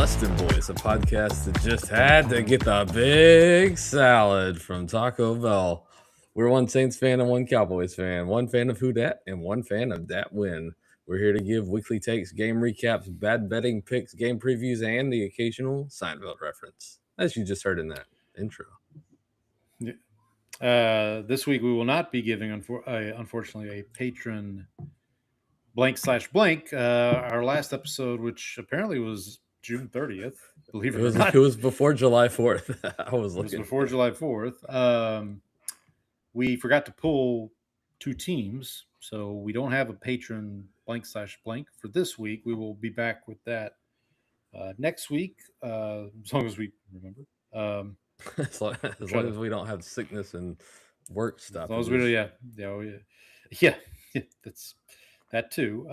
Bustin' Boys, a podcast that just had to get the big salad from Taco Bell. We're one Saints fan and one Cowboys fan, one fan of who dat and one fan of that win. We're here to give weekly takes, game recaps, bad betting picks, game previews, and the occasional Seinfeld reference, as you just heard in that intro. This week we will not be giving, unfortunately, a patron blank/blank. Our last episode, which apparently was June 30th, believe it or not. It was before July 4th. I was looking. It was before July 4th. We forgot to pull two teams, so we don't have a patron blank/blank for this week. We will be back with that next week, as long as we remember. As long as we don't have sickness and work stuff. As long as we do, yeah, that's that too.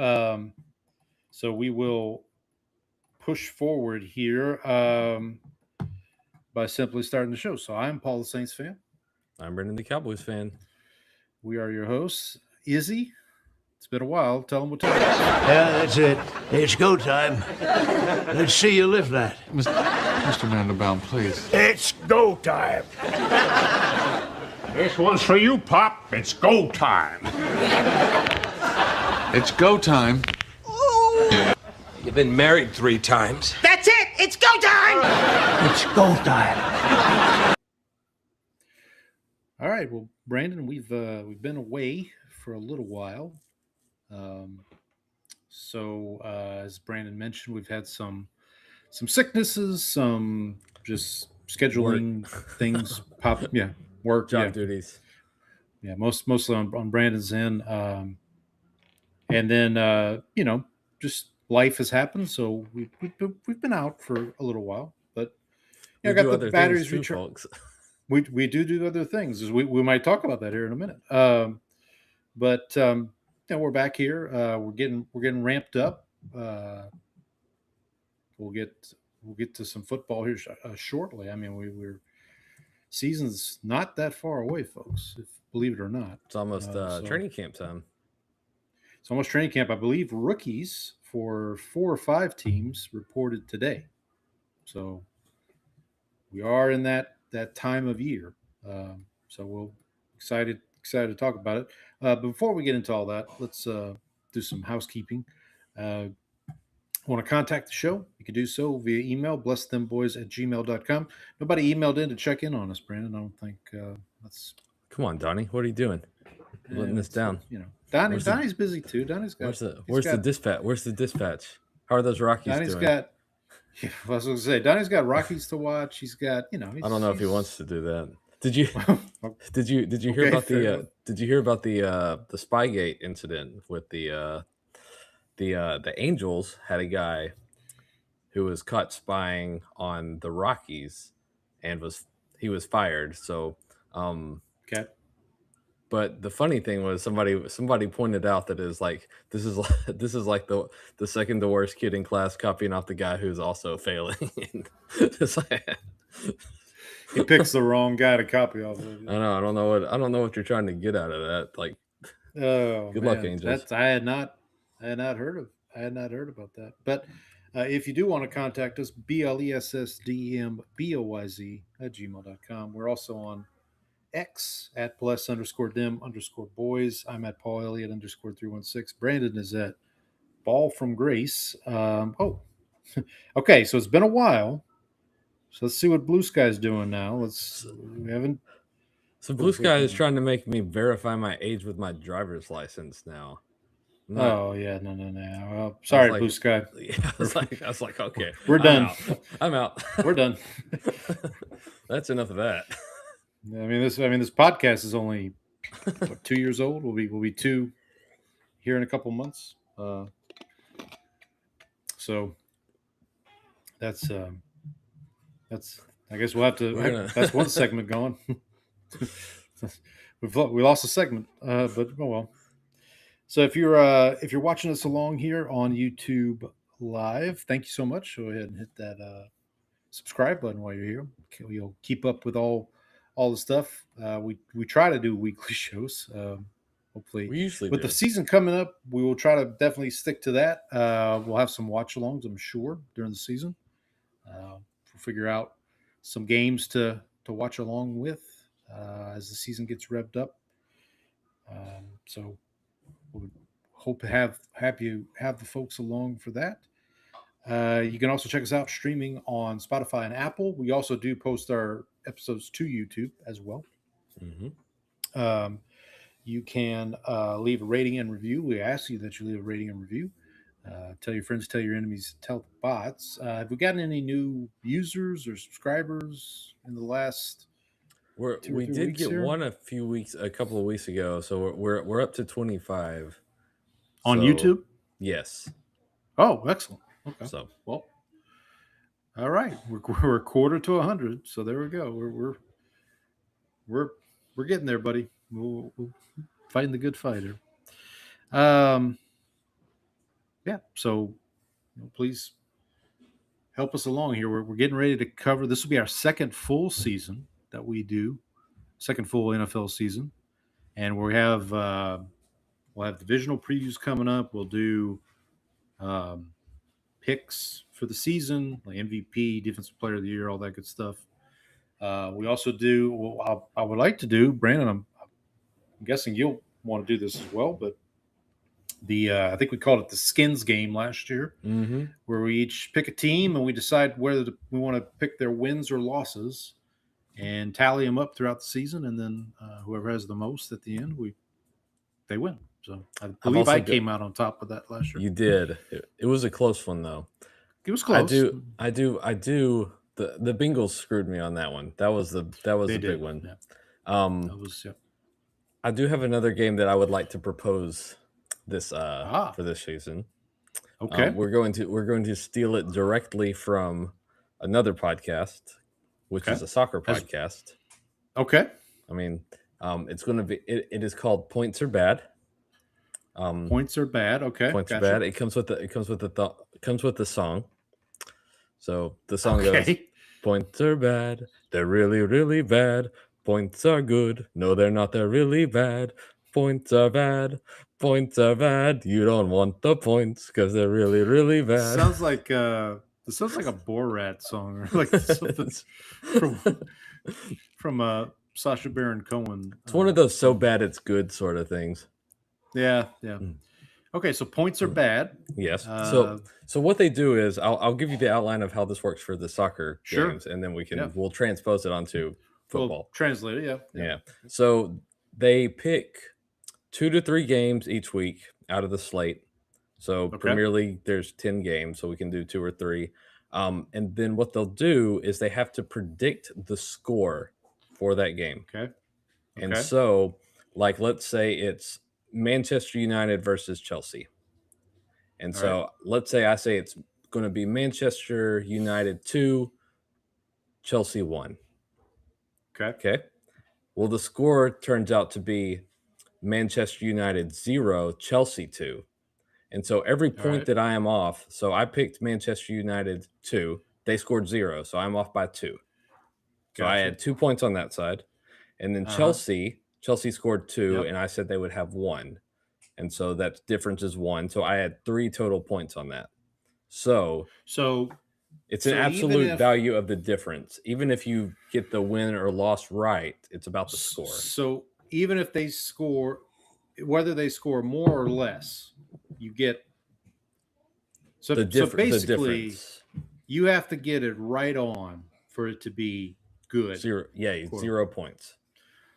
So we will push forward here by simply starting the show. So I'm Paul, the Saints fan. I'm Brendan, the Cowboys fan. We are your hosts. Izzy, it's been a while. Tell them what time. Yeah, that's it. It's go time. Let's see you lift that. Mr. Mandelbaum, please. It's go time. This one's for you, Pop. It's go time. It's go time. You've been married 3 times. That's it! It's go time! It's go time. All right. Well, Brandon, we've been away for a little while. So as Brandon mentioned, we've had some sicknesses, some just scheduling things pop. Yeah, work, job duties. Yeah, mostly on Brandon's end. And then just life has happened, so we've been out for a little while. But I got the batteries recharged. We do other things. We might talk about that here in a minute. But we're back here. We're getting ramped up. We'll get to some football here shortly. I mean, we're season's not that far away, folks. Believe it or not, it's almost training camp time. It's almost training camp. I believe rookies for 4 or 5 teams reported today. So we are in that time of year. So we're excited to talk about it. But before we get into all that, let's do some housekeeping. Want to contact the show? You can do so via email, blessthemboys@gmail.com. Nobody emailed in to check in on us, Brandon. I don't think that's... Come on, Donnie. What are you doing? Letting this down. Donnie's busy too. Donnie's got... Where's the dispatch? Where's the dispatch? How are those Rockies doing? I was going to say, Donnie's got Rockies to watch. He's got, I don't know if he wants to do that. Did you hear about did you hear about the Spygate incident with the Angels had a guy who was caught spying on the Rockies and was fired. So okay. But the funny thing was somebody pointed out that this is like the second to worst kid in class copying off the guy who's also failing. He picks the wrong guy to copy off of. I don't know what you're trying to get out of that. Like, good luck, Angels. I had not heard about that. But if you do want to contact us, blessdmboyz@gmail.com. We're also on X at bless_them_boys. I'm at Paul Elliott _316. Brandon is at Ball from Grace. Okay, so it's been a while. So let's see what Blue Sky's doing now. So Blue Sky is trying to make me verify my age with my driver's license now. No. Well, sorry, Blue Sky. Yeah, I was like, okay, we're done. I'm out. We're done. That's enough of that. I mean, this podcast is only 2 years old. We'll be 2 here in a couple months. So that's I guess we'll have to. That's one segment going. We lost a segment, but oh well. So if you're watching us along here on YouTube Live, thank you so much. Go ahead and hit that subscribe button while you're here. You'll keep up with all the stuff. We try to do weekly shows. Hopefully, we usually with do. The season coming up, we will try to definitely stick to that. We'll have some watch-alongs, I'm sure, during the season. We'll figure out some games to watch along with as the season gets revved up. So we'll hope to have the folks along for that. You can also check us out streaming on Spotify and Apple. We also do post our episodes to YouTube as well. Mm-hmm. You can leave a rating and review. We ask you that you leave a rating and review. Tell your friends, tell your enemies, tell the bots. Have we gotten any new users or subscribers in the last? We did get one a couple of weeks ago, so we're up to 25 on YouTube. Yes. Oh, excellent. Okay. So well, all right. We're a quarter to 100, so there we go. We're getting there, buddy. We're fighting the good fighter. Yeah. So please help us along here. We're getting ready to cover. This will be our second full season that we do, second full NFL season, and we'll have divisional previews coming up. We'll do picks for the season, like MVP, Defensive Player of the Year, all that good stuff. We also do. I would like to do, Brandon. I'm guessing you'll want to do this as well, but I think we called it the Skins game last year, where we each pick a team and we decide whether we want to pick their wins or losses and tally them up throughout the season, and then whoever has the most at the end, they win. So I believe I came out on top of that last year. You did. It was a close one though. It was close. I do. The Bengals screwed me on that one. That was the big one. Yeah. I do have another game that I would like to propose this for this season. Okay. We're going to steal it directly from another podcast, which is a soccer podcast. Okay. I mean, it's going to be. It is called Points Are Bad. Points are bad. Okay. Points are bad. It comes with the song. So the song goes, "Points are bad. They're really, really bad. Points are good. No, they're not. They're really bad. Points are bad. Points are bad. You don't want the points because they're really, really bad." Sounds like this sounds like a Borat song, or like something from Sacha Baron Cohen. It's one of those so bad it's good sort of things. Yeah. Okay, so points are bad. Yes. So what they do is I'll give you the outline of how this works for the soccer games, and then we'll transpose it onto football. We'll translate it. Yeah. So they pick 2 to 3 games each week out of the slate. So Premier League, there's 10 games, so we can do 2 or 3. And then what they'll do is they have to predict the score for that game. Okay. And so, like, let's say it's Manchester United versus Chelsea. And so let's say I say it's going to be Manchester United 2, Chelsea 1. Okay. Well, the score turns out to be Manchester United 0, Chelsea 2. And so every point that I am off, so I picked Manchester United 2, they scored 0, so I'm off by 2. So I had 2 points on that side. And then Chelsea scored 2, and I said they would have 1. And so that difference is 1. So I had 3 total points on that. So it's an absolute value of the difference. Even if you get the win or loss right, it's about the score. So even if they score, whether they score more or less, you get so basically you have to get it right on for it to be good. 0 points.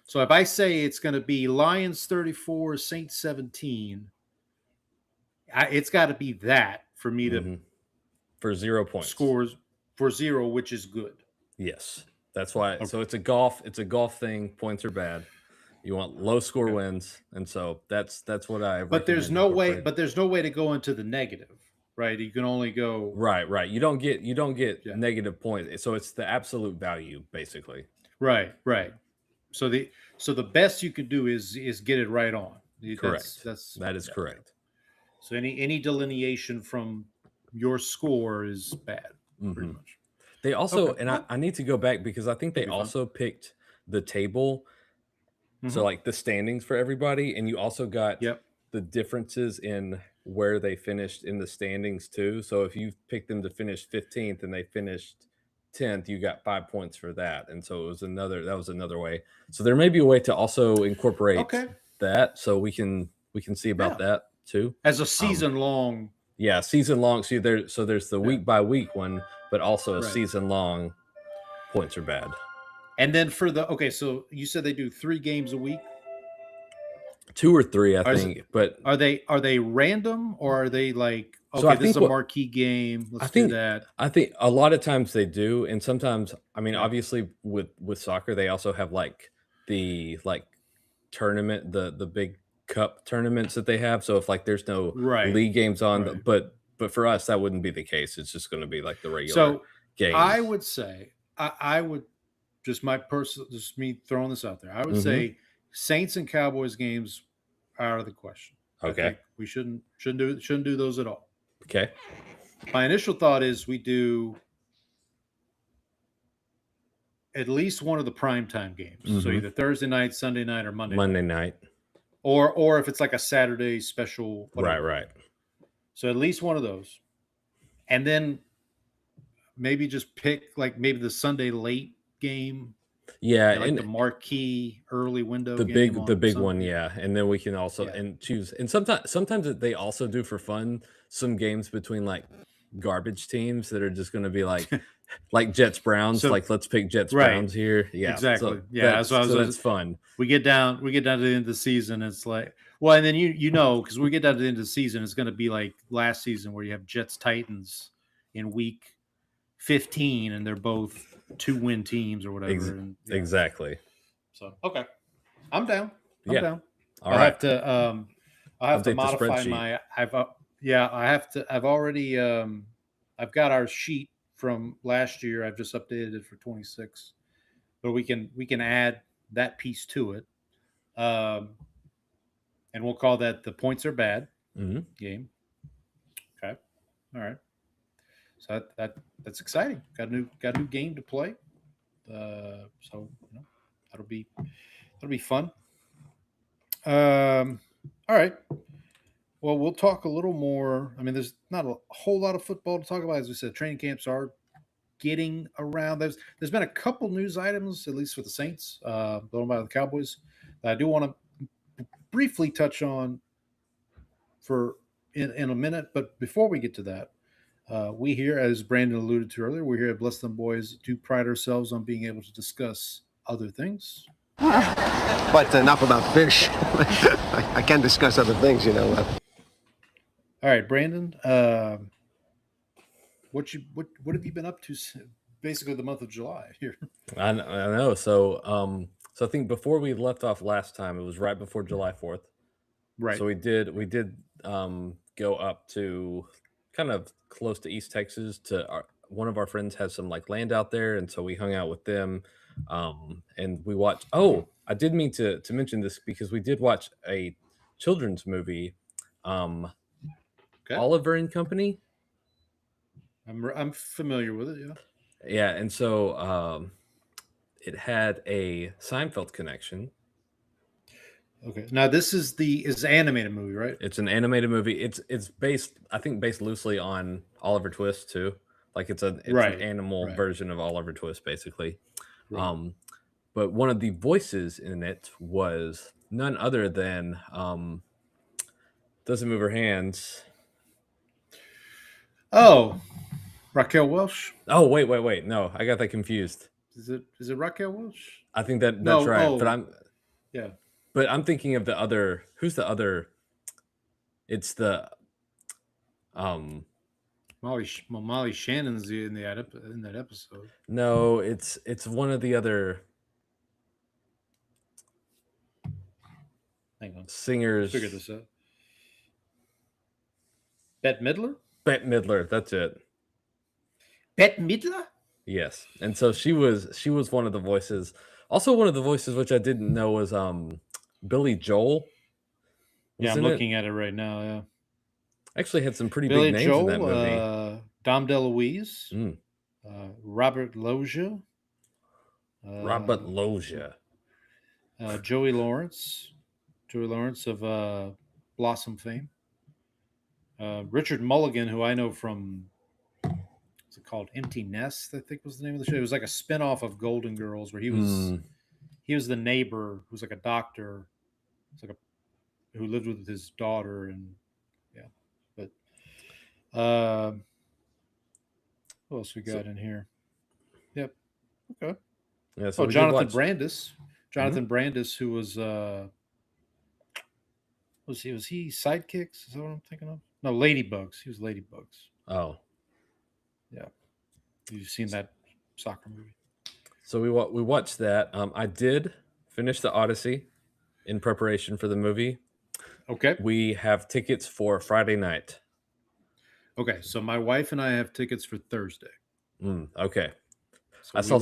So if I say it's going to be Lions 34, Saints 17, it's got to be that for me to for 0 points. Scores for 0, which is good. Yes. That's why. Okay. So it's a golf thing. Points are bad. You want low score wins, and so that's what I. But there's no way. But there's no way to go into the negative, right? You can only go right. You don't get negative points. So it's the absolute value, basically. Right. So the best you can do is get it right on. Correct. That is correct. So any delineation from your score is bad, pretty much. They also, and I need to go back because I think they also picked the table. So like the standings for everybody, and you also got the differences in where they finished in the standings too. So if you picked them to finish 15th and they finished 10th, you got 5 points for that. And so that was another way. So there may be a way to also incorporate Okay. that, so we can see about that too. As a season long. Yeah, season long. So there's the week by week one, but also a Right. season long points are bad. And then for so you said they do 3 games a week. 2 or 3, I Or is think. But Are they random, or are they like, okay, So I this is think a marquee game, let's do that? I think a lot of times they do, and sometimes, I mean, Yeah. obviously with soccer, they also have like the tournament, the big cup tournaments that they have. So if like there's no Right. league games on, Right. but for us that wouldn't be the case. It's just going to be like the regular So games. I would say, I would just me throwing this out there. I would Mhm. say Saints and Cowboys games are out of the question. I Okay. think we shouldn't do those at all. Okay. My initial thought is we do at least one of the primetime games. So Mhm. either Thursday night, Sunday night, or Monday night. or if it's like a Saturday special. Whatever. Right. So at least one of those. And then maybe just pick like maybe the Sunday late game. Yeah, Like and the marquee early window the game big on one, Sunday. yeah. And then we can also Yeah. and choose, and sometimes they also do for fun some games between like garbage teams that are just going to be like like Jets Browns, So- like let's pick Jets Right. Browns here. Yeah, Exactly. So Yeah, that's, so I was- so that's fun. We get down to the end of the season. It's like, well, and then because we get down to the end of the season, it's going to be like last season where you have Jets Titans in week 15, and they're both 2-win teams or whatever. And, yeah. Exactly. So okay, I'm down. I'm Yeah. down. All I'll right. have to I'll have Update to the modify spreadsheet. my I've already I've got our sheet from last year. I've just updated it for 26. But we can add that piece to it. And we'll call that the points are bad Mhm. game. Okay. All right. So that's exciting. Got a new game to play. So that'll be fun. All right. Well, we'll talk a little more. I mean, there's not a whole lot of football to talk about. As we said, training camps are getting around. There's been a couple news items, at least for the Saints, blown by the Cowboys, that I do want to briefly touch on in a minute. But before we get to that, we here, as Brandon alluded to earlier, we're here at Bless Them Boys, do pride ourselves on being able to discuss other things. But enough about fish. I can discuss other things, you know. All right, Brandon. What have you been up to? Basically, the month of July here. I know. So I think before we left off last time, it was right before July 4th. Right. So we did go up to kind of close to East Texas to one of our friends has some like land out there, and so we hung out with them. And we watched. Oh, I did mean to mention this because we did watch a children's movie, Okay. Oliver and Company. I'm familiar with it. Yeah. Yeah, and so it had a Seinfeld connection. Okay. Now this is an animated movie, right? It's an animated movie. It's based loosely on Oliver Twist too. Like it's Right, an animal right. version of Oliver Twist, basically. Right. But one of the voices in it was none other than doesn't move her hands. Oh, Raquel Welch. Oh, wait. No, I got that confused. Is it Raquel Welch? I think that's No, right. oh. But I'm thinking of the other. Who's the other? It's the Molly Shannon's in that episode. No, it's one of the other Hang on. singers. Figure this out. Bette Midler? Bette Midler, that's it. Bette Midler? Yes. And so she was one of the voices. Also one of the voices which I didn't know was Billy Joel. Yeah, I'm Wasn't it? looking at it right now. Yeah. Actually had some pretty Billy big names Joel, in that movie. Dom DeLuise, Mm. Robert Loggia, Robert Loggia. Joey Lawrence of Blossom fame. Richard Mulligan, who I know from, what's it called? Empty Nest, I think was the name of the show. It was like a spinoff of Golden Girls, where he was the neighbor who's like a doctor. It's like who lived with his daughter, and yeah. But what else we got in here? Yep. Okay. Yeah. So Jonathan Brandis. Jonathan Brandis, who was he Sidekicks? Is that what I'm thinking of? No, Ladybugs. He was Ladybugs. Oh, yeah. You've seen that soccer movie? So we watched that. I did finish the Odyssey in preparation for the movie. Okay. We have tickets for Friday night. Okay, so my wife and I have tickets for Thursday. Okay. So I saw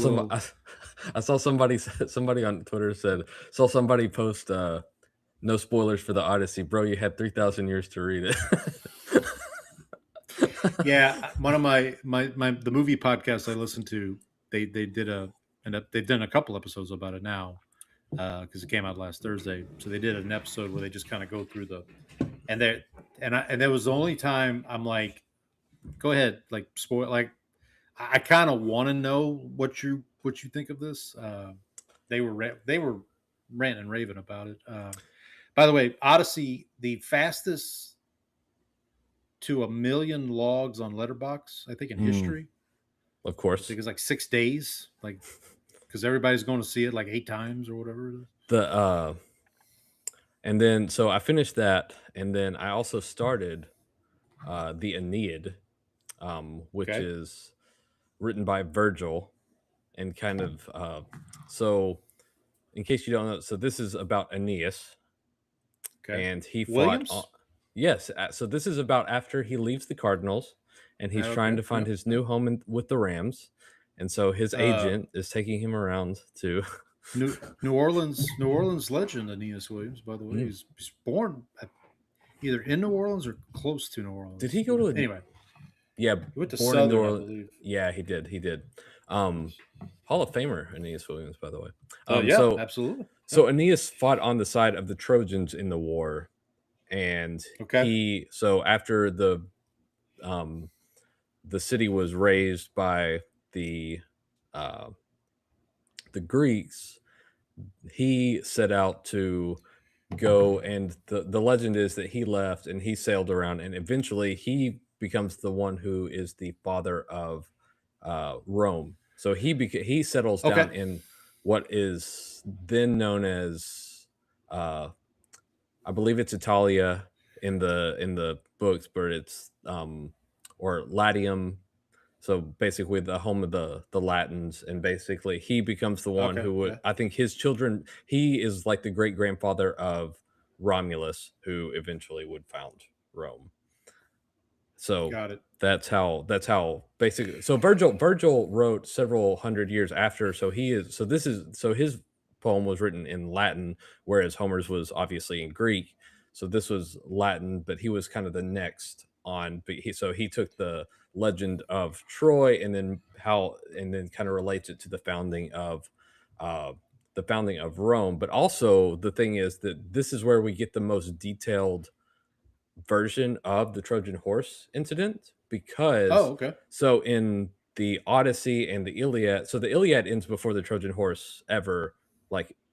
somebody on Twitter saw somebody post no spoilers for the Odyssey. Bro, you had 3,000 years to read it. Yeah, one of my the movie podcasts I listen to, they've done a couple episodes about it now, because it came out last Thursday. So they did an episode where they just kind of go through and that was the only time I'm like, go ahead, like spoil. Like, I kind of want to know what you think of this. They were ranting and raving about it. By the way, Odyssey, the fastest to 1 million logs on Letterboxd, I think, in history. Of course. I think it's like 6 days, like, because everybody's going to see it like 8 times or whatever it is. And then so I finished that, and then I also started the Aeneid, which is written by Virgil, and kind of so in case you don't know, so this is about Aeneas. Okay. And he fought. Yes. So this is about after he leaves the Cardinals, and he's trying to find his new home with the Rams, and so his agent is taking him around to New Orleans legend Aeneas Williams. By the way, he's born either in New Orleans or close to New Orleans. Did he go to anyway? Yeah, he went to Southern, I believe. Yeah, he did. Hall of Famer Aeneas Williams, by the way. Yeah, so, absolutely. So Aeneas fought on the side of the Trojans in the war, and after the city was razed by the Greeks, he set out to go, and the legend is that he left and he sailed around, and eventually he becomes the one who is the father of Rome. So he settles down in what is then known as I believe it's Italia in the books, but it's or Latium. So basically the home of the Latins, and basically he becomes the one who would, I think his children, he is like the great grandfather of Romulus, who eventually would found Rome. So got it. That's how basically. So Virgil wrote several hundred years after. So his poem was written in Latin, whereas Homer's was obviously in Greek. So this was Latin, but he was kind of the next on. But he took the legend of Troy and then kind of relates it to the founding of Rome. But also the thing is that this is where we get the most detailed version of the Trojan horse incident, because so in the Odyssey and the Iliad, so the Iliad ends before the Trojan horse ever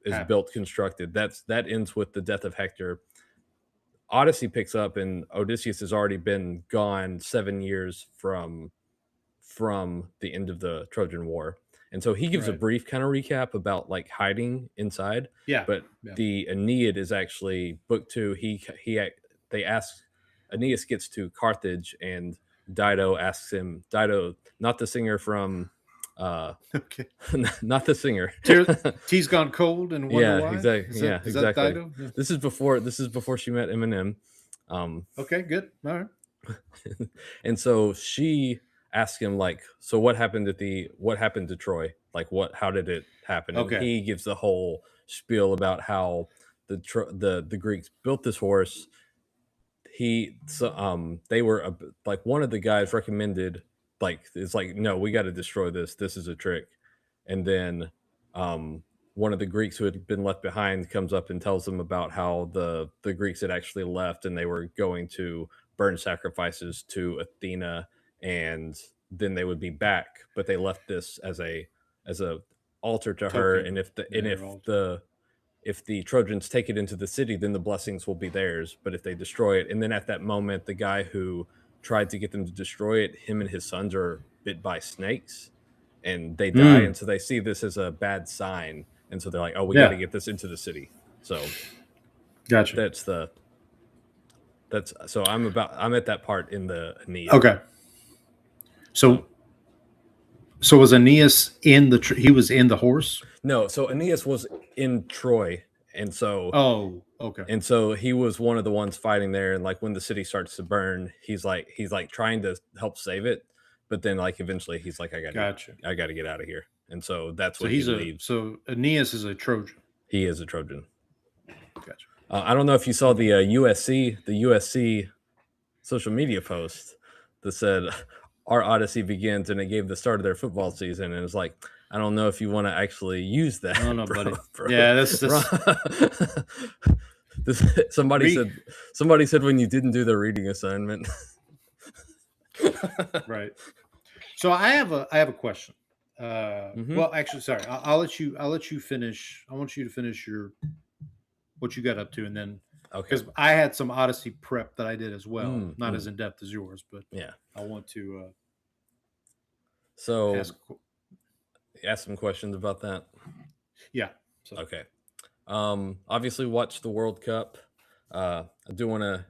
is built, constructed. That ends with the death of Hector. Odyssey picks up, and Odysseus has already been gone 7 years from the end of the Trojan War. And so he gives a brief kind of recap about hiding inside. Yeah. But the Aeneid is actually book 2. Aeneas gets to Carthage, and Dido asks him, not the singer from not the singer. Tea's Gone Cold and Wonder Why? Exactly. Is that Dido? Yeah. This is before she met Eminem. Okay, good. All right. And so she asks him, so what happened to Troy? How did it happen? Okay. And he gives the whole spiel about how the Greeks built this horse. They were one of the guys recommended, no, we got to destroy this. This is a trick. And then one of the Greeks who had been left behind comes up and tells them about how the Greeks had actually left, and they were going to burn sacrifices to Athena, and then they would be back. But they left this as a altar to her, Token. and if Altar. if the Trojans take it into the city, then the blessings will be theirs. But if they destroy it, and then at that moment, the guy who tried to get them to destroy it, him and his sons are bit by snakes, and they die, and so they see this as a bad sign, and so they're like, "Oh, we got to get this into the city." So, gotcha. So I'm at that part in the Aeneas. Okay. So was Aeneas in the? He was in the horse. No, so Aeneas was in Troy, and so okay, and so he was one of the ones fighting there, and like when the city starts to burn, he's like trying to help save it, but then like eventually he's like, I got to get out of here, and so that's when he leaves. So Aeneas is a Trojan. He is a Trojan. Gotcha. I don't know if you saw the USC social media post that said our Odyssey begins, and it gave the start of their football season, and it's like, I don't know if you want to actually use that. I don't know, bro, buddy. Bro. Yeah, that's somebody said when you didn't do the reading assignment. Right. So I have a question. Well, actually, sorry. I'll let you finish. I want you to finish what you got up to, and then because I had some Odyssey prep that I did as well, not as in depth as yours, but yeah, I want to. Ask some questions about that. Yeah. So. Okay. Obviously, watch the World Cup. I do want to,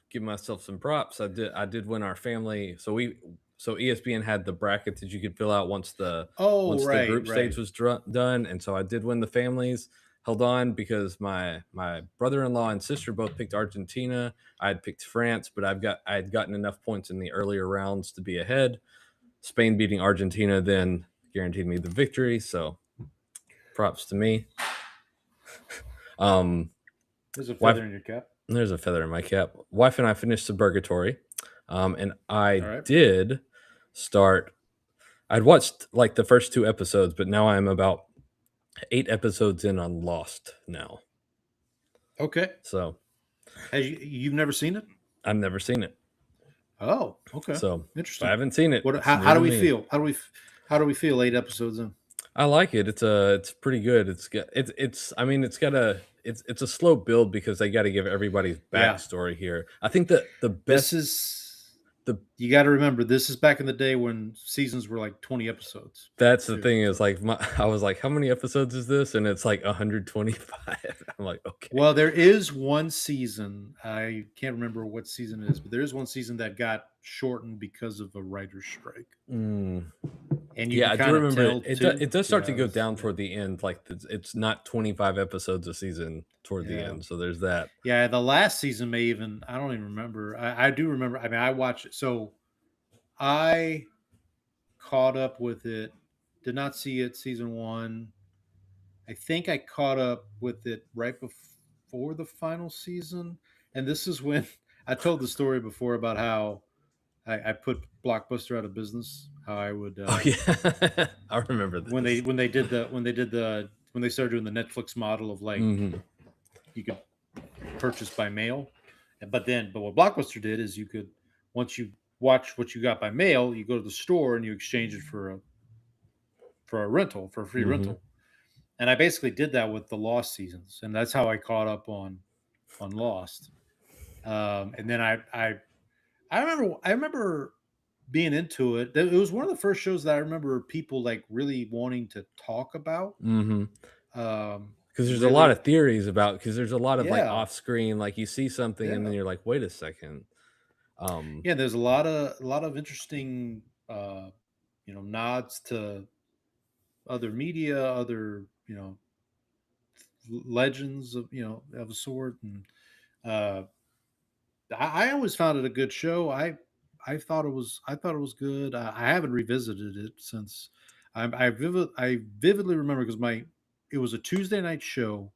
give myself some props. I did win our family. So ESPN had the bracket that you could fill out once the group stage was done, and so I did win the families. Held on because my brother-in-law and sister both picked Argentina. I had picked France, but I had gotten enough points in the earlier rounds to be ahead. Spain beating Argentina then guaranteed me the victory, so props to me. There's a feather in your cap. There's a feather in my cap. Wife and I finished Suburgatory, and I did start. I'd watched like the first 2 episodes, but now I'm about 8 episodes in on Lost now. Okay. So, you've never seen it? I've never seen it. Oh, okay. So interesting. I haven't seen it. How do we feel? How do we feel 8 episodes in? I like it. It's pretty good. It's a slow build because they got to give everybody's backstory here. I think that the best you got to remember, this is back in the day when seasons were like 20 episodes. That's the thing is like I was like, how many episodes is this? And it's like 125. I'm like, okay. Well, there is one season. I can't remember what season it is, but there is one season that got shortened because of a writer's strike. And I do remember it does start to go down toward the end. Like it's not 25 episodes a season toward the end. So there's that. Yeah, the last season I don't even remember. I do remember. I mean, I watched it. So I caught up with it. Did not see it season 1. I think I caught up with it right before the final season. And this is when I told the story before about how I put Blockbuster out of business. How I would. I remember this. when they started doing the Netflix model of like you could purchase by mail, but what Blockbuster did is you could, once you watch what you got by mail, you go to the store and you exchange it for a free rental. And I basically did that with the Lost seasons, and that's how I caught up on Lost. And then I remember being into it. It was one of the first shows that I remember people like really wanting to talk about. Because there's a lot of theories because there's a lot of like off screen, like you see something and then you're like, wait a second. There's a lot of interesting nods to other media, other legends of of a sort, and I always found it a good show. I thought it was good. I haven't revisited it since. I vividly remember because it was a Tuesday night show,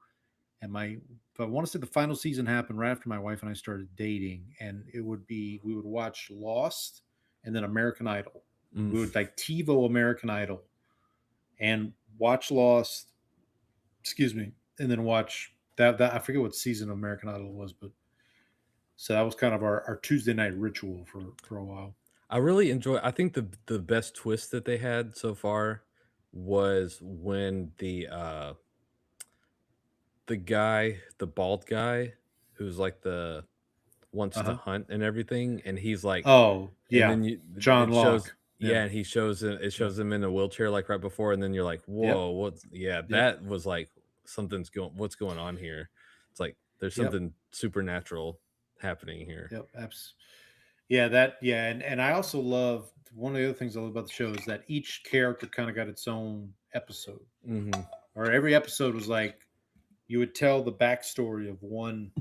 and I want to say the final season happened right after my wife and I started dating, and we would watch Lost and then American Idol. We would like TiVo American Idol and watch Lost, and then watch that I forget what season of American Idol it was, but So that was kind of our Tuesday night ritual for a while. I really enjoy. I think the best twist that they had so far was when the guy, the bald guy, who's like the wants to hunt and everything, and he's like, Oh, yeah. and then John it shows, Locke. and he shows it shows him in a wheelchair like right before, and then you're like, whoa, what's that was like what's going on here? It's like there's something supernatural happening here. Yep, and I also love one of the other things I love about the show is that each character kind of got its own episode, or every episode was like you would tell the backstory of one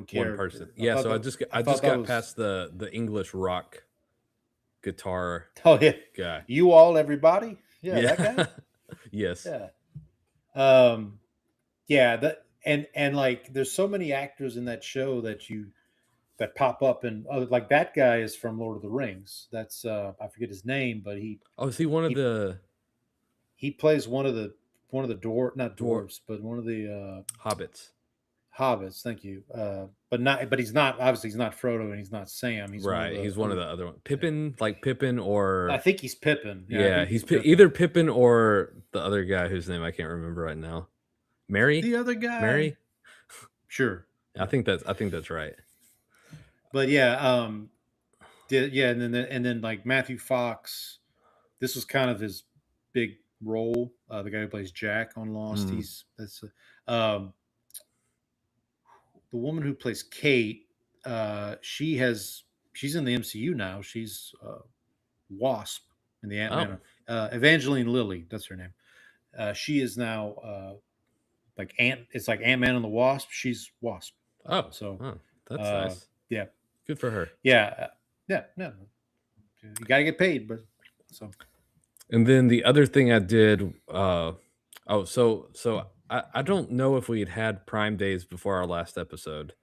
character. One person. Yeah, so I just got past the English rock guitar. Oh yeah, guy. You all everybody. Yeah, that guy. Yes. Yeah. And like there's so many actors in that show that pop up, and like that guy is from Lord of the Rings. That's I forget his name, but he is he one of the he plays one of the not dwarves, but one of the hobbits. Thank you. But he's not, obviously he's not Frodo and he's not Sam. He's he's one of the other one. Pippin, or I think he's Pippin. Yeah, he's either Pippin or the other guy whose name I can't remember right now. Merry? The other guy. Merry? Sure. I think that's right. But and then like Matthew Fox, this was kind of his big role. The guy who plays Jack on Lost. The woman who plays Kate, she's in the MCU now. She's Wasp in the Ant-Man. Evangeline Lilly, that's her name. She is now like it's like Ant-Man and the Wasp. She's Wasp. That's nice. Yeah. Good for her. Yeah. You gotta get paid, but so. And then the other thing I did, so I don't know if we had Prime Days before our last episode,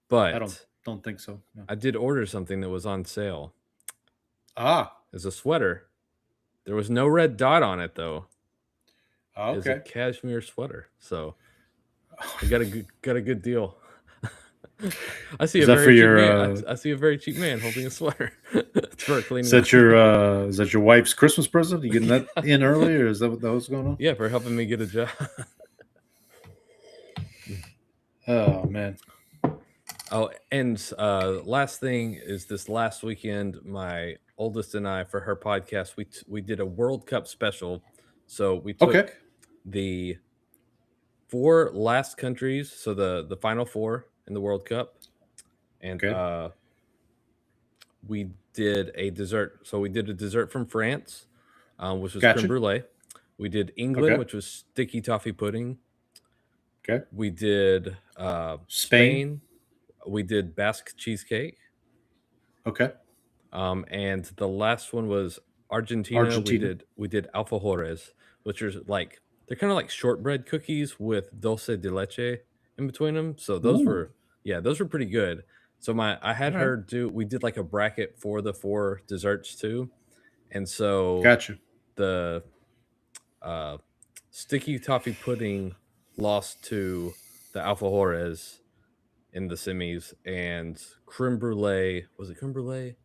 but I don't think so. No. I did order something that was on sale. It's a sweater. There was no red dot on it though. Okay. It's a cashmere sweater, so I got a good deal. I see I see a very cheap man holding a sweater. It's for cleaning. Is that your wife's Christmas present? You getting that in early, or is that what's going on? Yeah, for helping me get a job. Oh man. Oh, and last thing is this last weekend, my oldest and I, for her podcast, we did a World Cup special. So we took the 4 last countries, so the final 4 in the World Cup, and we did a dessert. So we did a dessert from France, which was creme brulee. We did England, which was sticky toffee pudding. Okay. We did Spain. We did Basque cheesecake. Okay. And the last one was Argentina. We did alfajores, which are like they're kind of like shortbread cookies with dulce de leche in between them. So those were pretty good. So I had her we did like a bracket for the 4 desserts too. And so the sticky toffee pudding lost to the alfajores in the semis, and creme brulee, was it creme brulee?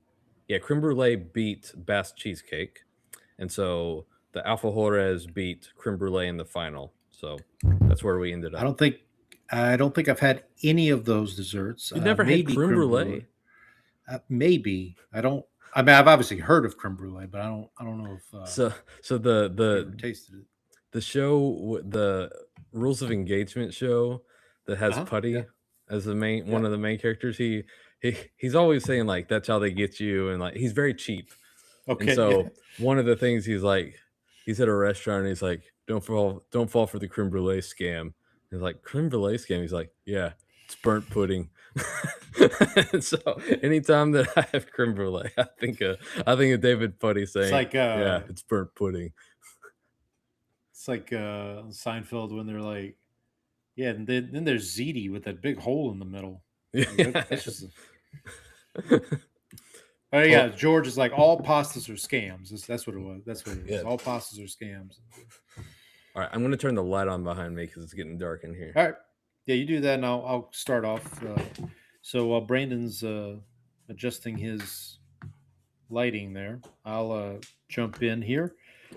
Yeah, creme brulee beat Basque cheesecake. And so the alfajores beat creme brulee in the final. So that's where we ended up. I don't think I've had any of those desserts. You never had creme brulee? Maybe. I don't. I mean, I've obviously heard of creme brulee, but I don't know if. So the tasted it. The show, the Rules of Engagement show that has Putty as the main one of the main characters. He's always saying like that's how they get you, and like he's very cheap. Okay. And so one of the things he's at a restaurant and he's like, don't fall for the creme brulee scam. He's like, creme brulee scam. He's like, yeah, it's burnt pudding. And so anytime that I have creme brulee, I think of David Putty saying, it's like, yeah, it's burnt pudding. It's like Seinfeld when they're like, yeah, and then there's Ziti with that big hole in the middle. That's just oh yeah, George is like, all pastas are scams. That's what it was. That's what it is. Yeah. All pastas are scams. All right, I'm going to turn the light on behind me because it's getting dark in here. All right. Yeah, you do that, and I'll start off. So while Brandon's adjusting his lighting there, I'll jump in here.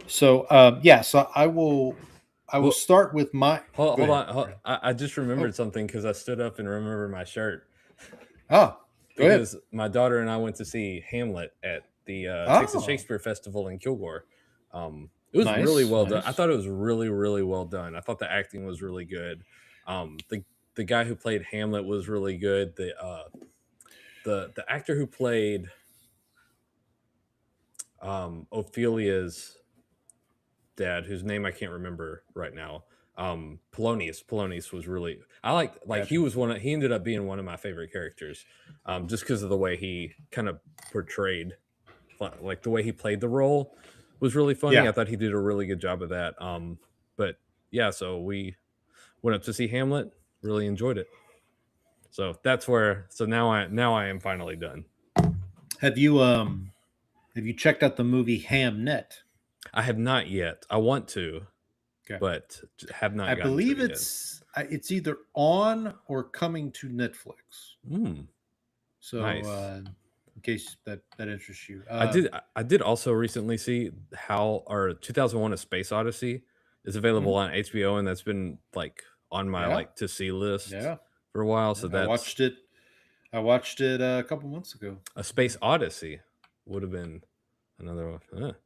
So so I will Well, start with my. Hold, Go hold ahead. on. I just remembered something because I stood up and remembered my shirt. Oh, go ahead. Because my daughter and I went to see Hamlet at the Texas Oh. Shakespeare Festival in Kilgore. It was really well done. I nice. thought it was really, really well done. I thought the acting was really good. The guy who played Hamlet was really good. The actor who played Ophelia's dad, whose name I can't remember right now, Polonius was really, I like Gotcha. he was he ended up being one of my favorite characters, just because of the way he kind of portrayed, like the way he played the role was really funny. Yeah. I thought he did a really good job of that. But yeah, so we went up to see Hamlet, really enjoyed it. So that's where, so now I am finally done. Have you checked out the movie Hamnet? I have not yet. I want to, Okay. but have not. I gotten believe to it it's either on or coming to Netflix. yet. So Nice. in case that interests you, I did also recently see 2001: A Space Odyssey is available on HBO, and that's been like on my Yeah. to see list Yeah. for a while. So I watched it. A couple months ago. A Space Odyssey would have been another one. That.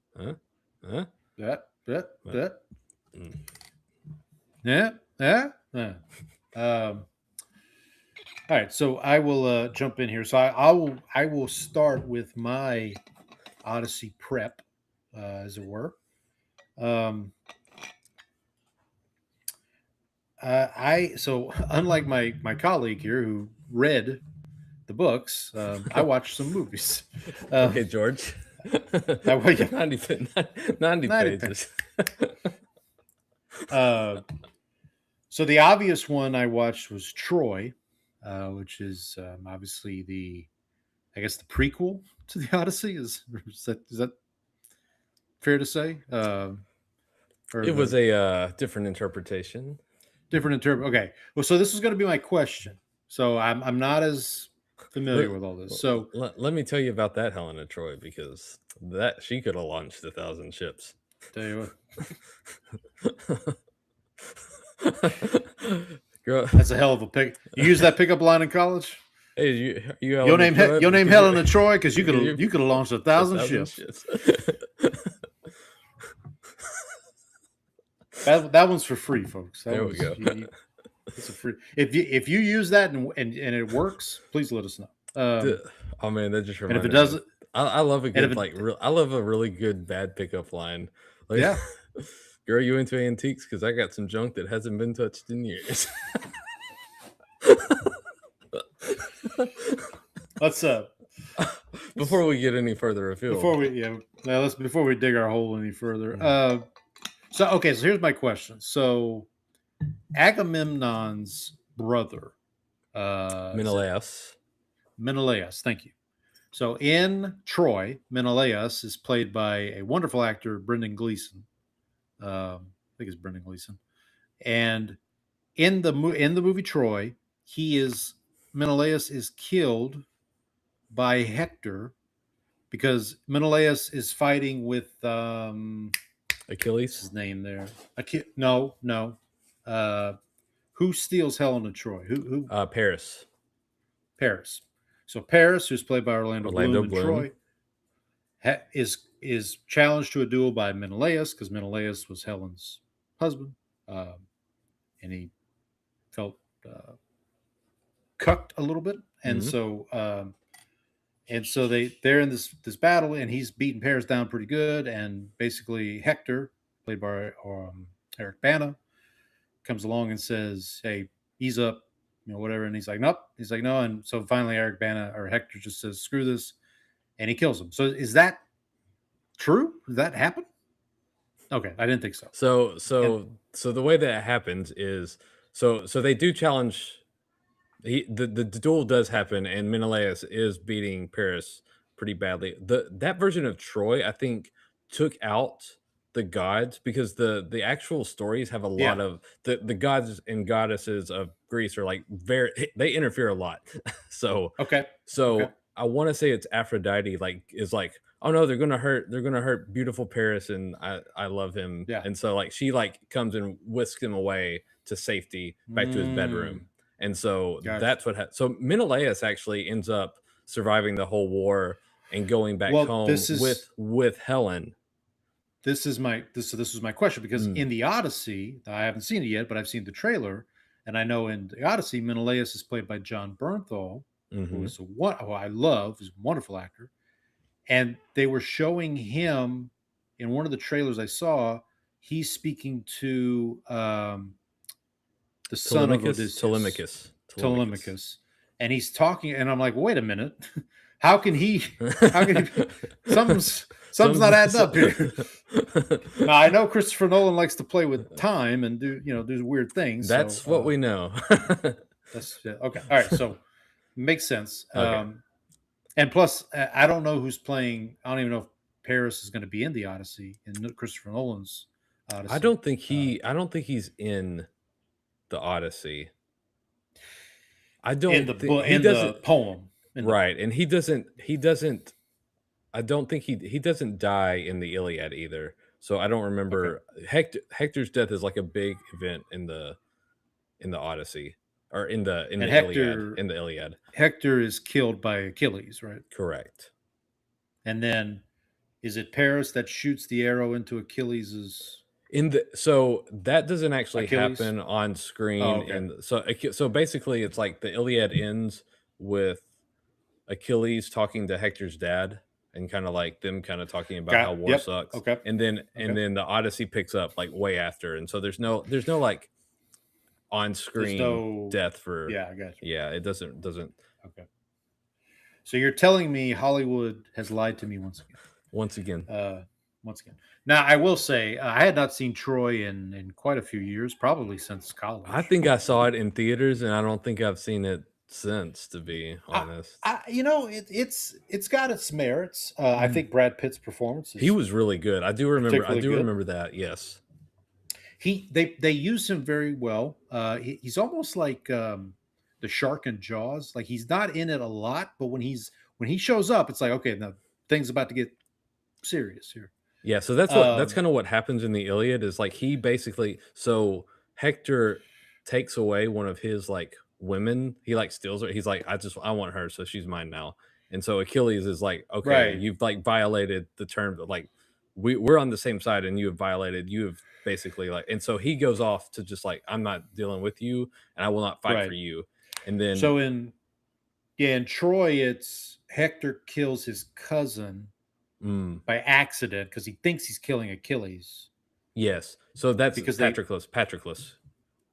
Mm. Yeah. All right, so I will jump in here. So I will start with my Odyssey prep, as it were. So unlike my colleague here who read the books, I watched some movies. Okay, George. 90 pages. So the obvious one I watched was Troy, which is obviously the prequel to the Odyssey. Is that fair to say? It was a different interpretation. Okay. Well, so this is going to be my question. So I'm not as familiar with all this. So let me tell you about that Helena Troy, because that she could have launched 1,000 ships. Tell you what. Girl, that's a hell of a pick. You use that pickup line in college? Hey, your name Helena Troy, because you could have launched 1,000 ships. That one's for free, folks. There we go. It's a free. If you use that and it works, please let us know. Oh man, that just reminded me. And if it doesn't, I love a good I love a really good bad pickup line. Like, yeah. Girl, you into antiques? Because I got some junk that hasn't been touched in years. Let's before we get any further afield. Before we dig our hole any further. So here's my question. So Agamemnon's brother, Menelaus. Thank you. So in Troy, Menelaus is played by a wonderful actor, Brendan Gleeson. I think it's Brendan Gleeson. And in the movie Troy, Menelaus is killed by Hector because Menelaus is fighting with Achilles. His name there. No. Who steals Helena Troy? Who? Paris. Paris. So Paris, who's played by Orlando Bloom. Troy, is challenged to a duel by Menelaus because Menelaus was Helen's husband, and he felt cucked a little bit, and so they're in this battle, and he's beating Paris down pretty good, and basically Hector, played by Eric Bana, comes along and says, "Hey, ease up, whatever," and he's like, "Nope." He's like, "No," and so finally Eric Bana or Hector just says, "Screw this," and he kills him. So is that true? Did that happen? Okay, I didn't think so. So the way that happens is so they do challenge. The duel does happen, and Menelaus is beating Paris pretty badly. That version of Troy, I think, took out the gods, because the actual stories have a lot Yeah. of the gods and goddesses of Greece are like they interfere a lot. so Okay. Okay. so I want to say it's Aphrodite like is like, oh no, they're gonna hurt beautiful Paris, and I love him. Yeah. And so like she like comes and whisks him away to safety back to his bedroom. And so Gotcha. that's so Menelaus actually ends up surviving the whole war and going back Well, home this is with Helen. this is my this was my question, because Mm. in the Odyssey, I haven't seen it yet, but I've seen the trailer, and I know in the Odyssey, Menelaus is played by John Bernthal, who Mhm. is who I love, he's a wonderful actor. And they were showing him in one of the trailers I saw. He's speaking to the son of Odysseus, Telemachus, and he's talking, and I'm like, wait a minute, how can he? How can he? Something's not adding up here. Now I know Christopher Nolan likes to play with time and do weird things. That's so, what we know. That's okay. All right, so makes sense. Okay. And plus, I don't know who's playing. I don't even know if Paris is going to be in the Odyssey, in Christopher Nolan's Odyssey. I don't think he's in the Odyssey. I don't in the think book, he in doesn't the poem, right, and he doesn't. I don't think he doesn't die in the Iliad either. So I don't remember Hector's death is like a big event in the Odyssey, or in the Iliad. Hector is killed by Achilles, right? Correct. And then is it Paris that shoots the arrow into Achilles's? So that doesn't actually Achilles? happen on screen, Oh, okay. and so basically it's like the Iliad ends with Achilles talking to Hector's dad, and kind of like them kind of talking about how war sucks. Okay. And then the Odyssey picks up like way after, and so there's no like on screen death for Yeah, I got you. yeah, it doesn't Okay. So you're telling me Hollywood has lied to me once again. Once again. Now I will say I had not seen Troy in quite a few years, probably since college. I think I saw it in theaters, and I don't think I've seen it since, to be honest. It's got its merits. I think Brad Pitt's performance. He was really good. I do particularly good. remember that. Yes. They use him very well. He's almost like the shark in Jaws. Like he's not in it a lot, but when he shows up, it's like, okay, now things about to get serious here. Yeah, so that's kind of what happens in the Iliad, is like he basically, so Hector takes away one of his like women. He like steals her. He's like, I want her, so she's mine now. And so Achilles is like, okay, Right. you've like violated the terms, like we're on the same side, and you have basically like, and so he goes off to just like, I'm not dealing with you, and I will not fight for Right. you. And then So in Troy, it's Hector kills his cousin by accident because he thinks he's killing Achilles. yes, so that's Because Patroclus.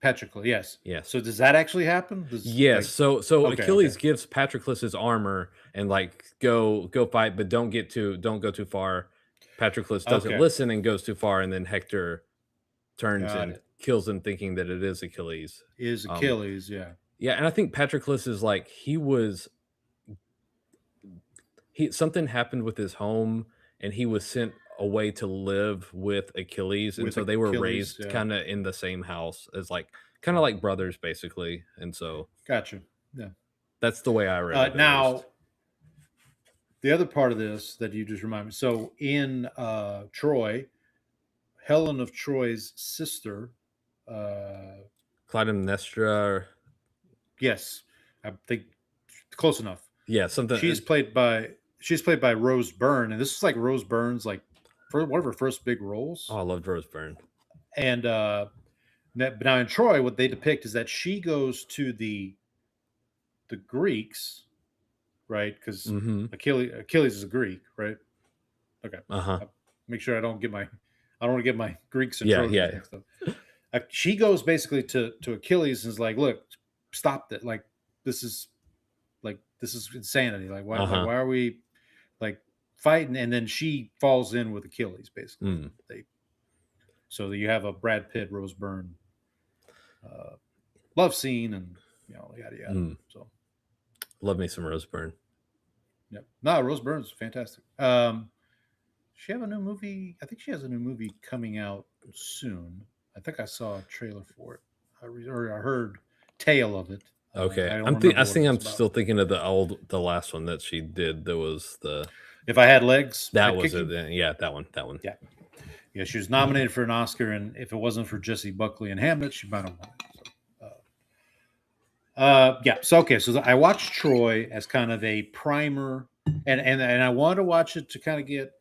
Patroclus, yes. Yes. So does that actually happen? Yes. Like, So okay, Achilles okay. gives Patroclus his armor and like go fight, but don't go too far. Patroclus doesn't Okay. listen and goes too far, and then Hector turns Got and it. kills him, thinking that it is Achilles. Is Achilles, yeah. Yeah, and I think Patroclus is like something happened with his home, and he was sent away to live with Achilles, and With so they were Achilles, raised yeah. kind of in the same house as like kind of like brothers, basically. And so Gotcha. Yeah. that's the way I read it. at Now, least. the other part of this that you just remind me. So in Troy, Helen of Troy's sister, Clytemnestra, yes, I think close enough. yeah, something. She's played by Rose Byrne, and this is like Rose Byrne's like one of her first big roles. Oh, I loved Rose Byrne. And now in Troy, what they depict is that she goes to the Greeks, right? Because Achilles is a Greek, right? Okay. Make sure I don't want to get my Greeks and Trojans mixed up. She goes basically to Achilles and is like, "Look, stop that! Like this is insanity. Like why are we like fighting?" And then she falls in with Achilles, basically. So you have a Brad Pitt, Rose Byrne love scene, and yada yada. So love me some Rose Byrne. Yep. No, Rose Byrne's fantastic. she have a new movie? I think she has a new movie coming out soon. I think I saw a trailer for it, or I heard tale of it. Okay, I don't I remember what think it I'm was about. still thinking of the last one that she did. There was If I Had legs, that I'd was kick it. you. Yeah, that one. Yeah, yeah. She was nominated for an Oscar, and if it wasn't for Jessie Buckley and Hamlet, she might have won. Yeah. So okay. So I watched Troy as kind of a primer, and I wanted to watch it to kind of get.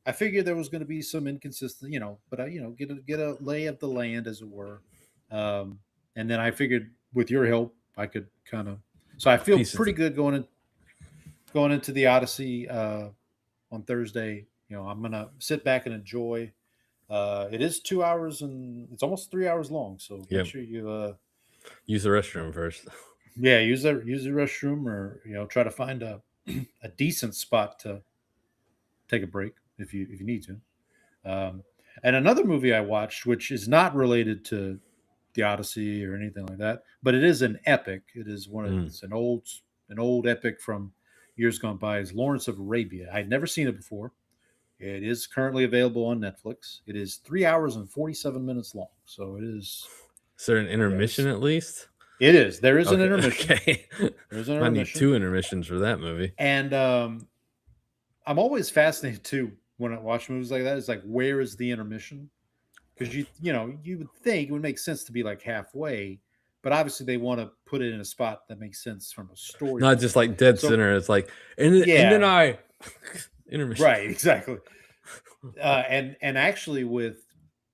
I figured there was going to be some inconsistent, but I, get a lay of the land, as it were. And then I figured with your help, I could kind of. So I feel pretty good going into the Odyssey on Thursday. I'm gonna sit back and enjoy. It is 2 hours and it's almost 3 hours long. So make sure you use the restroom first. Yeah, use the restroom, or try to find a decent spot to take a break if you need to. And another movie I watched, which is not related to the Odyssey or anything like that, but it is an epic. It is it's an old epic from years gone by. Is Lawrence of Arabia. I'd never seen it before. It is currently available on Netflix. It is 3 hours and 47 minutes long. So it is. Is there an intermission at least? It is. There is an intermission. Okay. There's an I need intermission. 2 intermissions for that movie. And I'm always fascinated too when I watch movies like that. It's like, where is the intermission? Because you would think it would make sense to be like halfway, but obviously they want to put it in a spot that makes sense from a story. Not just like dead center. It's like, and then I intermission. Right, exactly. And actually with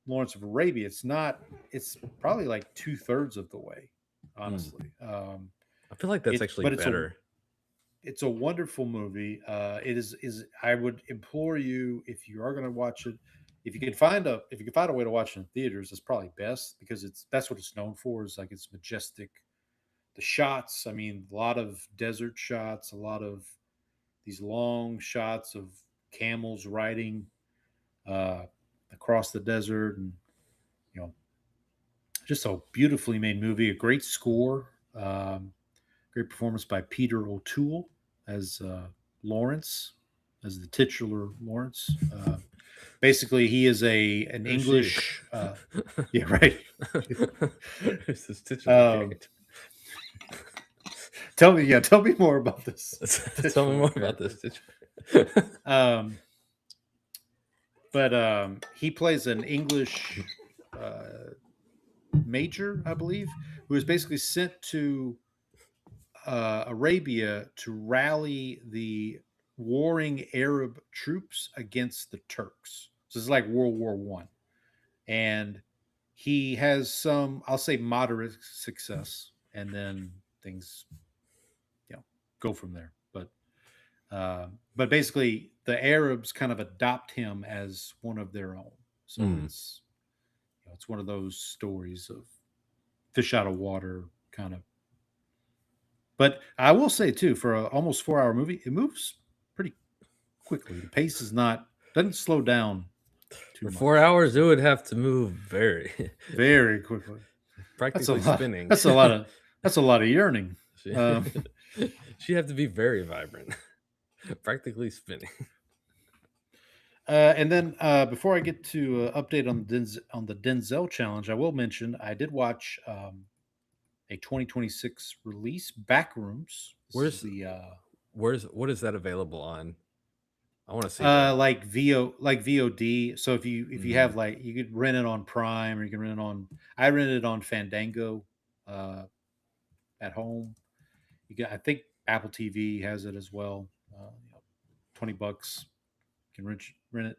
Lawrence of Arabia, it's probably like 2/3 of the way, honestly. I feel like that's actually better. It's a wonderful movie. It is I would implore you, if you are going to watch it, if you can find a way to watch it in theaters, it's probably best, because that's what it's known for. Is like, it's majestic. The shots, I mean, a lot of desert shots, a lot of these long shots of camels riding across the desert, and just a beautifully made movie. A great score, great performance by Peter O'Toole as Lawrence, as the titular Lawrence. Basically, he is an English. Yeah, right. It's this titular Tell me more about this. Tell me more about this. But he plays an English major, I believe, who is basically sent to Arabia to rally the warring Arab troops against the Turks. So it's like World War I. And he has some, I'll say, moderate success, and then things go from there. But basically the Arabs kind of adopt him as one of their own. So it's one of those stories of fish out of water kind of. But I will say too, for an almost 4-hour movie, it moves pretty quickly. The pace doesn't slow down too much. 4 hours, it would have to move very, very quickly. Practically spinning. That's a lot of yearning. She'd have to be very vibrant. Practically spinning. And then before I get to update on the Denzel challenge, I will mention I did watch a 2026 release, Backrooms. What is that available on? I want to see like VOD. So if you have, like, you could rent it on Prime, or you can rent it on. I rented it on Fandango at home. I think Apple TV has it as well. $20 you can rent it.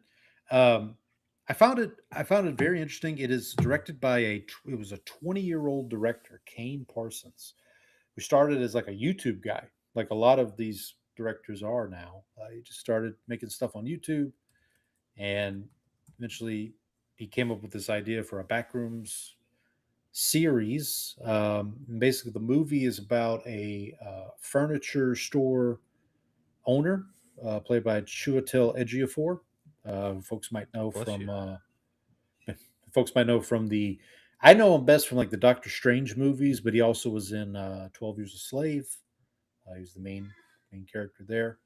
I found it very interesting. It is directed by it was a 20-year-old director, Kane Parsons, who started as like a YouTube guy, like a lot of these directors are now. He just started making stuff on YouTube, and eventually he came up with this idea for a Backrooms series. Basically, the movie is about a furniture store owner, played by Chiwetel Ejiofor. Folks might know from the. I know him best from like the Doctor Strange movies, but he also was in 12 Years a Slave. He was the main character there.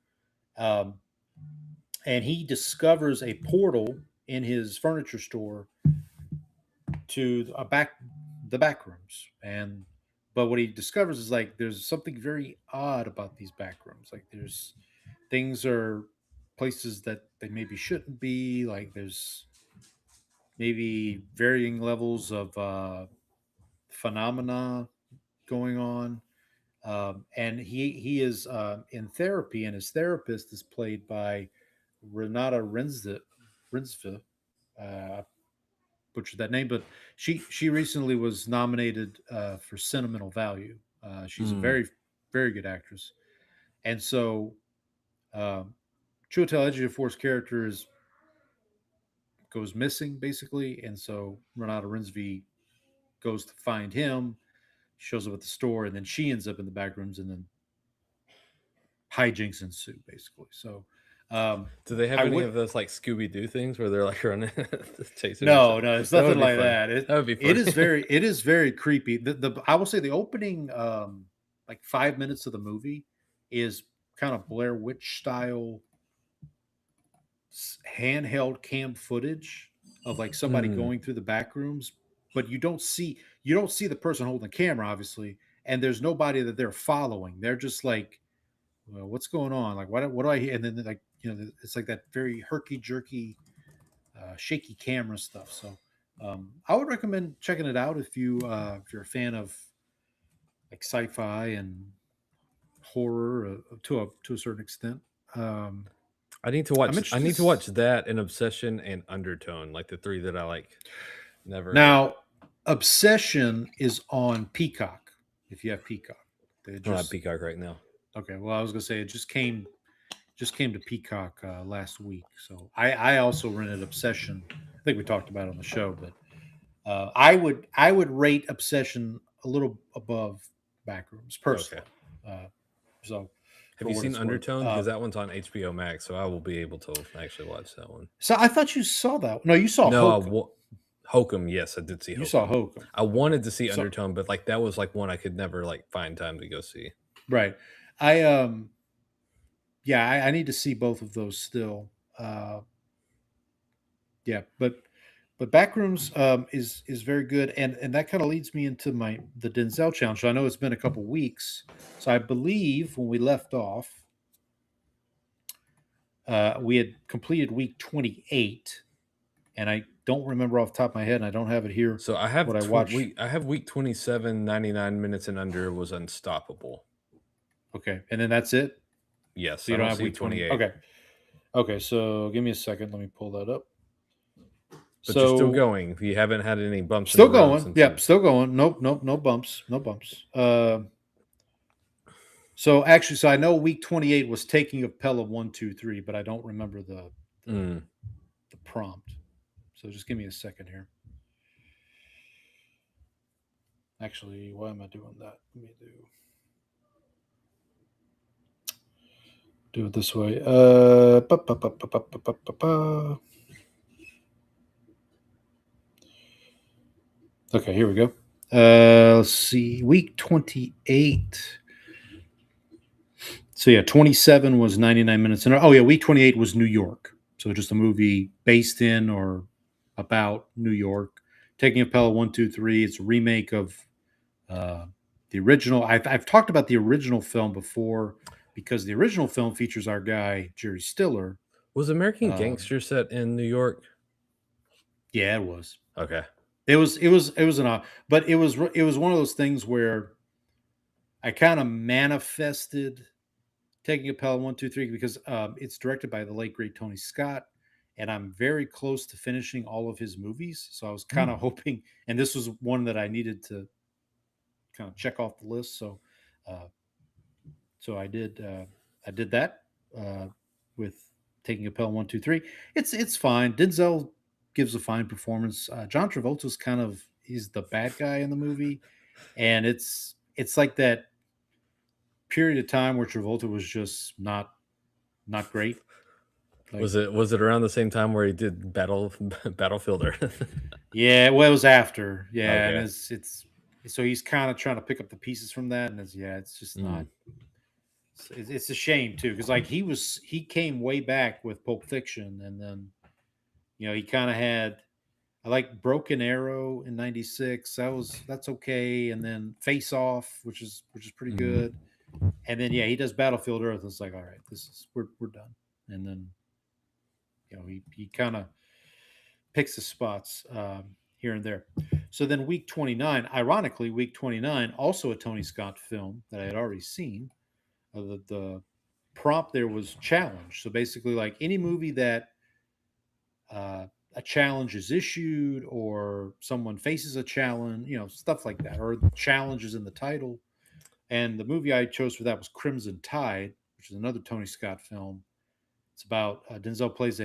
and he discovers a portal in his furniture store to the back rooms. And but what he discovers is like there's something very odd about these back rooms. Like there's things are places that they maybe shouldn't be. Like there's maybe varying levels of phenomena going on. And he is in therapy, and his therapist is played by Renata Rinsva. Uh, butchered that name, but she recently was nominated for Sentimental Value. She's a very good actress, and so Chiwetel Ejiofor's character goes missing basically, and so Renata Rinsby goes to find him. Shows up at the store, and then she ends up in the back rooms, and then hijinks ensue basically. So do they have any of those like Scooby-Doo things where they're like running chasing? No, it's nothing like that. That would be fun. It is very creepy. The I will say the opening like 5 minutes of the movie is kind of Blair Witch style handheld cam footage of like somebody going through the back rooms, but you don't see the person holding the camera, obviously, and there's nobody that they're following. They're just like, well, what's going on? Like, what do I hear? And then like, it's like that very herky-jerky, shaky camera stuff. So I would recommend checking it out if you're a fan of like sci-fi and horror to a certain extent. I need to watch that and Obsession and Undertone, like the three that I like. Now, Obsession is on Peacock. If you have Peacock, I don't have Peacock right now. Okay, well, I was gonna say it just came to Peacock last week. So I also rented Obsession. I think we talked about it on the show, but I would rate Obsession a little above Backrooms personally. Okay. So have you seen Undertone? Because that one's on HBO Max, so I will be able to actually watch that one. So I thought you saw that one. No, you saw Hokum. Hokum, yes, I did see Hokum. You saw Hokum. I wanted to see Undertone, but like that was like one I could never like find time to go see. Right. I need to see both of those still. But Backrooms is very good, and that kind of leads me into the Denzel challenge. So I know it's been a couple weeks, so I believe when we left off, we had completed week 28, and I don't remember off the top of my head, and I don't have it here. So I have what I watched. I have week 27, 99 minutes and under was Unstoppable. Okay, and then that's it. Yes, so you don't have week 28. Okay. So give me a second. Let me pull that up. But you're still going. You haven't had any bumps. Still going. Yep, still going. Nope, no bumps. No bumps. So I know week 28 was taking of Pelham 1, 2, 3, but I don't remember the prompt. So just give me a second here. Actually, why am I doing that? Let me do it this way. Okay, here we go. Let's see. Week 28. So, 27 was 99 minutes. Week 28 was New York. So, just a movie based in or about New York. Taking of Pelham 1, 2, 3. It's a remake of the original. I've talked about the original film before because the original film features our guy, Jerry Stiller. Was American Gangster set in New York? Yeah, it was. Okay. It was but it was one of those things where I kind of manifested Taking of Pelham 1, 2, 3 because it's directed by the late great Tony Scott, and I'm very close to finishing all of his movies. So I was kind of hoping, and this was one that I needed to kind of check off the list. So, I did that with Taking of Pelham 1, 2, 3. It's fine. Denzel gives a fine performance. John Travolta's he's the bad guy in the movie, and it's like that period of time where Travolta was just not great. Like, was it around the same time where he did Battlefield? Yeah, well, it was after. Yeah, okay. And it's so he's kind of trying to pick up the pieces from that, and it's just not It's a shame too, because like he came way back with Pulp Fiction, and then he kind of had. I like Broken Arrow in '96. That's okay, and then Face Off, which is pretty good, and then he does Battlefield Earth. It's like, all right, we're done, and then he kind of picks the spots here and there. So then week 29, ironically, week 29, also a Tony Scott film that I had already seen. The prompt there was challenge. So basically, like any movie that a challenge is issued or someone faces a challenge, stuff like that, or the challenge is in the title. And the movie I chose for that was Crimson Tide, which is another Tony Scott film. It's about Denzel plays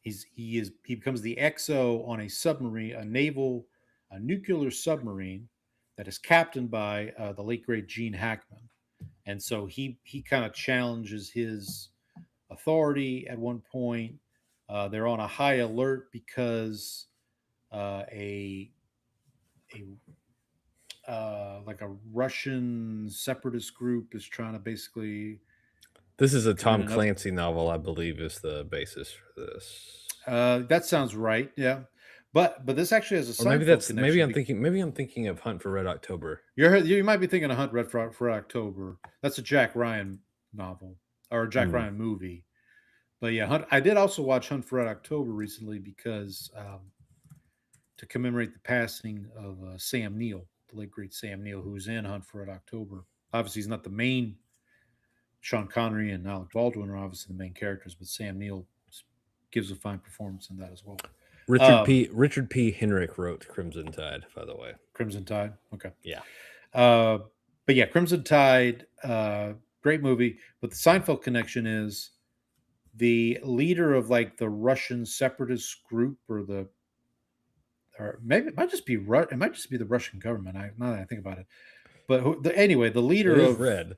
he becomes the XO on a submarine, a nuclear submarine that is captained by the late great Gene Hackman, and so he kind of challenges his authority at one point. They're on a high alert because like a Russian separatist group is trying to basically. This is a Tom Clancy novel, I believe, is the basis for this. That sounds right. Yeah, but this actually has a Or maybe Seinfeld connection. Maybe I'm thinking of Hunt for Red October. You might be thinking of Hunt for October. That's a Jack Ryan novel or a Jack Ryan movie. But yeah, I did also watch Hunt for Red October recently because to commemorate the passing of Sam Neill, the late great Sam Neill, who was in Hunt for Red October. Obviously, he's not the main. Sean Connery and Alec Baldwin are obviously the main characters, but Sam Neill gives a fine performance in that as well. Richard P. Henrik wrote Crimson Tide, by the way. Crimson Tide, okay, yeah. But yeah, Crimson Tide, great movie. But the Seinfeld connection is the leader of like the Russian separatist group, or maybe it might just be the Russian government. Now that I think about it, but anyway, the leader of Red.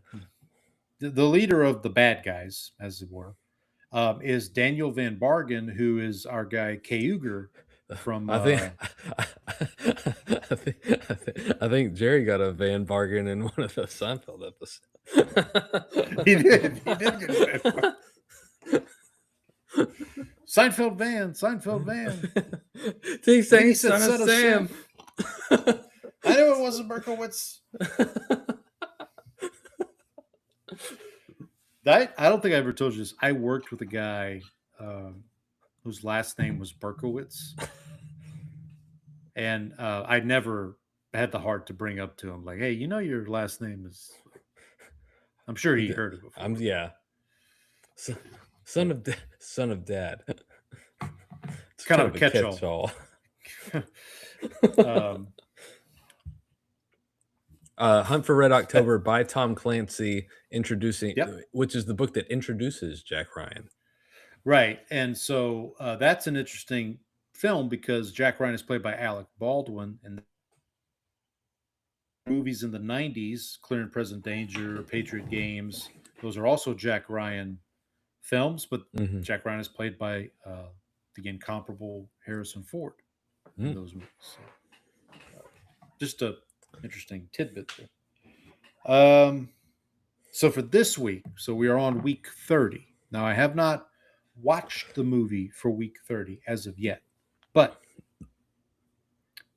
The leader of the bad guys, as it were, is Daniel Van Bargen, who is our guy Keuger from. I think Jerry got a Van Bargen in one of the Seinfeld episodes. He did get a Van Bargen. Seinfeld van. He said, son of Sam. I knew it wasn't Berkowitz. I don't think I ever told you this. I worked with a guy whose last name was Berkowitz, and I never had the heart to bring up to him like, "Hey, your last name is." I'm sure he heard it before. Yeah, son of dad. It's kind of a catch-all. Hunt for Red October by Tom Clancy, Yep. which is the book that introduces Jack Ryan. Right. And so that's an interesting film because Jack Ryan is played by Alec Baldwin, and movies in the 90s, Clear and Present Danger, Patriot Games, those are also Jack Ryan films, but Jack Ryan is played by the incomparable Harrison Ford in those movies. So, just a interesting tidbit there. So for this week, we are on week 30. Now, I have not watched the movie for week 30 as of yet, but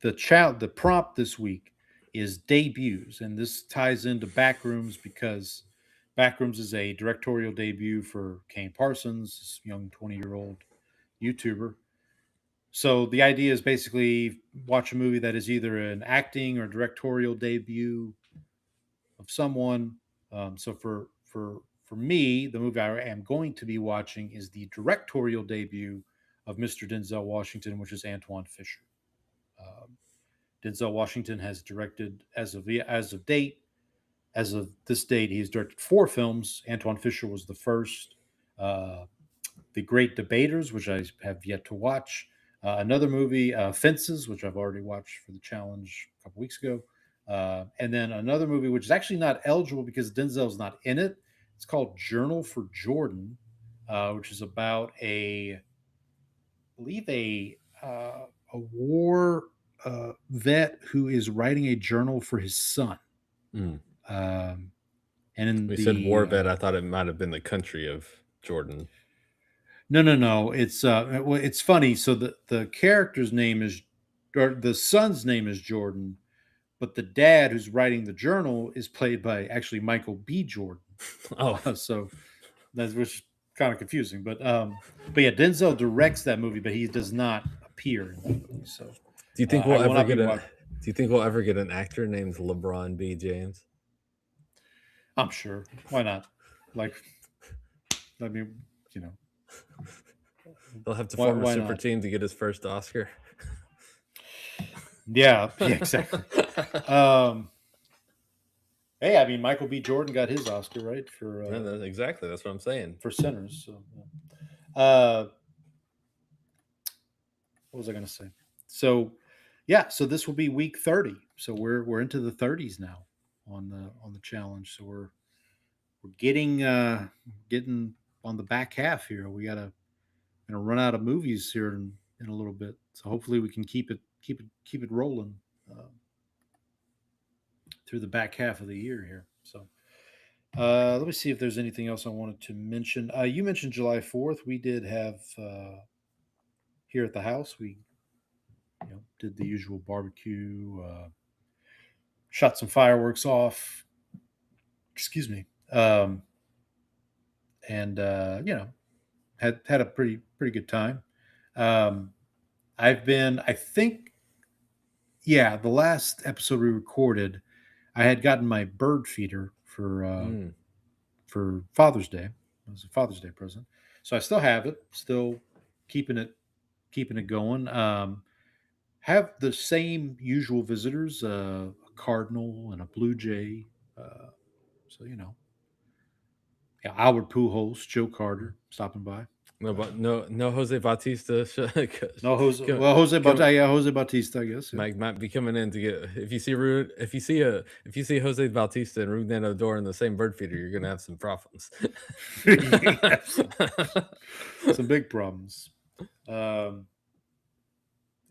the prompt this week is debuts, and this ties into Backrooms because Backrooms is a directorial debut for Kane Parsons, this young 20-year-old YouTuber. So the idea is basically watch a movie that is either an acting or directorial debut of someone. So for me, the movie I am going to be watching is the directorial debut of Mr. Denzel Washington, which is Antwone Fisher. Denzel Washington has directed as of this date, he's directed 4 films. Antwone Fisher was the first. The Great Debaters, which I have yet to watch. Another movie, Fences, which I've already watched for the challenge a couple weeks ago. And then another movie, which is actually not eligible because Denzel's not in it. It's called Journal for Jordan, which is about a war vet who is writing a journal for his son. And in We the said war vet. I thought it might have been the country of Jordan. no. It's well, it's funny. So the character's name is, or the son's name is Jordan, but the dad who's writing the journal is played by actually Michael B. Jordan. Oh, So that's which is kind of confusing. But yeah, Denzel directs that movie, but he does not appear in that movie. So do you think I we'll will ever not be get wa- do you think we'll ever get an actor named LeBron B. James? I'm sure. Why not? Like, I mean, you know, He'll have to Why- form a why super not? team to get his first Oscar. yeah, exactly. Hey, I mean, Michael B. Jordan got his Oscar right for Exactly, that's what I'm saying. for Sinners. So, yeah. What was I going to say? So, yeah, so this will be week 30. So we're into the 30s now on the challenge. So we're getting getting on the back half here. We gotta run out of movies here in a little bit. So hopefully we can keep it rolling through the back half of the year here. So let me see if there's anything else I wanted to mention. You mentioned July 4th. We did have here at the house. We did the usual barbecue, shot some fireworks off. Excuse me, and had a pretty good time. I think, yeah, the last episode we recorded, I had gotten my bird feeder for Father's Day. It was a Father's Day present, so I still have it, still keeping it going. Have the same usual visitors, a cardinal and a blue jay. So yeah, Albert Pujols, Joe Carter stopping by. No Jose Bautista. No Jose. Come- Well, Jose come- Bautista. Yeah, Jose Bautista. I guess. Yeah. might be coming in to get. If you see Jose Bautista and Ruben Odor in the same bird feeder, you're gonna have some problems. Yeah, some big problems.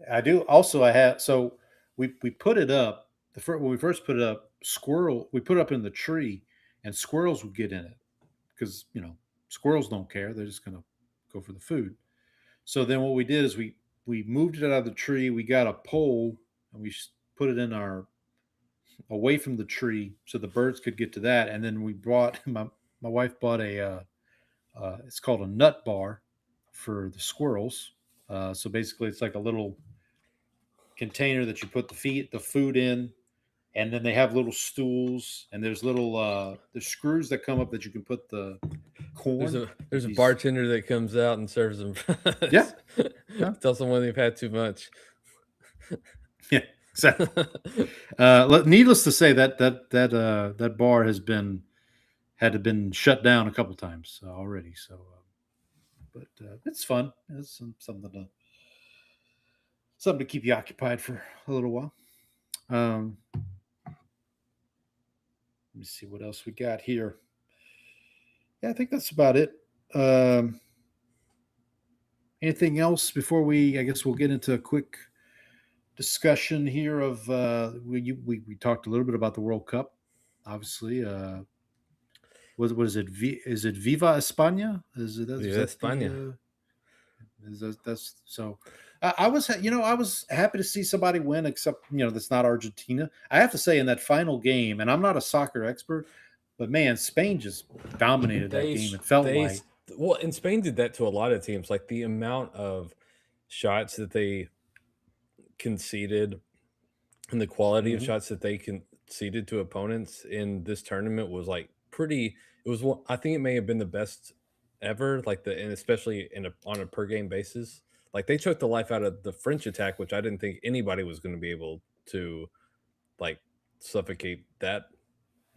I do also. I have so we put it up when we first put it up. We put it up in the tree, and squirrels would get in it because squirrels don't care. They're just gonna go for the food. So then what we did is we moved it out of the tree. We got a pole and we put it in away from the tree so the birds could get to that. And then we brought my wife bought it's called a nut bar for the squirrels. So basically it's like a little container that you put the food in, and then they have little stools, and there's little the screws that come up that you can put the corn. There's a These- bartender that comes out and serves them. Yeah. Yeah. Tell someone they've had too much. Yeah, exactly. Needless to say, that bar had to been shut down a couple times already. So, but it's fun. It's something to keep you occupied for a little while. Let me see what else we got here. Yeah, I think that's about it. Anything else before I guess we'll get into a quick discussion here of we talked a little bit about the World Cup, obviously. What is it? Is it Viva España? Viva España. That's so. I was happy to see somebody win, except that's not Argentina. I have to say, in that final game, and I'm not a soccer expert, but man, Spain just dominated that game. It felt like. Well, and Spain did that to a lot of teams. Like the amount of shots that they conceded and the quality of shots that they conceded to opponents in this tournament was like pretty. It was I think it may have been the best ever. And especially on a per game basis. Like they choked the life out of the French attack, which I didn't think anybody was going to be able to like suffocate that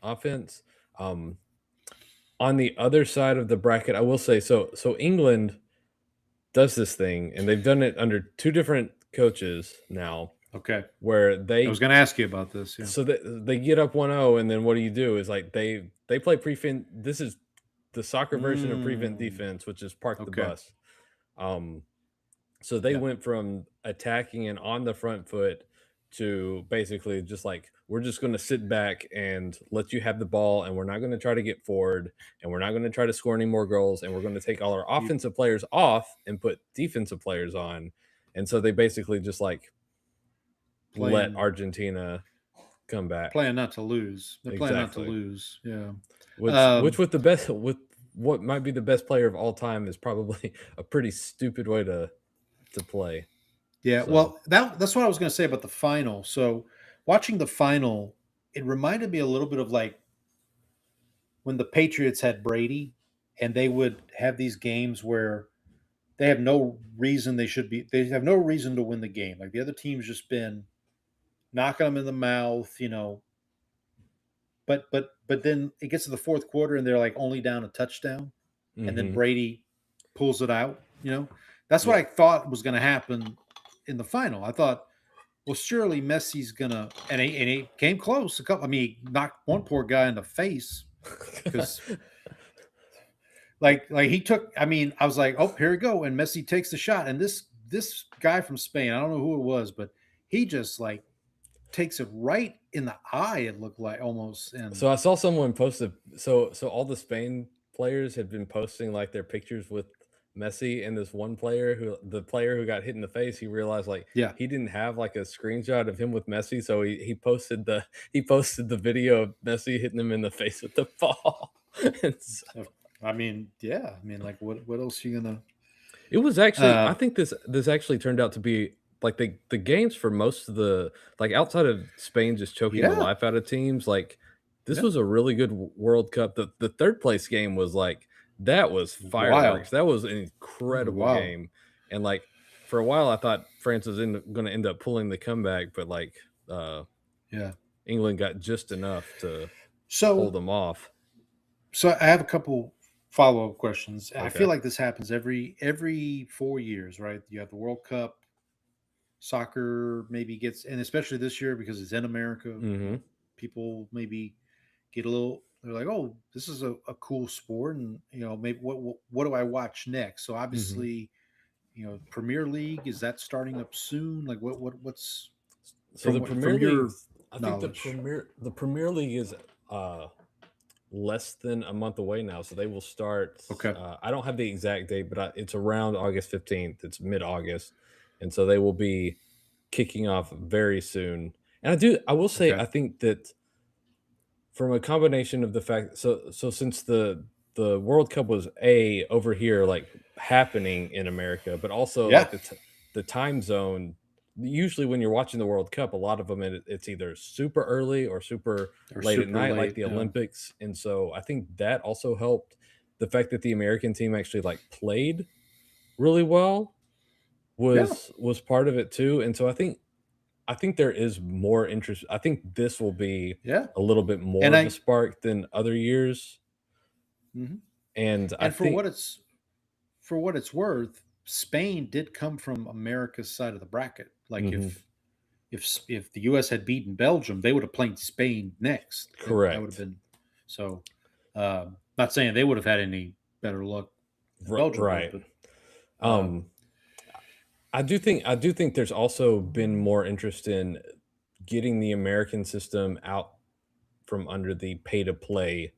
offense. On the other side of the bracket, I will say so England does this thing, and they've done it under two different coaches now. Okay. Where I was going to ask you about this. Yeah. So they get up 1-0, and then what do? Is like they play prevent. This is the soccer version of prevent defense, which is park the bus. So they went from attacking and on the front foot to basically just like we're just going to sit back and let you have the ball, and we're not going to try to get forward, and we're not going to try to score any more goals, and we're going to take all our offensive players off and put defensive players on. And so they basically just like let Argentina come back, playing not to lose. They're playing not to Exactly. lose. Yeah. which with the best with what might be the best player of all time is probably a pretty stupid way to play. Yeah, So- well, that's what I was going to say about the final. So, watching the final, it reminded me a little bit of like when the Patriots had Brady, and they would have these games where they have no reason they have no reason to win the game. Like the other team's just been knocking them in the mouth, But then it gets to the fourth quarter and they're like only down a touchdown, and then Mhm. Brady pulls it out. That's what I thought was going to happen in the final. I thought, well, surely Messi's gonna, and he came close. He knocked one poor guy in the face because, like he took. I was like, oh, here we go, and Messi takes the shot, and this guy from Spain, I don't know who it was, but he just like takes it right in the eye. It looked like almost, and So I saw someone posted. So all the Spain players had been posting like their pictures with Messi, and this one player the player who got hit in the face, he realized like Yeah. he didn't have like a screenshot of him with Messi, so he posted the video of Messi hitting him in the face with the ball. And so- like what else are you gonna? It was actually I think this actually turned out to be like the games for most of the like outside of Spain just choking the Yeah. life out of teams, like this Yeah. was a really good World Cup. The third place game was like that was fireworks. That was an incredible Wow. game. And like for a while I thought France was going to end up pulling the comeback, but like Yeah. England got just enough to So pull them off. So I have a couple follow-up questions. I Okay. feel like this happens every 4 years, right? You have the World Cup, soccer maybe gets, and especially this year because it's in America, Mhm. people maybe get a little. They're like, "Oh, this is a cool sport," and maybe what do I watch next? So obviously, Premier League, is that starting up soon? Like what's So the from Premier your League, I think knowledge? the Premier League is less than a month away now, so they will start. Okay. I don't have the exact date, but it's around August 15th. It's mid-August, and so they will be kicking off very soon. And I will say, Okay. I think that from a combination of the fact, so since the World Cup was over here like happening in America, but also Yeah. like the time zone. Usually, when you're watching the World Cup, a lot of them it's either super early or super Or late at super night, like late, the yeah. Olympics. And so I think that also helped. The fact that the American team actually like played really well was part of it too. And so I think there is more interest. I think this will be Yeah. a little bit more And of I- a spark than other years. Mhm. And I And for think what it's worth, Spain did come from America's side of the bracket. Like Mhm. if the U.S. had beaten Belgium, they would have played Spain next. That would have Correct. been so. Not saying they would have had any better luck. than R- Belgium would, right. but, I do think there's also been more interest in getting the American system out from under the pay to play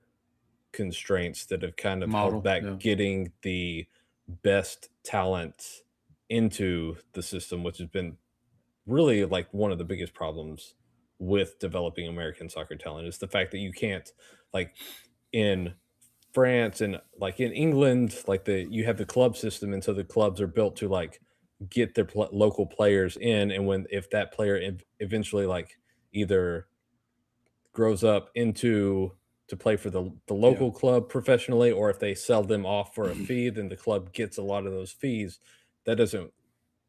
constraints that have kind of Model, held back yeah. getting the best talent into the system, which has been really like one of the biggest problems with developing American soccer talent is the fact that you can't like in France and like in England, like you have the club system, and so the clubs are built to like get their local players in, and if that player eventually like either grows up into to play for the local club professionally, or if they sell them off for a fee, then the club gets a lot of those fees. That doesn't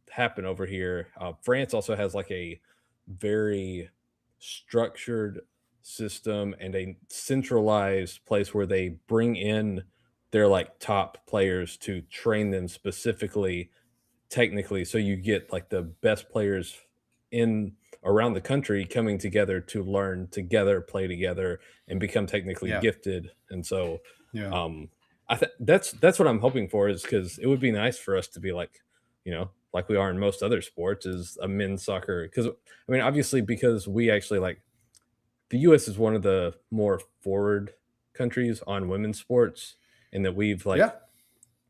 happen over here. France also has like a very structured system and a centralized place where they bring in their like top players to train them specifically technically, so you get like the best players in around the country coming together to learn together, play together, and become technically Yeah. gifted. And so Yeah. that's what I'm hoping for, is because it would be nice for us to be like like we are in most other sports, is a men's soccer. Because I mean, obviously, because we actually like the U.S. is one of the more forward countries on women's sports, and that we've like Yeah.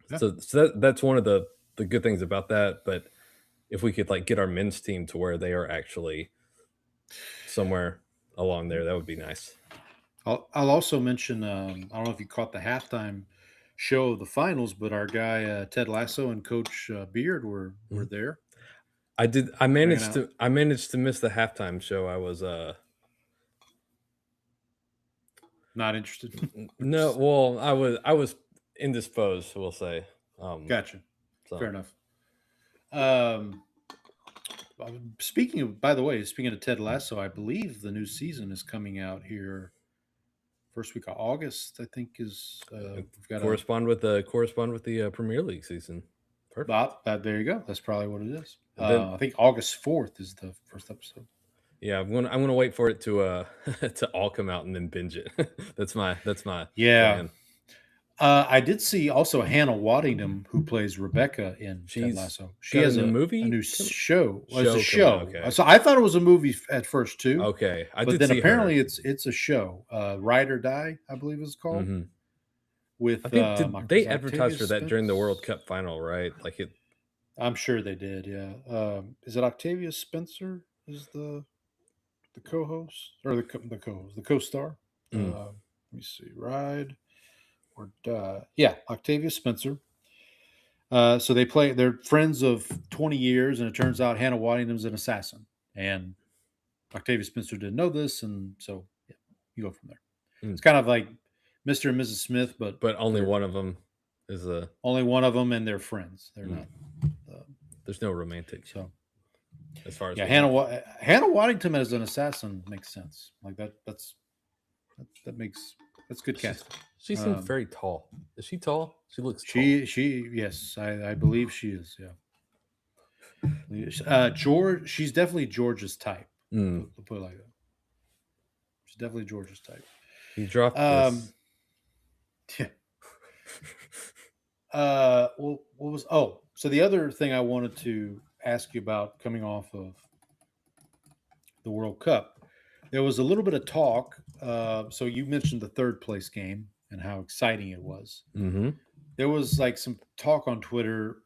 Yeah. so that's one of the good things about that. But if we could like get our men's team to where they are actually somewhere along there, that would be nice. I'll also mention, I don't know if you caught the halftime show of the finals, but our guy Ted Lasso and Coach Beard were there. I did. I Bringing managed out- to. I managed to miss the halftime show. I was Not interested. no. Well, I was indisposed. We'll say. Gotcha. So. Fair enough. Speaking of Ted Lasso, I believe the new season is coming out here first week of August. I think is we've got correspond with the Premier League season. Perfect. There you go. That's probably what it is. Then- I think August 4th is the first episode. Yeah, I'm gonna wait for it to to all come out and then binge it. that's my Yeah. plan. I did see also Hannah Waddingham, who plays Rebecca in Ted She's Lasso. She got has a a movie a new coming- show. Well, it's a Show coming show. out, okay. So I thought it was a movie at first too. Okay, I but did then see apparently her. it's a show. Ride or Die, I believe it's called. Mhm. With I think they is advertised for Octavia that during the World Spencer? Cup final, right? Like it. I'm sure they did. Yeah. Is it Octavia Spencer? Is the co-host or the co-host, the co-star? Mm. Let me see. Ride or Die. Yeah, Octavia Spencer. So they're friends of 20 years, and it turns out Hannah Waddingham's an assassin. And Octavia Spencer didn't know this, and so yeah, you go from there. Mm. It's kind of like Mr. and Mrs. Smith, but Only they're- one of them is a. only one of them, and they're friends. They're Mm. not. There's no romantic So as far as yeah, we Hannah know. Hannah Waddingham as an assassin makes sense. Like that's good casting. She seems very tall. Is she tall? She looks. Tall. She yes, I believe she is. Yeah. George, she's definitely George's type. Mm. We'll put it like that. She's definitely George's type. He dropped this. Yeah. Well, what was? Oh, so the other thing I wanted to ask you about coming off of the World Cup, there was a little bit of talk. So you mentioned the third place game and how exciting it was. Mm-hmm. There was like some talk on Twitter,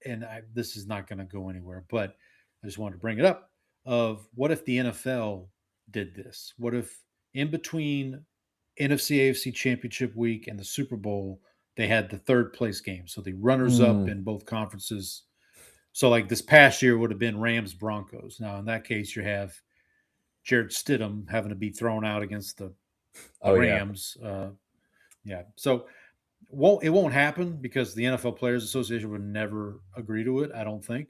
and this is not going to go anywhere, but I just wanted to bring it up. Of what if the NFL did this? What if in between NFC AFC Championship week and the Super Bowl, they had the third place game? So the runners up in both conferences. So like this past year would have been Rams Broncos. Now in that case, you have Jared Stidham having to be thrown out against the Rams. Yeah. So it won't happen because the NFL Players Association would never agree to it. I don't think.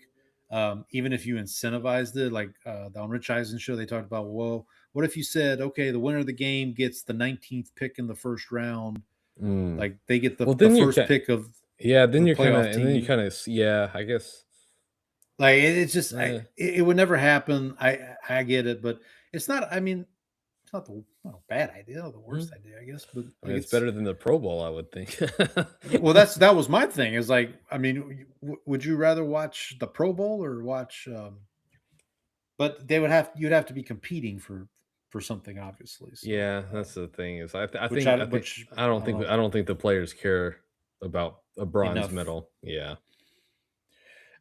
Even if you incentivized it, like on Rich Eisen show, they talked about, well, what if you said, okay, the winner of the game gets the 19th pick in the first round, like they get the first pick of then you're kind of, playoff and then you team. kind of, yeah, I guess. Like it's just, it would never happen. I get it, but it's not. I mean, it's not a bad idea, or the worst idea, I guess. But I mean, it's better than the Pro Bowl, I would think. Well, that was my thing. Is like, I mean, would you rather watch the Pro Bowl or watch? But you'd have to be competing for something, obviously. So, yeah, that's the thing. Is I don't think the players care about a bronze Enough. medal. Yeah.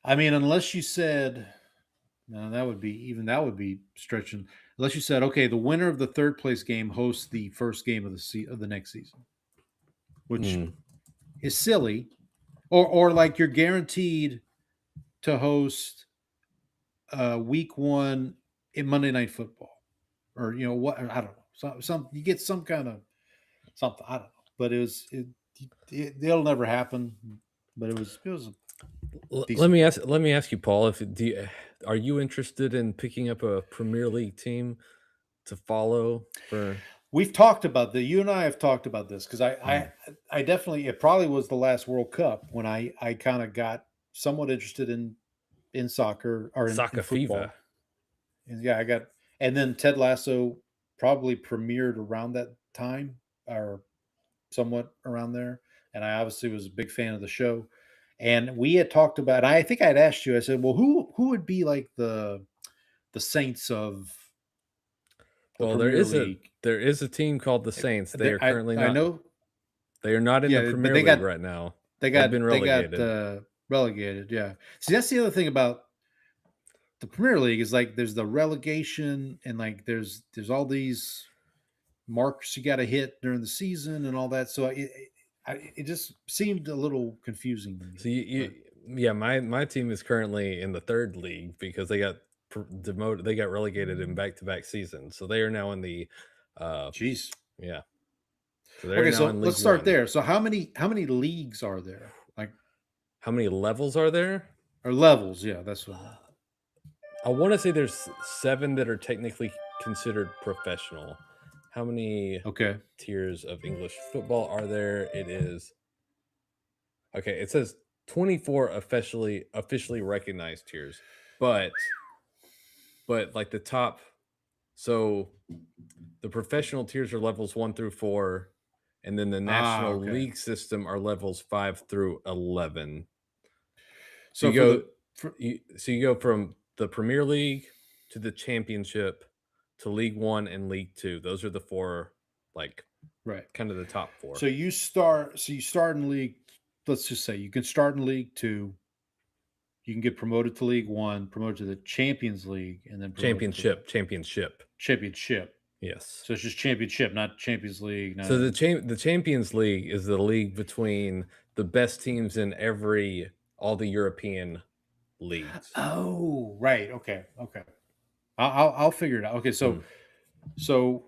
I mean, unless you said, no, that would be stretching. Unless you said, okay, the winner of the third place game hosts the first game of the next season, which is silly, or like you're guaranteed to host week 1 in Monday Night Football, or what, I don't know, some you get some kind of something, I don't know, but it'll never happen. But it was Let me ask you, Paul. Are you interested in picking up a Premier League team to follow? We've talked about that. You and I have talked about this because I definitely, it probably was the last World Cup when I kind of got somewhat interested in soccer or in football. FIFA. And yeah, and then Ted Lasso probably premiered around that time or somewhat around there, and I obviously was a big fan of the show. And we had talked about. I think I'd asked you. I said, "Well, who would be like the Saints of the Well, Premier League?" there is a team called the Saints. They are currently I not. know. They are not in the Yeah, but Premier they League got right now. they They've got been they got relegated. relegated. Yeah. See, that's the other thing about the Premier League is like there's the relegation and like there's all these marks you got to hit during the season and all that. So it just seemed a little confusing to me. So yeah, my team is currently in the third league because they got demoted. They got relegated in back-to-back seasons, so they are now in the. Jeez. Yeah. So they're Okay, now so in League let's start One. there. So how many leagues are there? Like How many levels are there? or levels? Yeah, that's what. I want to say there's 7 that are technically considered professional. How many Okay. tiers of English football are there? It is okay. It says 24 officially recognized tiers, but like the top. So the professional tiers are levels 1 through 4, and then the National okay. League system are levels 5 through 11. So You go from the Premier League to the Championship to League One and League Two. Those are the 4, like right. kind of the top 4. So you start in League. Let's just say you can start in League 2. You can get promoted to League 1, promoted to the Champions League, and then promoted to the Championship. Yes. Yes. So it's just Championship, not Champions League. So the Champions League is the league between the best teams in all the European leagues. Oh, right. Okay. I'll figure it out. Okay, so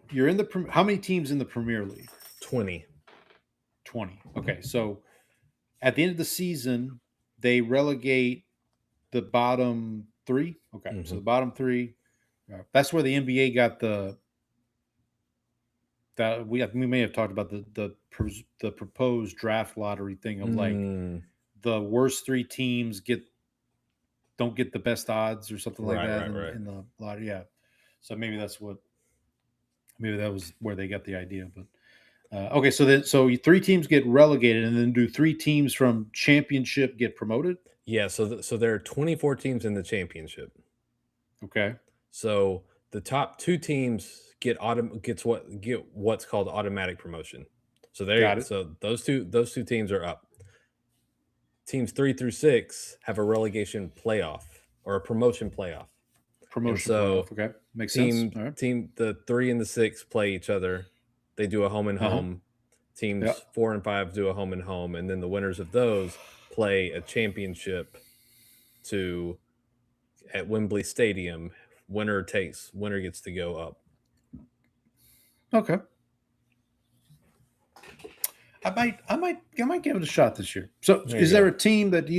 you're in the how many teams in the Premier League? 20. 20. Okay, so at the end of the season, they relegate the bottom 3. Okay, so the bottom 3. That's where the NBA got that we may have talked about the proposed draft lottery thing of like the worst 3 teams don't get the best odds or something like that in the lottery. Yeah, so maybe that was where they got the idea. But okay, so 3 teams get relegated, and then do 3 teams from Championship get promoted? Yeah, so there are 24 teams in the Championship. Okay. So the top 2 teams get what's called automatic promotion. So so those two teams are up. Teams 3 through 6 have a relegation playoff or a promotion playoff. Playoff. Okay, makes sense. All right. The 3 and the 6 play each other. They do a home and home. Teams 4 and 5 do a home and home, and then the winners of those play a championship at Wembley Stadium. Winner gets to go up. Okay. I might give it a shot this year. So is there a team that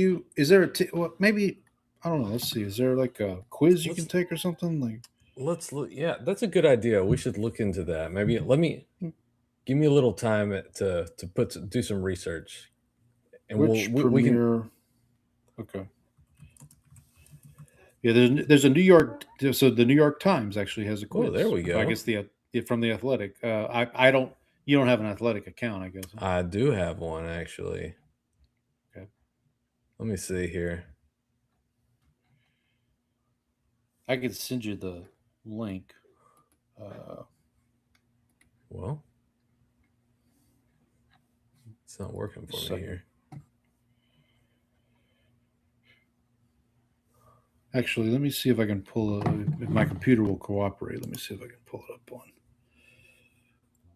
well, maybe, I don't know. Let's see. Is there like a quiz you can take or something? Like, let's look. Yeah, that's a good idea. We should look into that. Maybe give me a little time to do some research. And we can. Okay. Yeah, there's a New York. So the New York Times actually has a quiz. Oh, there we go. I guess from the Athletic. I don't. You don't have an Athletic account, I guess. I do have one actually. Okay. Let me see here. I could send you the link. Well, it's not working for me here. Actually, let me see if I can if my computer will cooperate. Let me see if I can pull it up on.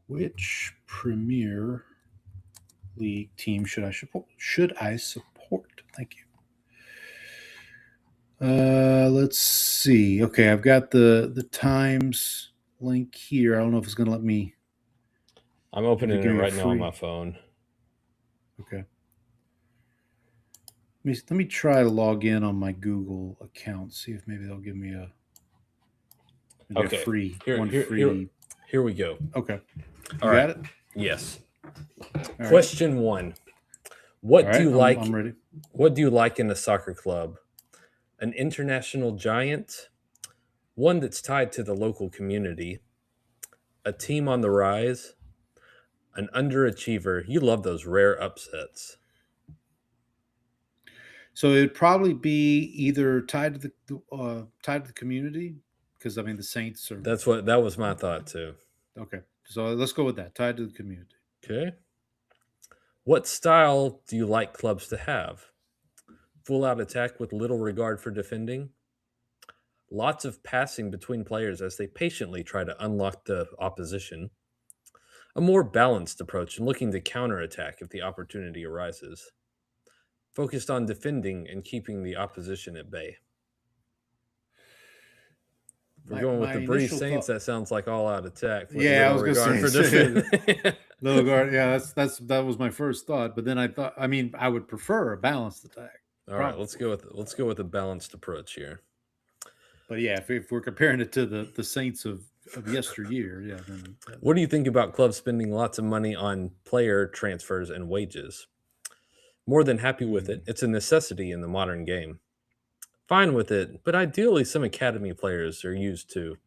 Which Premier League team should I support? Thank you. Let's see. Okay, I've got the Times link here. I don't know if it's going to let me. I'm opening it right now on my phone. Okay. Let me try to log in on my Google account. See if maybe they'll give me a free free. Here we go. Okay. All right. Got it? Yes. All Question 1. What do you like? I'm ready. What do you like in a soccer club? An international giant, one that's tied to the local community, a team on the rise, an underachiever. You love those rare upsets. So it'd probably be either tied to the community, because I mean the Saints are That was my thought too. okay. So let's go with that. Tied to the community. Okay. What style do you like clubs to have? Full out attack with little regard for defending? Lots of passing between players as they patiently try to unlock the opposition? A more balanced approach and looking to counterattack if the opportunity arises? Focused on defending and keeping the opposition at bay? If we're going with the Breeze initial Saints, thought- that sounds like all out attack. With Yeah, I little was gonna regard say- for defending. Little guard. Yeah, that was my first thought. But then I thought, I mean, I would prefer a balanced attack. All right, let's go with a balanced approach here. But yeah, if we're comparing it to the Saints of yesteryear, yeah. Then, What do you think about clubs spending lots of money on player transfers and wages? More than happy with it. It's a necessity in the modern game. Fine with it, but ideally some academy players are used too.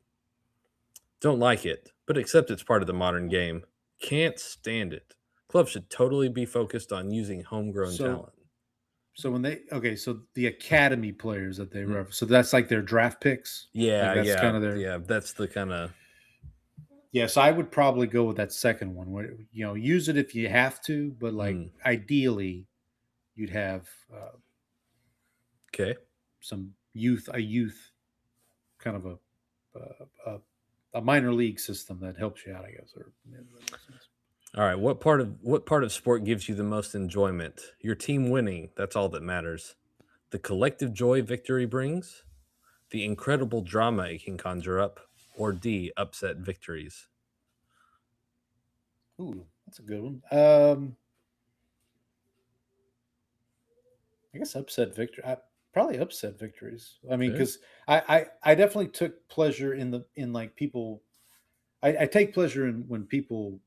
Don't like it, but accept it's part of the modern game. Can't stand it. Clubs should totally be focused on using homegrown talent. So when so the academy players that they reference, so that's like their draft picks. Yeah, Like that's kind of their that's the kind of Yes, I would probably go with that second one. Where use it if you have to, but like ideally, you'd have okay. some a youth kind of a minor league system that helps you out, I guess. All right, what part of sport gives you the most enjoyment? Your team winning, that's all that matters. The collective joy victory brings, the incredible drama it can conjure up, or D, upset victories. Ooh, that's a good one. I guess probably upset victories. I mean, Okay. because I definitely took pleasure in like people. I take pleasure in when people,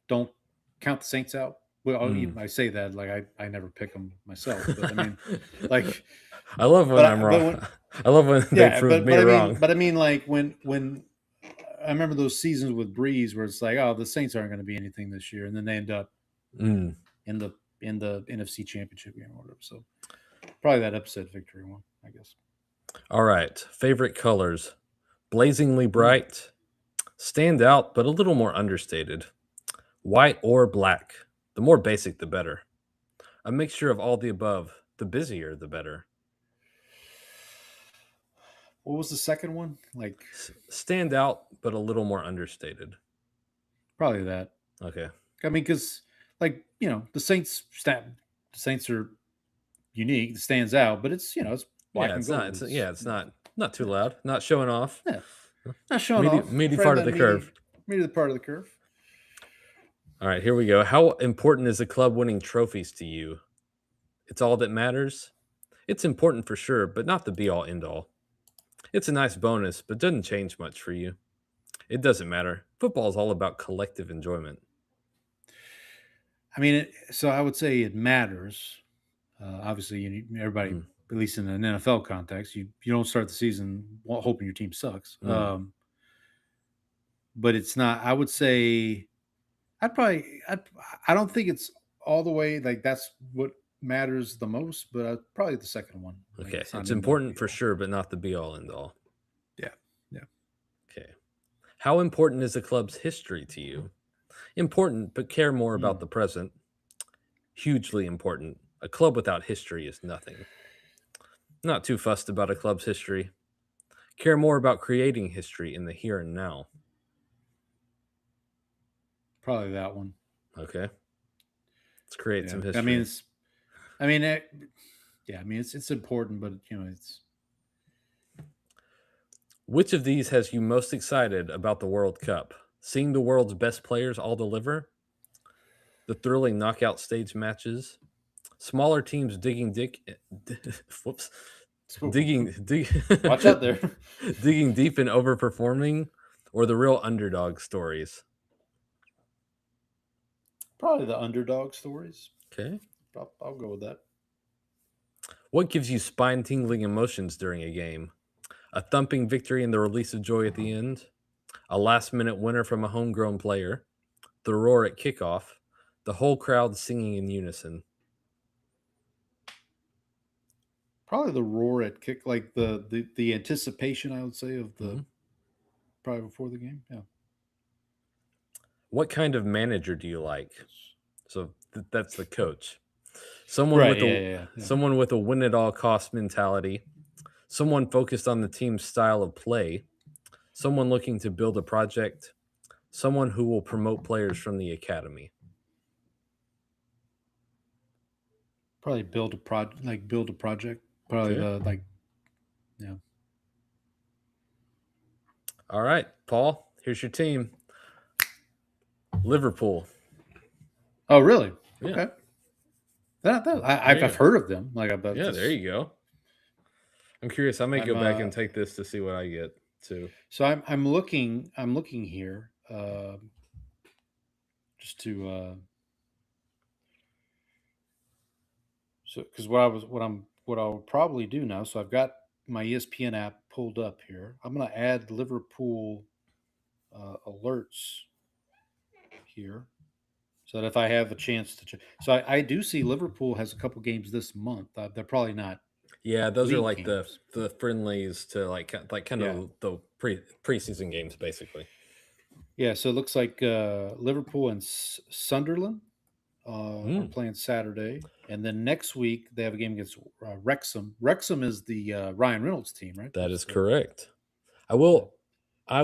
don't count the Saints out. Well, I say that like I never pick them myself, but I mean, like I love when I'm wrong. I love when they prove me wrong. But I mean, like when I remember those seasons with Breeze where it's like, oh, the Saints aren't going to be anything this year, and then they end up in the NFC Championship game or whatever. So probably that upset victory one, I guess. All right, favorite colors: blazingly bright, stand out but a little more understated, white or black. The more basic, the better. A mixture of all the above. The busier, the better. What was the second one? Like Stand out, but a little more understated. probably that. Okay. I mean, because like the Saints are unique. It stands out, but it's it's black and gold. It's not too loud. Not showing off. Yeah. Not showing off. Meaty Right part in of the that curve. Meaty part of the curve. All right, here we go. How important is a club winning trophies to you? It's all that matters. It's important for sure, but not the be all end all. It's a nice bonus, but doesn't change much for you. It doesn't matter. Football is all about collective enjoyment. I mean, so I would say it matters. Obviously, everybody, at least in an NFL context, you don't start the season hoping your team sucks. But it's not. I would say, I don't think it's all the way like that's what matters the most, but probably the second one. Like, Okay, not it's in important the for be-all. sure, but not the be all end all. Yeah. Okay. How important is the club's history to you? Important, but care more about the present. Hugely important. A club without history is nothing. Not too fussed about a club's history. Care more about creating history in the here and now. Probably that one. Okay. Let's create some history. I mean, it's important, but it's. Which of these has you most excited about the World Cup? Seeing the world's best players all deliver? The thrilling knockout stage matches? Smaller teams digging whoops. Digging Watch out there. digging deep and overperforming, or the real underdog stories? Probably the underdog stories. Okay. I'll go with that. What gives you spine-tingling emotions during a game? A thumping victory and the release of joy at the end? A last-minute winner from a homegrown player? The roar at kickoff? The whole crowd singing in unison? Probably the roar at kick, like the anticipation, I would say, of the probably before the game. Yeah. What kind of manager do you like? So that's the coach. Someone Right. with Yeah. someone with a win at all cost mentality, someone focused on the team's style of play, someone looking to build a project, someone who will promote players from the academy. Probably build a project. Probably Okay. yeah. All right, Paul, here's your team. Liverpool. Oh, really? Yeah. Okay. There I've you heard of them. Like about Yeah, this. there you go. I'm curious. I may go I'm, back and take this to see what I get too. So I'm looking here just to so because what I'll probably do now. So I've got my ESPN app pulled up here. I'm going to add Liverpool alerts here, so that if I have a chance to, so I do see Liverpool has a couple games this month. They're probably not. Yeah, those are league like games. the friendlies to like kind Yeah. of the preseason games basically. Yeah, so it looks like Liverpool and Sunderland are playing Saturday, and then next week they have a game against Wrexham. Wrexham is the Ryan Reynolds team, right? That is correct. I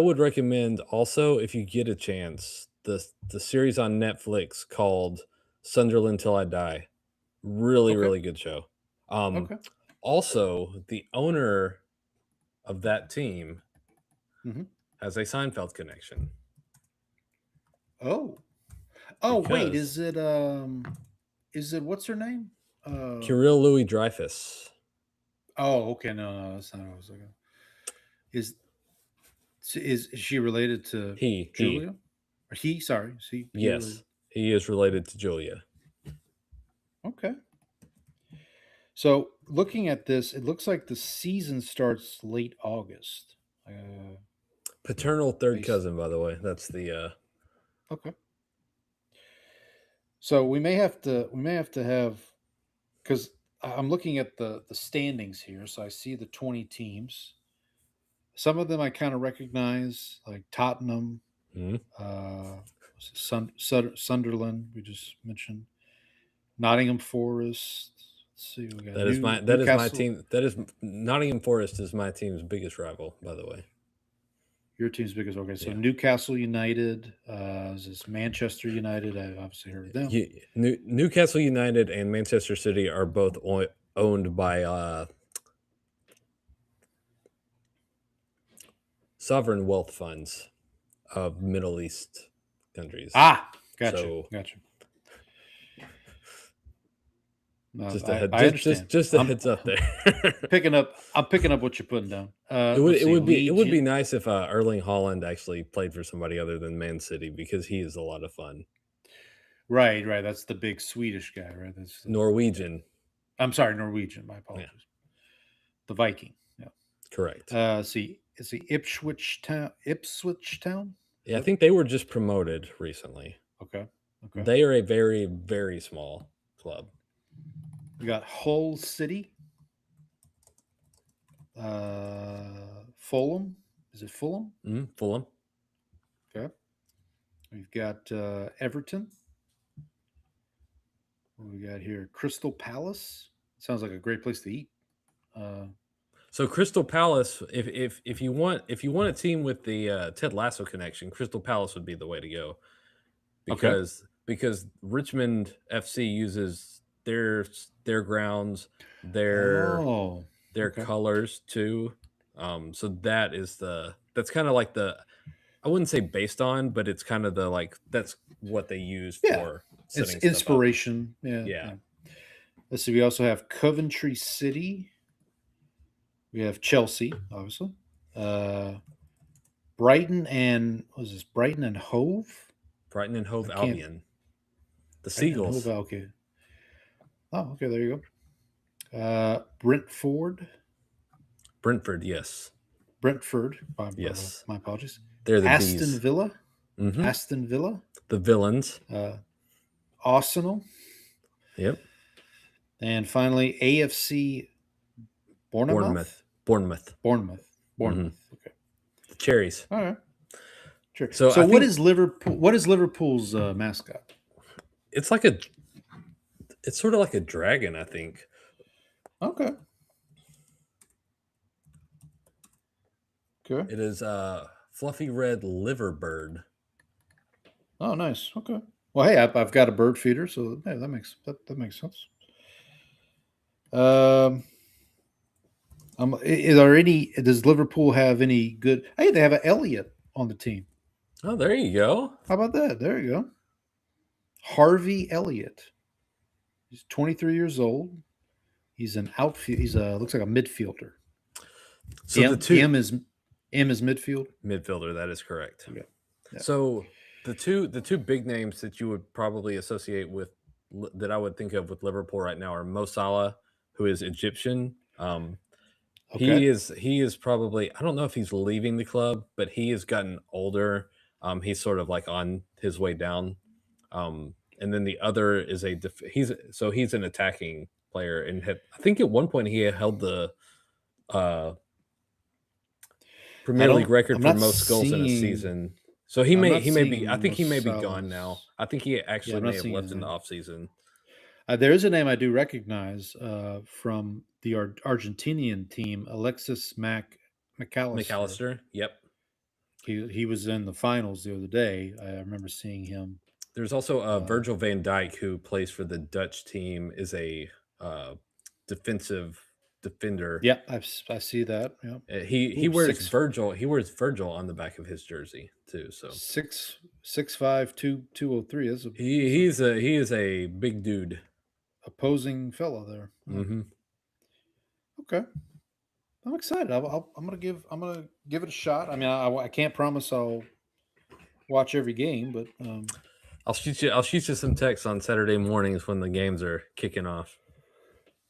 would recommend also, if you get a chance, the series on Netflix called Sunderland Till I Die. Really, Okay. really good show. Okay. Also, the owner of that team Mhm. has a Seinfeld connection. Oh, wait, Because- is it what's her name? Kirill Louis Dreyfus. Oh, okay, no, that's not what I was looking. Is she related to He. Julia? Or he? Sorry, he Yes, related? he is related to Julia. Okay. So looking at this, it looks like the season starts late August. Paternal third Nice. cousin, by the way. That's the Okay. So we may have to have, because I'm looking at the standings here. So I see the 20 teams. Some of them I kind of recognize, like Tottenham, Mhm. Sunderland. We just mentioned Nottingham Forest. Let's see. We got that is my Newcastle. team. That is Nottingham Forest is my team's biggest rival, by the way. Your team's biggest. Okay, so Yeah. Newcastle United. Is this Manchester United? I obviously heard of them. Newcastle United and Manchester City are both owned by sovereign wealth funds of Middle East countries. Ah, gotcha. So- Gotcha. Just I a understand. just a heads up there. I'm picking up what you're putting down. It would be nice if Erling Haaland actually played for somebody other than Man City, because he is a lot of fun. Right. That's the big Swedish guy, right? That's Norwegian, I'm sorry, Norwegian. My apologies. The Viking. Yeah. correct. See, is the Ipswich Town? Yeah, I think they were just promoted recently. Okay. They are a very, very small club. We got Hull City. Fulham. Is it Fulham? Fulham. Okay. We've got Everton. What we got here? Crystal Palace. Sounds like a great place to eat. So Crystal Palace, if you want a team with the Ted Lasso connection, Crystal Palace would be the way to go. Because Richmond FC uses their grounds, their colors too. So that's kind of like I wouldn't say based on, but it's kind of that's what they use for it's setting inspiration. stuff up. Yeah. Let's see. We also have Coventry City. We have Chelsea, obviously. Brighton and Hove. Brighton and Hove Albion. The Seagulls. Hove, okay. Oh, okay. There you go. Brentford. Yes. Brentford. Yes. My apologies. They're the Aston bees. Villa. Mhm. Aston Villa. The villains. Arsenal. Yep. And finally, AFC Bournemouth. Bournemouth. Bournemouth. Okay. The Cherries. All right. Sure. So So I what think- is Liverpool? What is Liverpool's mascot? It's sort of like a dragon, I think. Okay. Okay. It is fluffy red liver bird. Oh, nice. Okay. Well, hey, I've got a bird feeder, so hey, that makes sense. Is there any? Does Liverpool have any good? Hey, they have an Elliot on the team. Oh, there you go. How about that? There you go. Harvey Elliott. He's 23 years old. He's an outfield. He's looks like a midfielder. So M, the two M is midfield. midfielder, that is correct. Okay. Yeah. So the two big names that you would probably associate with that I would think of with Liverpool right now are Mo Salah, who is Egyptian. Okay. He is probably, I don't know if he's leaving the club, but he has gotten older. He's sort of like on his way down. And then the other is he's an attacking player, and I think at one point he held the Premier League record I'm for not most goals in a seeing- season. So he I'm may not be. I seeing think he may be Mo gone now. Salah's- I think he actually I'm not may have seeing left his in the name. off season. There is a name I do recognize from the Argentinian team, Alexis McAllister. McAllister. Yep. He was in the finals the other day. I remember seeing him. There's also Virgil van Dijk, who plays for the Dutch team, is a defensive defender. Yeah, I see that. Yeah, He Ooh, wears 6'. Virgil. He wears Virgil on the back of his jersey too. So 6'5", 203. That's he is a big dude. opposing fella there. Mm-hmm. Okay, I'm excited. I'm gonna give it a shot. I mean, I can't promise I'll watch every game, but I'll shoot you some texts on Saturday mornings when the games are kicking off.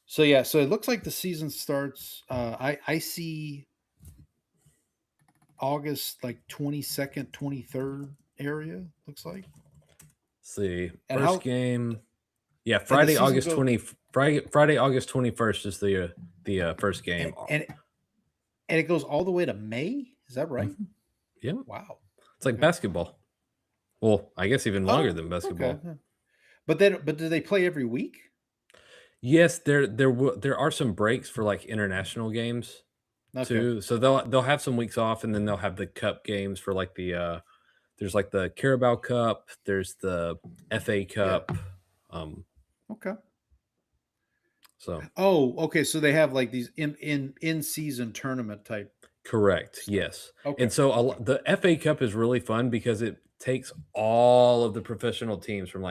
so yeah. So it looks like the season starts. I see August like 22nd, 23rd area. Looks like. Let's see, And first how- game. Yeah, Friday, season August go- 20. Friday, August 21st is the first game. And it goes all the way to May. Is that right? Yeah, Wow. it's like basketball. Well, I guess even longer than basketball. Okay. But do they play every week? Yes, there are some breaks for like international games too. So they'll have some weeks off, and then they'll have the cup games for like there's like the Carabao Cup, there's the FA Cup. Okay. So Oh, okay. So they have like these in season tournament type. correct, yes. Okay. And so the FA Cup is really fun because it takes all of the professional teams from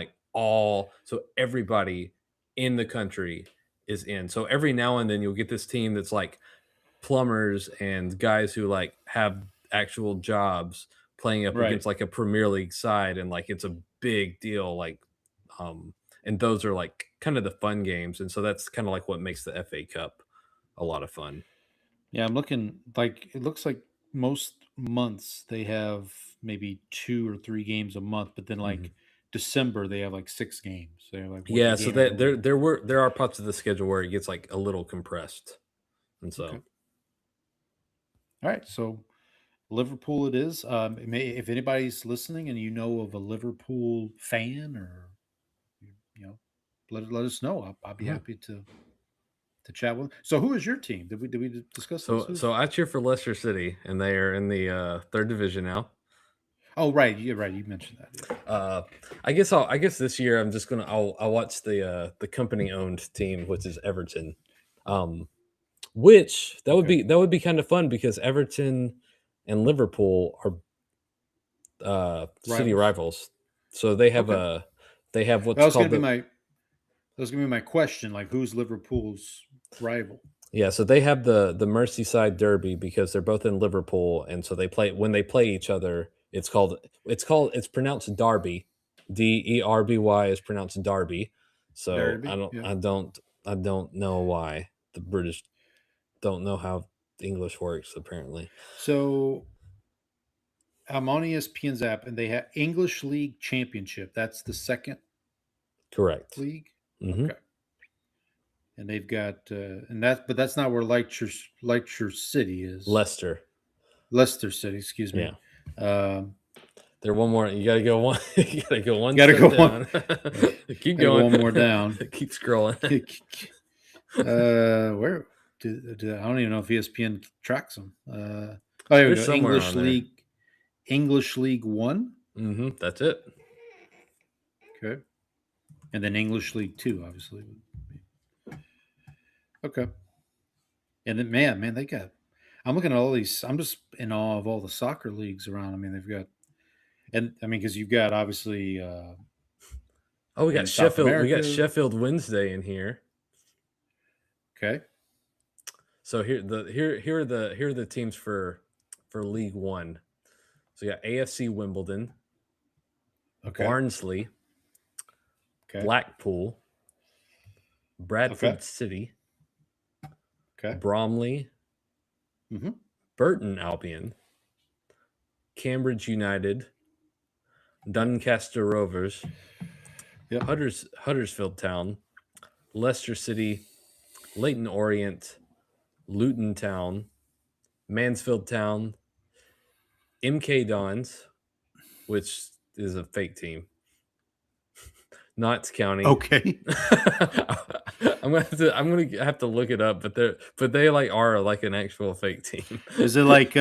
so everybody in the country is in. So every now and then you'll get this team that's like plumbers and guys who like have actual jobs playing up Right. against like a Premier League side, and like it's a big deal. And those are like kind of the fun games, and so that's kind of like what makes the FA Cup a lot of fun. Yeah, I'm looking like it looks like most months they have maybe 2 or 3 games a month, but then like December they have like 6 games. They have like one Yeah, so game that every week. there are parts of the schedule where it gets like a little compressed, and so Okay. All right, so Liverpool it is. If anybody's listening and you know of a Liverpool fan, or let us know. I'll be Yeah. happy to chat with. So who is your team? Did we discuss this? so I cheer for Leicester City, and they are in the third division now. Oh, right. You're right. You mentioned that. Yeah. I guess this year I'll watch the company owned team, which is Everton. Which that would be kind of fun because Everton and Liverpool are city rivals. So they have what's That was called gonna be my question. Like, who's Liverpool's rival? yeah, so they have the Merseyside Derby because they're both in Liverpool, and so when they play each other, it's pronounced Derby. Derby is pronounced Derby. So Derby, I don't know why the British don't know how English works apparently. So I'm on ESPN's app, and they have English League Championship. That's the second Correct. league. Mhm. Okay. and they've got but that's not where Leicester City is. Leicester. Leicester City, excuse me. Yeah. They're one more. You gotta go one. You gotta go one. Gotta step go down. one. Keep going. One more down. Keep scrolling. Where? I don't even know if ESPN tracks them. Here we There's go. somewhere on there. English League One. Mm-hmm. That's it. Okay. And then English League Two, obviously. Okay. And then, man, they got. I'm looking at all these. I'm just in awe of all the soccer leagues around. I mean, they've got, and I mean, because you've got obviously. We got in South Sheffield. We got America. Sheffield Wednesday in here. Okay. So here are the teams for League One. So you got AFC Wimbledon, Okay. Barnsley, Okay. Blackpool, Bradford Okay. City, Okay. Bromley, Mm-hmm. Burton Albion, Cambridge United, Doncaster Rovers, Yep. Huddersfield Town, Leicester City, Leyton Orient, Luton Town, Mansfield Town, MK Dons, which is a fake team, Notts County. Okay. I'm gonna have to look it up, but they like are like an actual fake team. Is it like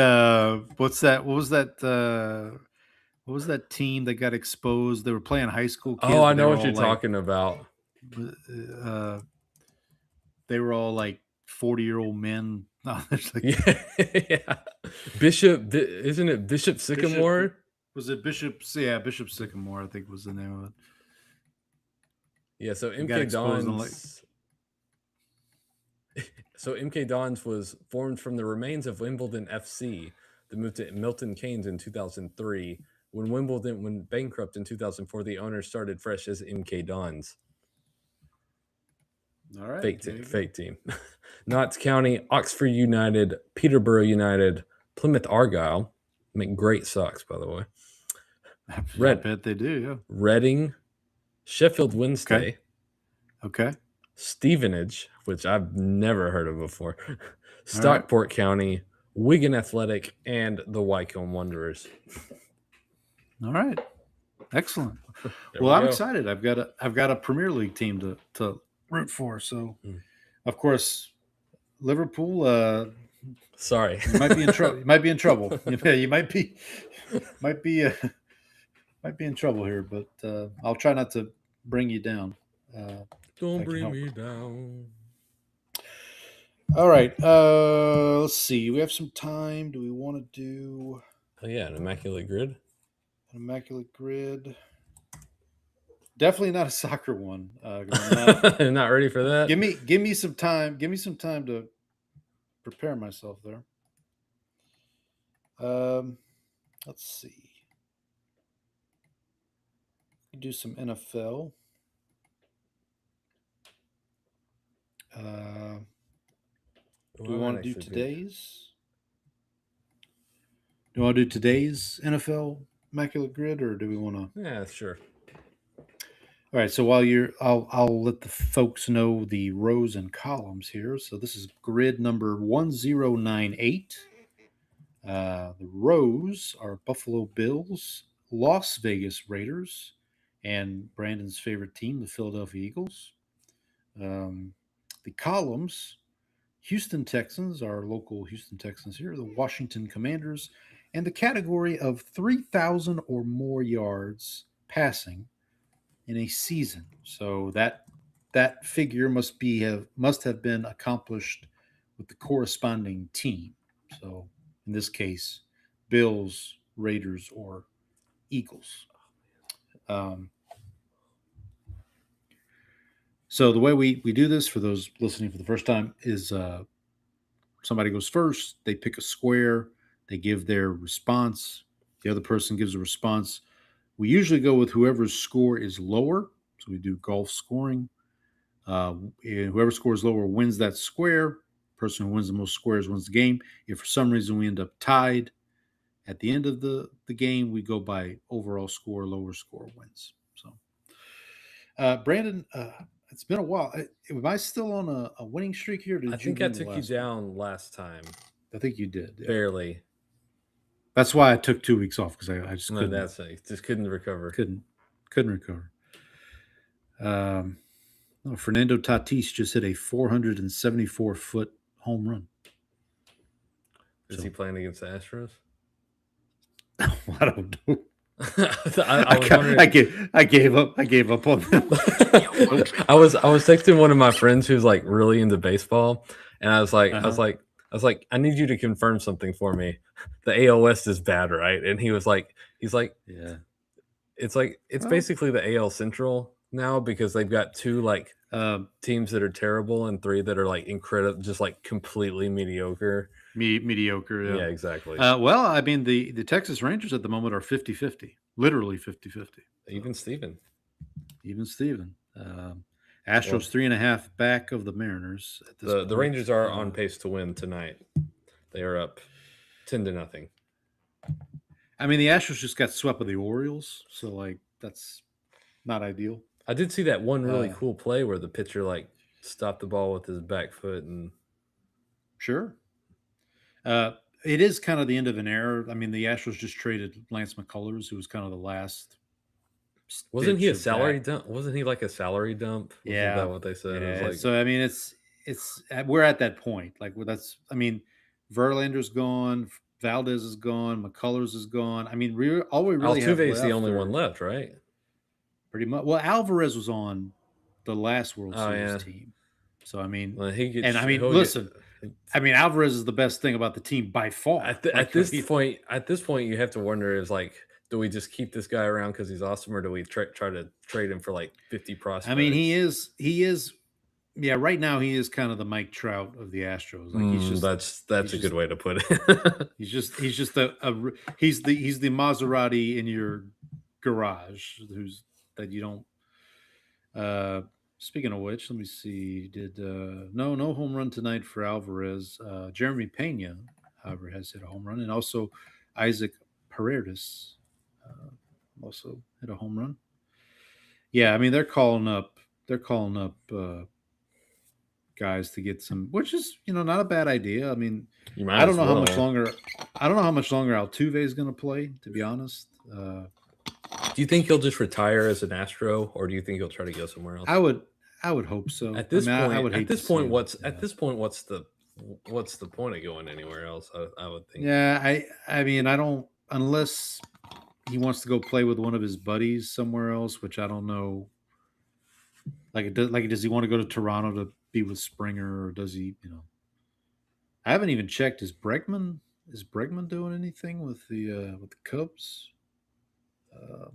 what's that? What was that team that got exposed? They were playing high school kids. Oh, I but they know were what you're all, like, talking about. They were all like 40-year-old men. No, there's like, Yeah. Isn't it Bishop Sycamore? was it Bishop's? Yeah, Bishop Sycamore, I think was the name of it. Yeah, so got MK exposed and, Dons. So MK Dons was formed from the remains of Wimbledon FC that moved to Milton Keynes in 2003. When Wimbledon went bankrupt in 2004, the owners started fresh as MK Dons. All right. Fake team. Notts County, Oxford United, Peterborough United, Plymouth Argyle. Make great socks, by the way. I Red- bet they do, yeah. Reading, Sheffield Wednesday, Okay. Stevenage, which I've never heard of before, Stockport County, Wigan Athletic, and the Wycombe Wanderers. All right. Excellent. There Well, we I'm go. excited. I've got a Premier League team to root for. So, Mm. of course, Liverpool. Sorry. You might be in trouble. You might be in trouble. Yeah, you might be in trouble here. But I'll try not to bring you down. Don't I can bring help. me down. All right. Let's see. We have some time. Do we want to do Oh, yeah, an immaculate grid. an immaculate grid? Definitely not a soccer one. 'Cause I'm not, Not ready for that. give me some time. Give me some time to prepare myself there. Let's see. Do some NFL. Do we want to do today's? Do you want to do today's NFL immaculate grid, or do we want to? Yeah, sure. All right. So while I'll let the folks know the rows and columns here. So this is grid number 1098. The rows are Buffalo Bills, Las Vegas Raiders, and Brandon's favorite team, the Philadelphia Eagles. The columns, Houston Texans, our local Houston Texans here, the Washington Commanders, and the category of 3,000 or more yards passing in a season. So that figure must have been accomplished with the corresponding team. So in this case, Bills, Raiders, or Eagles. So the way we do this, for those listening for the first time, is somebody goes first. They pick a square. They give their response. The other person gives a response. We usually go with whoever's score is lower. So we do golf scoring. And whoever scores lower wins that square. Person who wins the most squares wins the game. If for some reason we end up tied at the end of the game, we go by overall score. Lower score wins. So, Brandon, I It's been a while. Am I still on a winning streak here? I think I took you down last time. I think you did. Yeah. Barely. That's why I took 2 weeks off because I just No, couldn't. that's it. Just couldn't recover. Couldn't recover. No, Fernando Tatis just hit a 474-foot home run. Is he playing against the Astros? I don't know. I was wondering. I gave up. I gave up on them. I was texting one of my friends who's like really into baseball, and I was like, I need you to confirm something for me. The AL West is bad, right? And he's like, Yeah. It's basically the AL Central now because they've got 2 like teams that are terrible and 3 that are like incredible, just like completely mediocre. Mediocre. Yeah, Yeah, exactly. Well, I mean, the Texas Rangers at the moment are 50-50, literally 50-50. Even Steven. Astros 3.5 back of the Mariners. At this The point. Rangers are on pace to win tonight. They are up 10-0. I mean, the Astros just got swept by the Orioles, so like that's not ideal. I did see that one really cool play where the pitcher like stopped the ball with his back foot and Sure. It is kind of the end of an era. I mean, the Astros just traded Lance McCullers, who was kind of the last. wasn't he a stitch of salary that. dump? Wasn't he like a salary dump? Wasn't Yeah. that what they said? It was Yeah, like, so I mean, it's we're at that point. Like that's. I mean, Verlander's gone, Valdez is gone, McCullers is gone. I mean, all we really have Altuve's the left only are one left, right? pretty much. Well, Alvarez was on the last World Oh, Series yeah. team, so I mean, Well, he gets, and I mean, he'll listen. get- I mean, Alvarez is the best thing about the team by far. at this point, you have to wonder is like, do we just keep this guy around because he's awesome, or do we try to trade him for like 50 prospects? I mean, he is. Yeah, right now he is kind of the Mike Trout of the Astros. Like he's just that's a he's good way to put it. he's just he's the Maserati in your garage that you don't. Speaking of which, let me see. Did no home run tonight for Alvarez. Jeremy Pena, however, has hit a home run, and also Isaac Paredes also hit a home run. Yeah, I mean they're calling up guys to get some, which is not a bad idea. I mean, I don't know how much longer. I don't know how much longer Altuve is going to play. To be honest, Do you think he'll just retire as an Astro, or do you think he'll try to go somewhere else? I would hope so. At this point, I would hate at this to point, see what's the point of going anywhere else? I would think. Yeah, I mean, I don't, unless he wants to go play with one of his buddies somewhere else, which I don't know. Does he want to go to Toronto to be with Springer, or does he? I haven't even checked. Is Bregman doing anything with the Cubs? I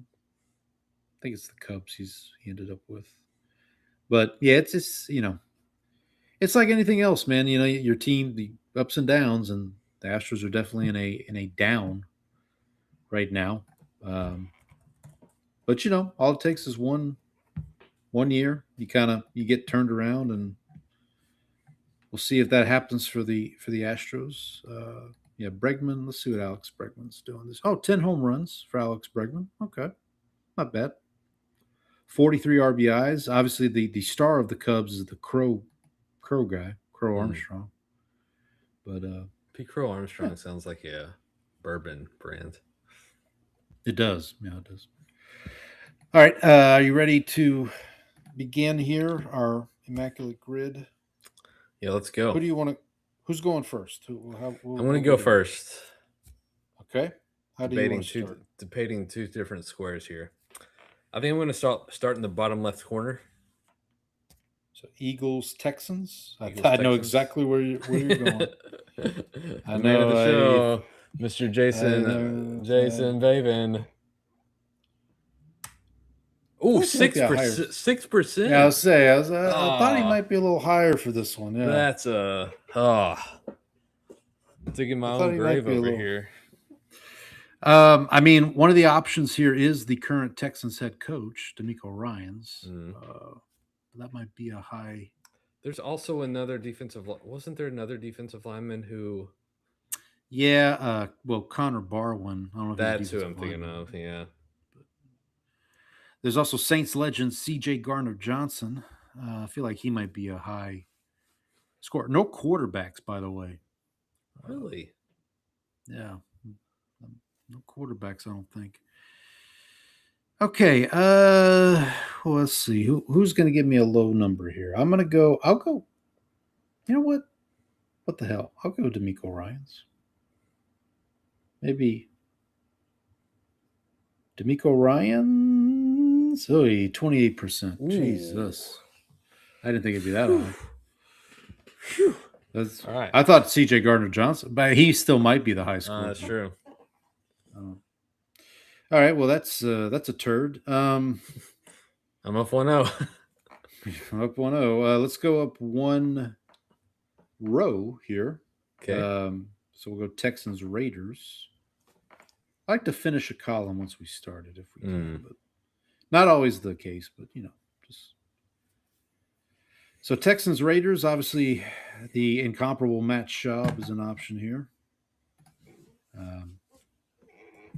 think it's the Cubs he ended up with. But yeah, it's just it's like anything else, man. Your team, the ups and downs, and the Astros are definitely in a down right now. But all it takes is one year. You get turned around, and we'll see if that happens for the Astros. Yeah, Bregman. Let's see what Alex Bregman's doing. 10 home runs for Alex Bregman. Okay, not bad. 43 RBIs. Obviously, the star of the Cubs is the Crow guy, Crow Armstrong. But Pete Crow Armstrong sounds like a bourbon brand. It does. Yeah, it does. All right. Are you ready to begin here? Our immaculate grid. Yeah, let's go. Who do you want to? Who's going first? I'm going to go first. Okay. How do you want to start? Debating 2 different squares here. I think I'm going to start in the bottom left corner. So Eagles, Texans. I know Texans. exactly where you're going. I know the show, Mr. Jason Baven. Oh, 6%. 6%. Yeah, I thought he might be a little higher for this one. Yeah, that's digging my own grave over here. I mean, one of the options here is the current Texans head coach, D'Amico Ryans. That might be a high. There's also another defensive. Wasn't there another defensive lineman who? Yeah. Well, Connor Barwin. I don't know if that's who I'm thinking of. Yeah. There's also Saints legend C.J. Gardner-Johnson. I feel like he might be a high score. No quarterbacks, by the way. Really? Yeah. No quarterbacks, I don't think. Okay. Well, let's see. Who's going to give me a low number here? I'll go. You know what? What the hell? I'll go D'Amico Ryans. Maybe D'Amico Ryans. Oh, 28%. Jesus. I didn't think it'd be that high. That's All right. I thought CJ Gardner Johnson, but he still might be the high score. That's true. All right, well that's a turd. I'm up 1-0. Up 1-0. Let's go up one row here. Okay. So we'll go Texans Raiders. I like to finish a column once we started, if we can, but not always the case. But just so Texans Raiders. Obviously, the incomparable Matt Schaub is an option here.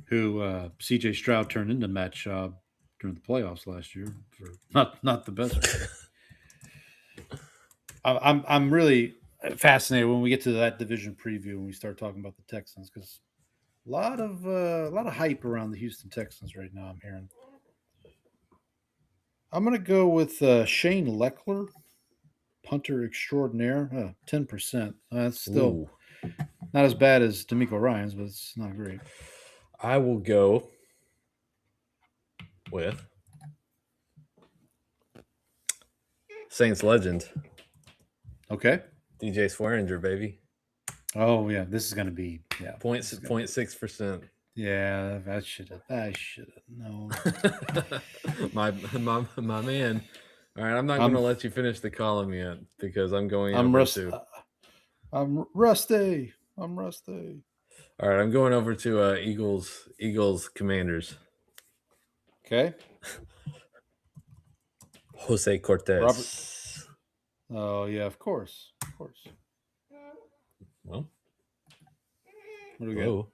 Who C.J. Stroud turned into Matt Schaub during the playoffs last year for not the best. I'm really fascinated when we get to that division preview when we start talking about the Texans, because a lot of hype around the Houston Texans right now. I'm hearing. I'm going to go with Shane Leckler, punter extraordinaire, 10%. That's still not as bad as D'Amico Ryans, but it's not great. I will go with Saints legend. Okay. DJ Swearinger, baby. Oh yeah, this is going to be 0.6%. Yeah, I should have known. my man. All right, I'm not going to let you finish the column yet because I'm going. I'm rusty. I'm rusty. All right, I'm going over to Eagles Commanders. Okay. Jose Cortez. Robert. Oh yeah, of course. Well, what do we got?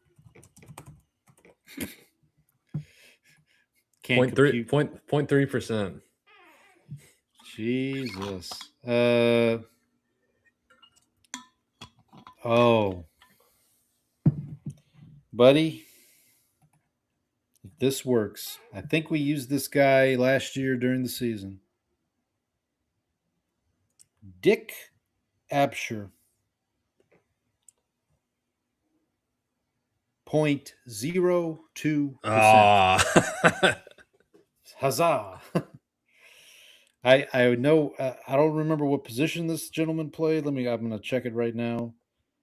0.3%. Jesus. Oh, buddy. If this works, I think we used this guy last year during the season. Dick Absher. 0.02%. Huzzah. I know I don't remember what position this gentleman played. I'm going to check it right now.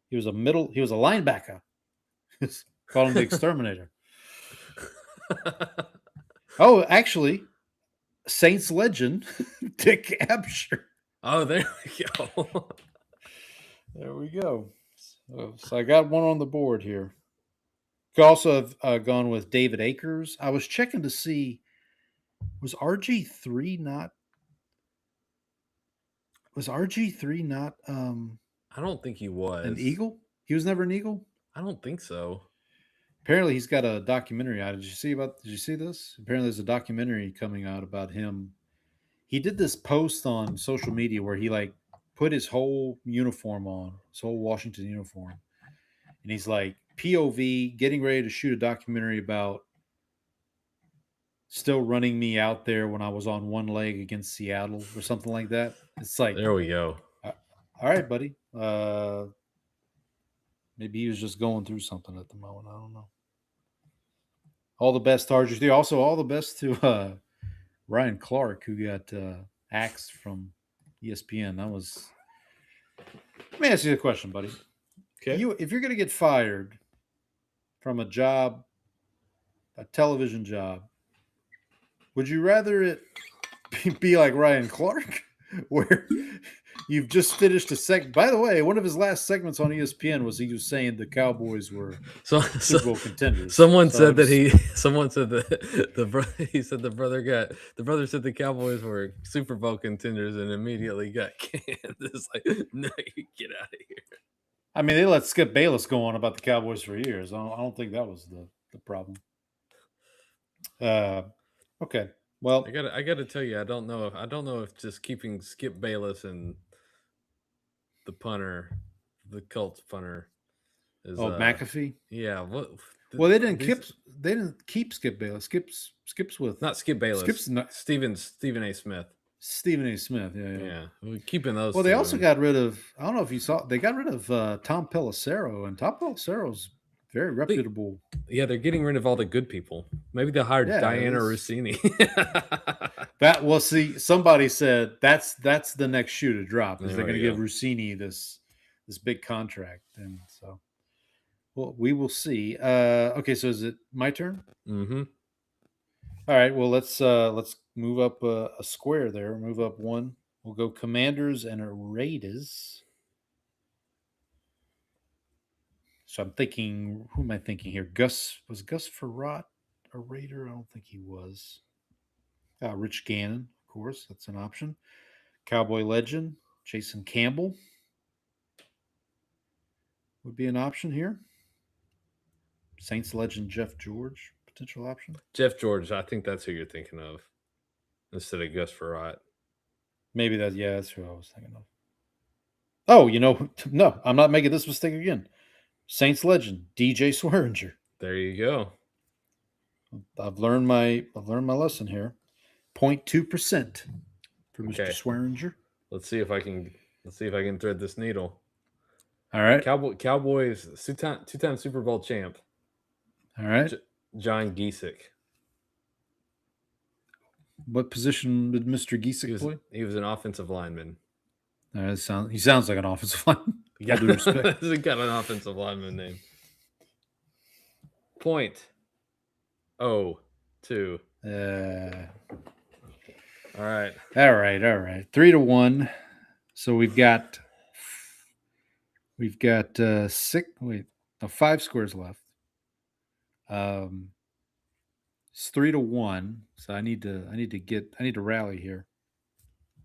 He was a linebacker. Call him the exterminator. Oh, actually, Saints legend, Dick Absher. Oh, there we go. There we go. So I got one on the board here. Could also have gone with David Akers. I was checking to see, was RG3 not? I don't think he was an Eagle. He was never an Eagle. I don't think so. Apparently, he's got a documentary out. Did you see this? Apparently, there's a documentary coming out about him. He did this post on social media where he put his whole uniform on, his whole Washington uniform, and he's like POV, getting ready to shoot a documentary about still running me out there when I was on one leg against Seattle or something like that. It's like, there we go. All right, buddy. Maybe he was just going through something at the moment. I don't know. All the best to RG3. Also, all the best to Ryan Clark, who got axed from ESPN. Let me ask you a question, buddy. Okay. If you're going to get fired from a job, a television job, would you rather it be like Ryan Clark, where you've just finished a segment? By the way, one of his last segments on ESPN was he was saying the Cowboys were Super Bowl contenders. Someone said that he said the brother said the Cowboys were Super Bowl contenders and immediately got canned. It's like, no, you get out of here. I mean, they let Skip Bayless go on about the Cowboys for years. I don't think that was the problem. Okay. Well, I gotta tell you, I don't know if just keeping Skip Bayless and the punter, the Colts punter, is McAfee. yeah. Well, These, they didn't keep Skip Bayless. Skip's with not Skip Bayless. Skip's not Stephen A. Smith. Stephen A. Smith. Yeah. Yeah, we're keeping those. Well, they two, also and got rid of. I don't know if you saw. They got rid of Tom Pelissero, and Tom Pelissero's very reputable. yeah, they're getting rid of all the good people. Maybe they'll hire Yeah, Diana it's- Rossini. That well, see, somebody said that's the next shoe to drop. Is There they're going to we give go. Rossini this big contract, and so well, we will see. Okay, so is it my turn? Mm-hmm. All right. Well, let's move up a square there. Move up one. We'll go Commanders and Raiders. So I'm thinking, who am I thinking here? Gus Frerotte a Raider? I don't think he was. Rich Gannon, of course, that's an option. Cowboy legend Jason Campbell would be an option here. Saints legend Jeff George, potential option. Jeff George, I think that's who you're thinking of instead of Gus Frerotte. Maybe that's who I was thinking of. Oh, no, I'm not making this mistake again. Saints legend DJ Swearinger. There you go. I've learned my lesson here. 0.2% for Mr. Okay. Swearinger. Let's see if I can thread this needle. All right. Cowboys two-time Super Bowl champ All right. John Giesick. What position did Mr. Giesick play? He was an offensive lineman. He sounds like an offensive lineman. All due respect. He got an offensive lineman name. Point. 2. All right. 3-1. So we've got 5 squares left. It's 3-1. So I need to rally here.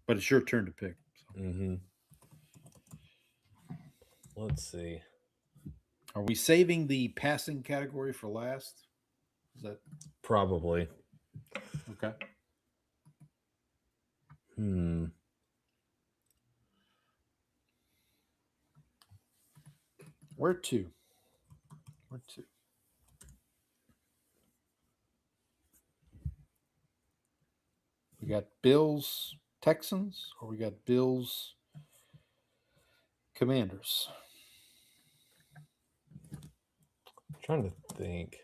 But it's your turn to pick. So. Mm-hmm. Let's see. Are we saving the passing category for last? Is that Probably. okay? Where to? We got Bills, Texans, or we got Bills, Commanders? I'm trying to think.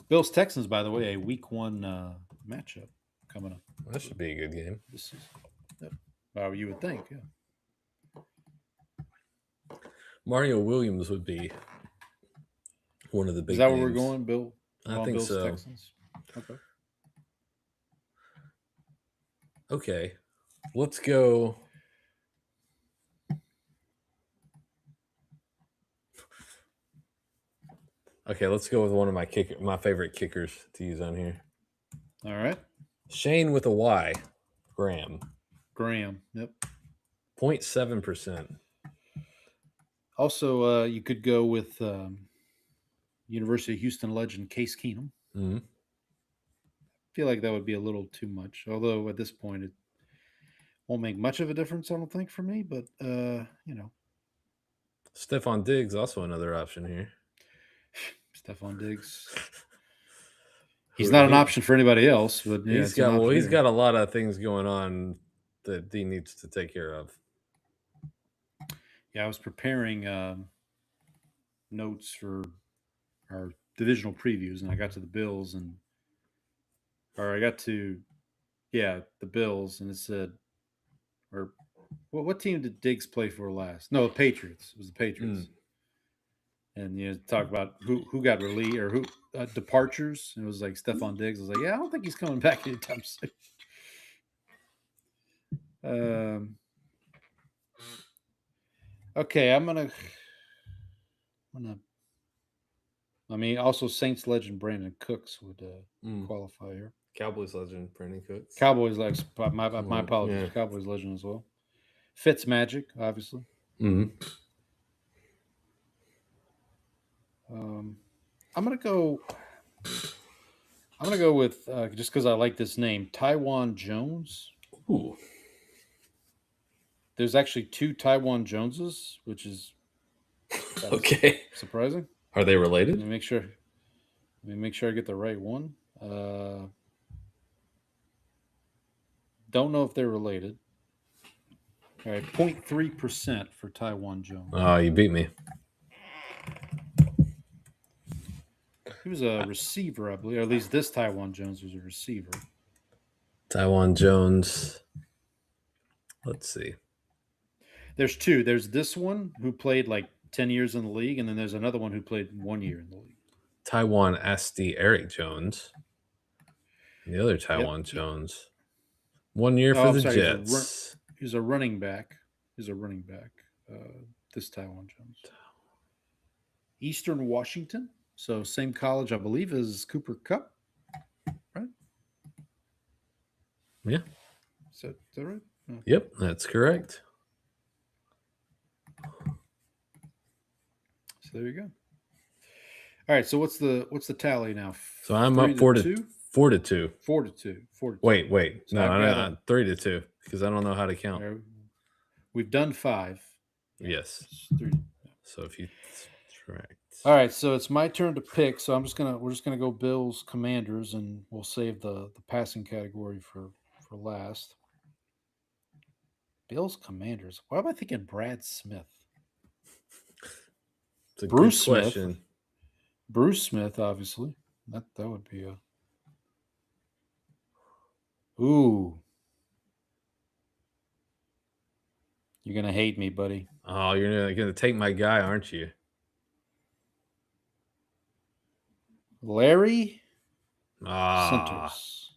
Bills, Texans, by the way, a week 1 matchup coming up. That should be a good game. Well, you would think, yeah. Mario Williams would be one of the big Is that games. where we're going, Bill? I think Bills, so. Texans? Okay. Let's go. Okay, let's go with one of my favorite kickers to use on here. All right. Shane with a Y. Graham. Yep. 0.7%. Also, you could go with University of Houston legend Case Keenum. Mm-hmm. I feel like that would be a little too much. Although at this point, it won't make much of a difference, I don't think, for me. But, Stephon Diggs, also another option here. Stephon Diggs. He's not an option for anybody else, but yeah, he's got a lot of things going on that he needs to take care of. Yeah, I was preparing notes for our divisional previews, and I got to the Bills, the Bills, and it said, or what team did Diggs play for last? No, the Patriots. It was the Patriots. And talk about who got released or who departures. And it was like Stephon Diggs. I was like, yeah, I don't think he's coming back anytime soon. Okay, I'm gonna. Also Saints legend Brandon Cooks would qualify here. Cowboys legend Brandon Cooks. Cowboys legend. My apologies. Yeah. Cowboys legend as well. Fitz Magic, obviously. Mm-hmm. I'm gonna go. I'm going to go with, just because I like this name, Taiwan Jones. Ooh. There's actually 2 Taiwan Joneses, which is Okay. surprising. Are they related? Let me make sure I get the right one. Don't know if they're related. All right, 0.3% for Taiwan Jones. Oh, you beat me. He was a receiver, I believe. Or at least this Taiwan Jones was a receiver. Taiwan Jones. Let's see. There's 2. There's this one who played like 10 years in the league, and then there's another one who played 1 year in the league. Taiwan SD Eric Jones. And the other Taiwan Jones. 1 year for the Jets. He's a running back. This Taiwan Jones. Eastern Washington. So same college, I believe, as Cooper Kupp. Right? Yeah. Is that right? No. Yep, that's correct. So there you go. All right. So what's the tally now? So I'm up 4-2. 4-2. 4-2. Wait. So No, 3-2 because I don't know how to count. Right. We've done 5. Yes. It's 3. So if you subtract. All right, so it's my turn to pick. So we're just gonna go Bills Commanders, and we'll save the passing category for last. Bills Commanders. Why am I thinking Brad Smith? It's a Bruce good Smith. question. Bruce Smith, obviously. That would be a. Ooh. You're gonna hate me, buddy. Oh, you're gonna take my guy, aren't you? Larry Ah, Centers.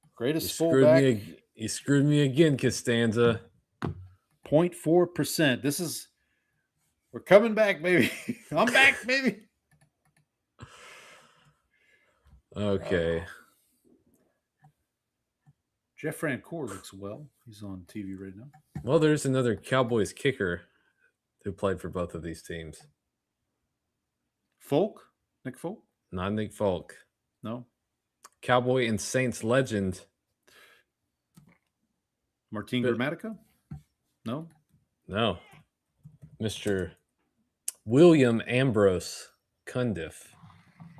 you Greatest screwed fullback. me. You screwed me again, Costanza. 0.4%. We're coming back, baby. I'm back, baby. Okay. Jeff Francoeur looks well. He's on TV right now. Well, there's another Cowboys kicker who played for both of these teams. Nick Folk? Not Nick Folk. No. Cowboy and Saints legend. Martin But- Gramatica? No. No. Mr. William Ambrose Cundiff,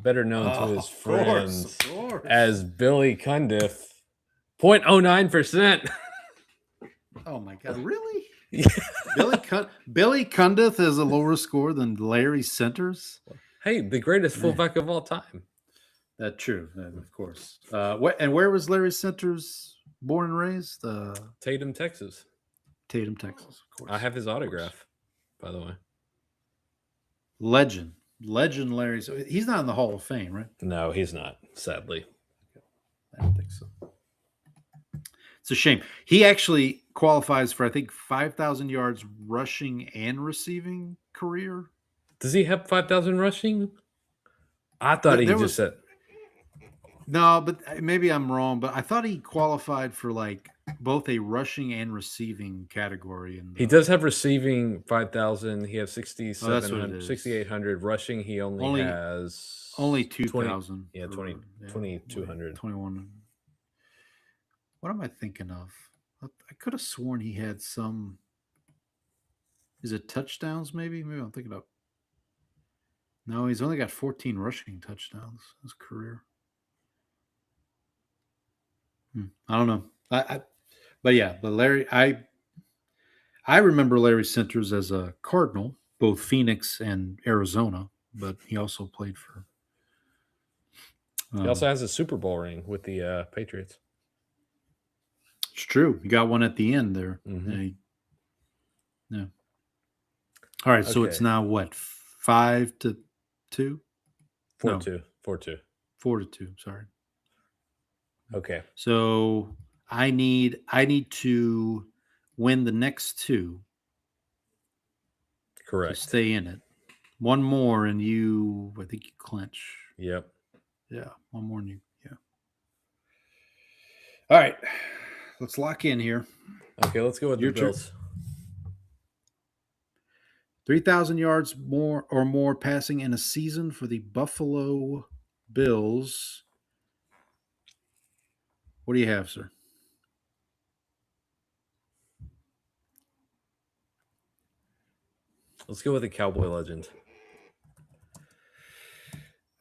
better known to his friends Of course. as Billy Cundiff. 0.09%. Oh my God! Really? Yeah. Billy Cundiff has a lower score than Larry Centers. Hey, the greatest fullback of all time. That's true, of course. Where was Larry Centers born and raised? Tatum, Texas. Tatum, Texas. Of course. I have his autograph, by the way. Legend Larry. So he's not in the Hall of Fame, right? No, he's not, sadly. I don't think so. It's a shame. He actually qualifies for, I think, 5,000 yards rushing and receiving career. Does he have 5,000 rushing? I thought he just said. No, but maybe I'm wrong. But I thought he qualified for like both a rushing and receiving category. He does have receiving 5,000. He has 6,700, 6,800. Rushing, he only has 2,000. Yeah, 2,200. 21. What am I thinking of? I could have sworn he had some. Is it touchdowns? Maybe I'm thinking of. No, he's only got 14 rushing touchdowns in his career. I don't know. But Larry, I remember Larry Centers as a Cardinal, both Phoenix and Arizona, but he also played for. He also has a Super Bowl ring with the Patriots. It's true. He got one at the end there. Mhm. Yeah. All right. So it's now what? 5-2? 4-2. 4-2. 4-2. Sorry. Okay. So I need to win the next 2. Correct. To stay in it. One more and I think you clinch. Yep. Yeah. One more and you. Yeah. All right. Let's lock in here. Okay, let's go with Your the turn. Bills. 3,000 yards more passing in a season for the Buffalo Bills. What do you have, sir? Let's go with a Cowboy legend.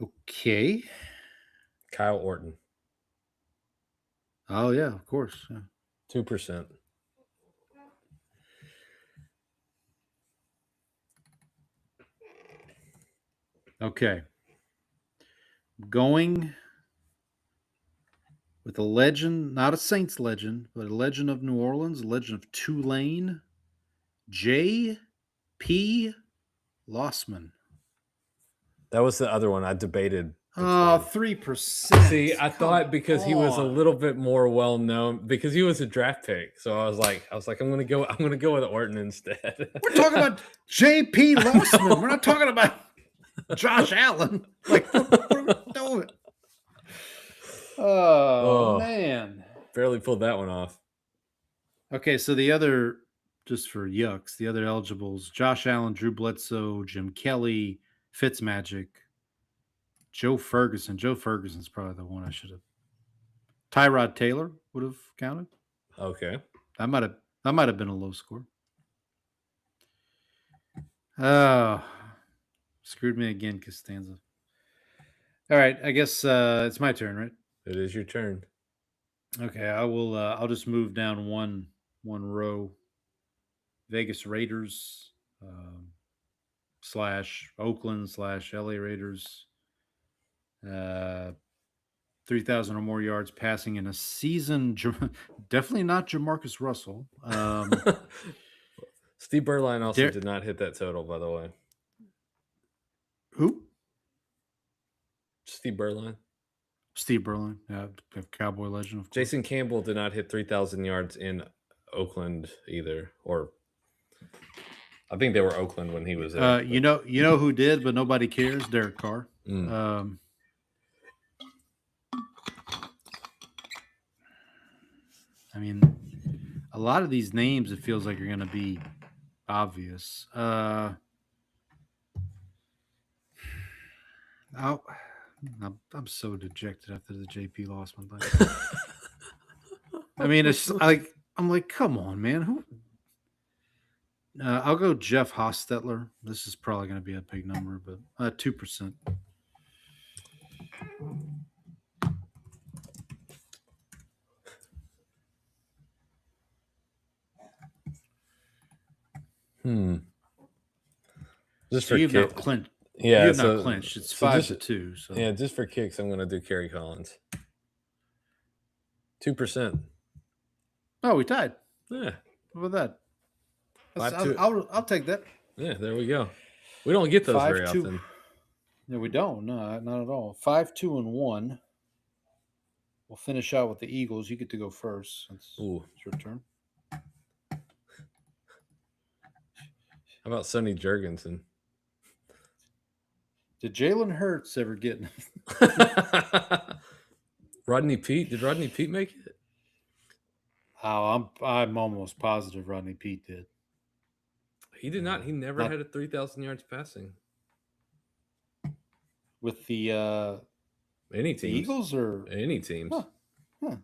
Okay. Kyle Orton. Oh yeah, of course. Yeah. 2%. Okay. Going with a legend, not a Saints legend, but a legend of New Orleans, a legend of Tulane, J.P. Lossman. That was the other one I debated. Oh, 3%. See, I thought because he was a little bit more well known because he was a draft pick. So I was like, I'm gonna go with Orton instead. We're talking about J.P. Lossman. We're not talking about Josh Allen. Like, what are we doing? Oh, man. Barely pulled that one off. Okay, so the other, just for yucks, the other eligibles: Josh Allen, Drew Bledsoe, Jim Kelly, Fitzmagic, Joe Ferguson. Joe Ferguson's probably the one I should have. Tyrod Taylor would have counted. Okay. That might have been a low score. Oh, screwed me again, Costanza. All right, I guess it's my turn, right? It is your turn. Okay, I will. I'll just move down one row. Vegas Raiders / Oakland / LA Raiders. 3,000 or more yards passing in a season. Definitely not Jamarcus Russell. Steve Berline also did not hit that total, by the way. Who? Steve Berline. Steve Berline, Cowboy legend. Of course. Jason Campbell did not hit 3,000 yards in Oakland either, or I think they were Oakland when he was there. You know who did, but nobody cares. Derek Carr. I mean, a lot of these names, it feels like are going to be obvious. I'm so dejected after the JP Lossman thing. I mean, it's like I'm like, come on, man. Who? I'll go Jeff Hostetler. This is probably going to be a big number, but 2%. Just so for you've kicks. not clinched. Yeah, you have not clinched. It's 5-2. So yeah, just for kicks, I'm going to do Kerry Collins. 2%. Oh, we tied. Yeah. What about that? I'll take that. Yeah, there we go. We don't get those very often. No, we don't. No, not at all. 5-2-1. We'll finish out with the Eagles. You get to go first. It's your turn. How about Sonny Jurgensen? Did Jalen Hurts ever get Rodney Peete? Did Rodney Peete make it? Oh, I'm almost positive Rodney Peete did. He did not. He never had a 3,000 yards passing. With the any teams. The Eagles or any teams. Huh,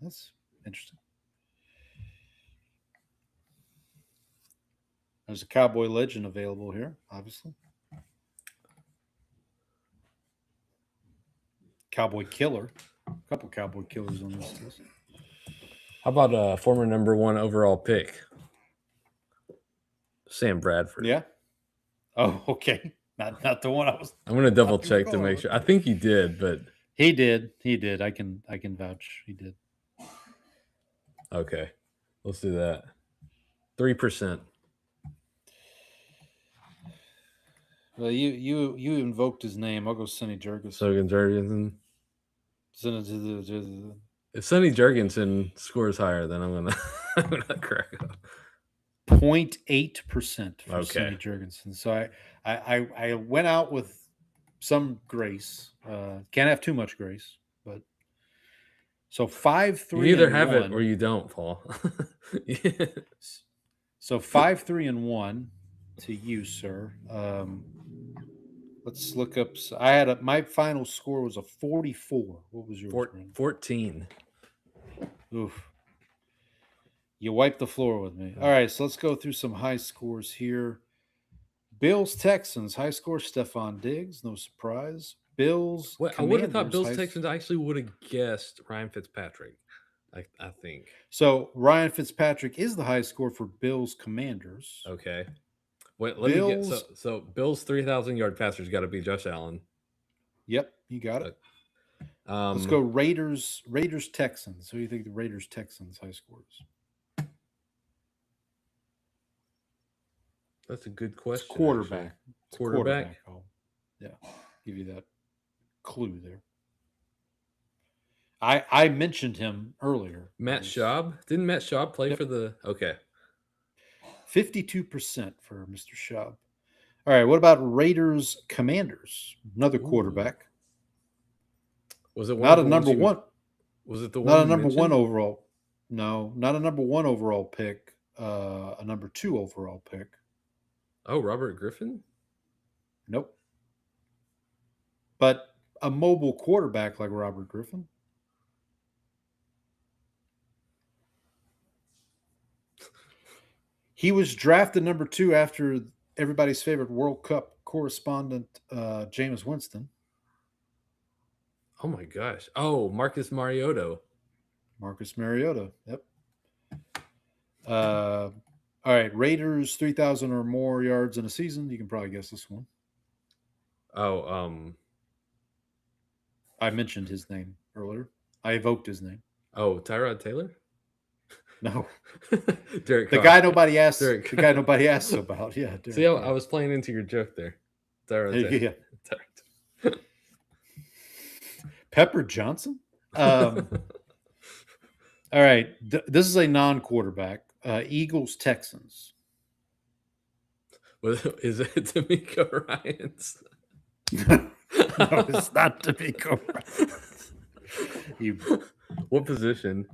that's interesting. There's a Cowboy legend available here, obviously. Cowboy killer. A couple Cowboy killers on this list. How about a former number 1 overall pick? Sam Bradford. Yeah. Oh, okay. Not the one I was. I'm going to double check to make sure. I think he did, but he did. I can vouch. He did. Okay. Let's do that. 3%. Well, you invoked his name. I'll go Sonny Jurgensen. If Sonny Jurgensen scores higher, then I'm gonna crack up. 0.8% for Sonny Jurgensen. So I went out with some grace. Can't have too much grace, but so 5-3. You either have it or you don't, Paul. Yeah. So 5-3-1 to you, sir. Let's look up. I had my final score was a 44. What was yours? 14. Oof. You wiped the floor with me. All right, so let's go through some high scores here. Bills Texans high score Stephon Diggs, no surprise. Bills What I would have thought Commanders Bills high- Texans. I actually would have guessed Ryan Fitzpatrick. I think. So Ryan Fitzpatrick is the high score for Bills Commanders. Okay. Wait, let me get Bills- so Bills 3,000-yard passer's got to be Josh Allen. Yep, you got it. Um, Let's go Raiders Texans. Who do you think the Raiders Texans high scores? That's a good question. It's quarterback. actually. It's a Quarterback? Yeah, give you that clue there. I mentioned him earlier. Matt Schaub. Didn't Matt Schaub play Yep. for the? Okay. 52% for Mr. Schaub. All right, what about Raiders Commanders? Another quarterback. Was it one Not of a the ones number you- one. Was it the one? Not a you number one mentioned? overall. No, not a number one overall pick. A number two overall pick. Oh, Robert Griffin. Nope. But a mobile quarterback like Robert Griffin. He was drafted number two after everybody's favorite World Cup correspondent, James Winston. Oh my gosh. Oh, Marcus Mariota. Marcus Mariota. Yep. All right. Raiders, 3,000 or more yards in a season. You can probably guess this one. Oh, I mentioned his name earlier. I evoked his name. oh, Tyrod Taylor. No. Derek The Carr. guy nobody asks. Derek The guy nobody asks about. Yeah. Derek See, I Carr. was playing into your joke there. Tyrod Taylor. Yeah. Tyrod. Pepper Johnson. All right. This is a non-quarterback. Eagles Texans. Is it D'Amico Ryans? No, it's not D'Amico. You What position?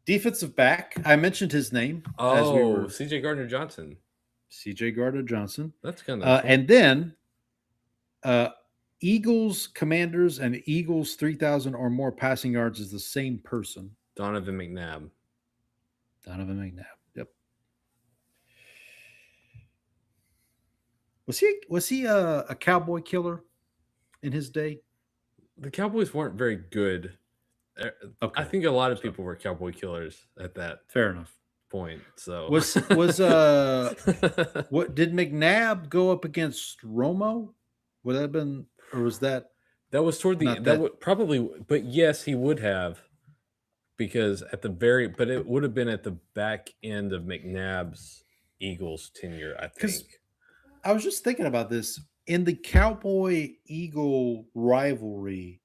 defensive back. I mentioned his name as we Oh, were. CJ Gardner Johnson. C.J. Gardner Johnson. That's kind of And then Eagles Commanders and Eagles 3,000 or more passing yards is the same person. Donovan McNabb. Donovan McNabb. Yep. Was he a cowboy killer in his day? The Cowboys weren't very good. Okay. I think a lot of people were Cowboy killers at that Fair enough. point. So Was what did McNabb go up against Romo? Would that have been, or was that that was toward the Not that that- would probably, but yes, he would have, because at the but it would have been at the back end of McNabb's Eagles tenure, I 'Cause- think. I was just thinking about this in the Cowboy Eagle rivalry.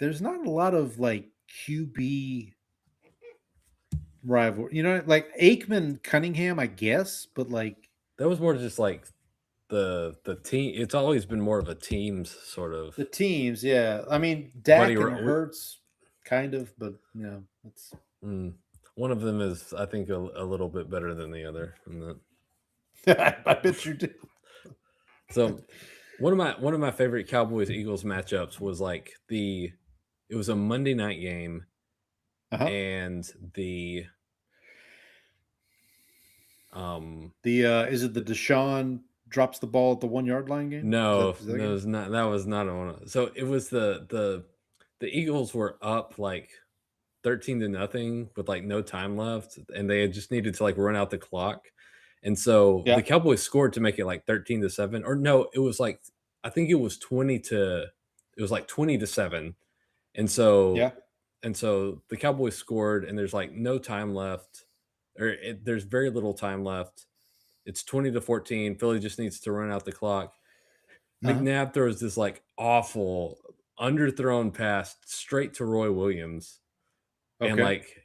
There's not a lot of like QB rivalry, like Aikman Cunningham, I guess, but like That was more just like the team. It's always been more of a teams sort of. the teams, yeah. I mean, Dak Buddy and Ro- Hurts, kind of, but it's One of them is, I think, a little bit better than the other. And I bet you do. so one of my favorite Cowboys Eagles matchups was like it was a Monday night game, Uh-huh. and the Is it the Deshaun drops the ball at the 1 yard line game? no, Is that the that game? was not that was not a one. So it was the Eagles were up like 13-0 with like no time left, and they just needed to like run out the clock. And so Yeah. the Cowboys scored to make it like 13-7, or no, it was like, I think it was 20-7. And so Yeah. the Cowboys scored, and there's like no time left, or there's very little time left. It's 20-14. Philly just needs to run out the clock. Uh-huh. McNabb throws this like awful underthrown pass straight to Roy Williams. And Okay. like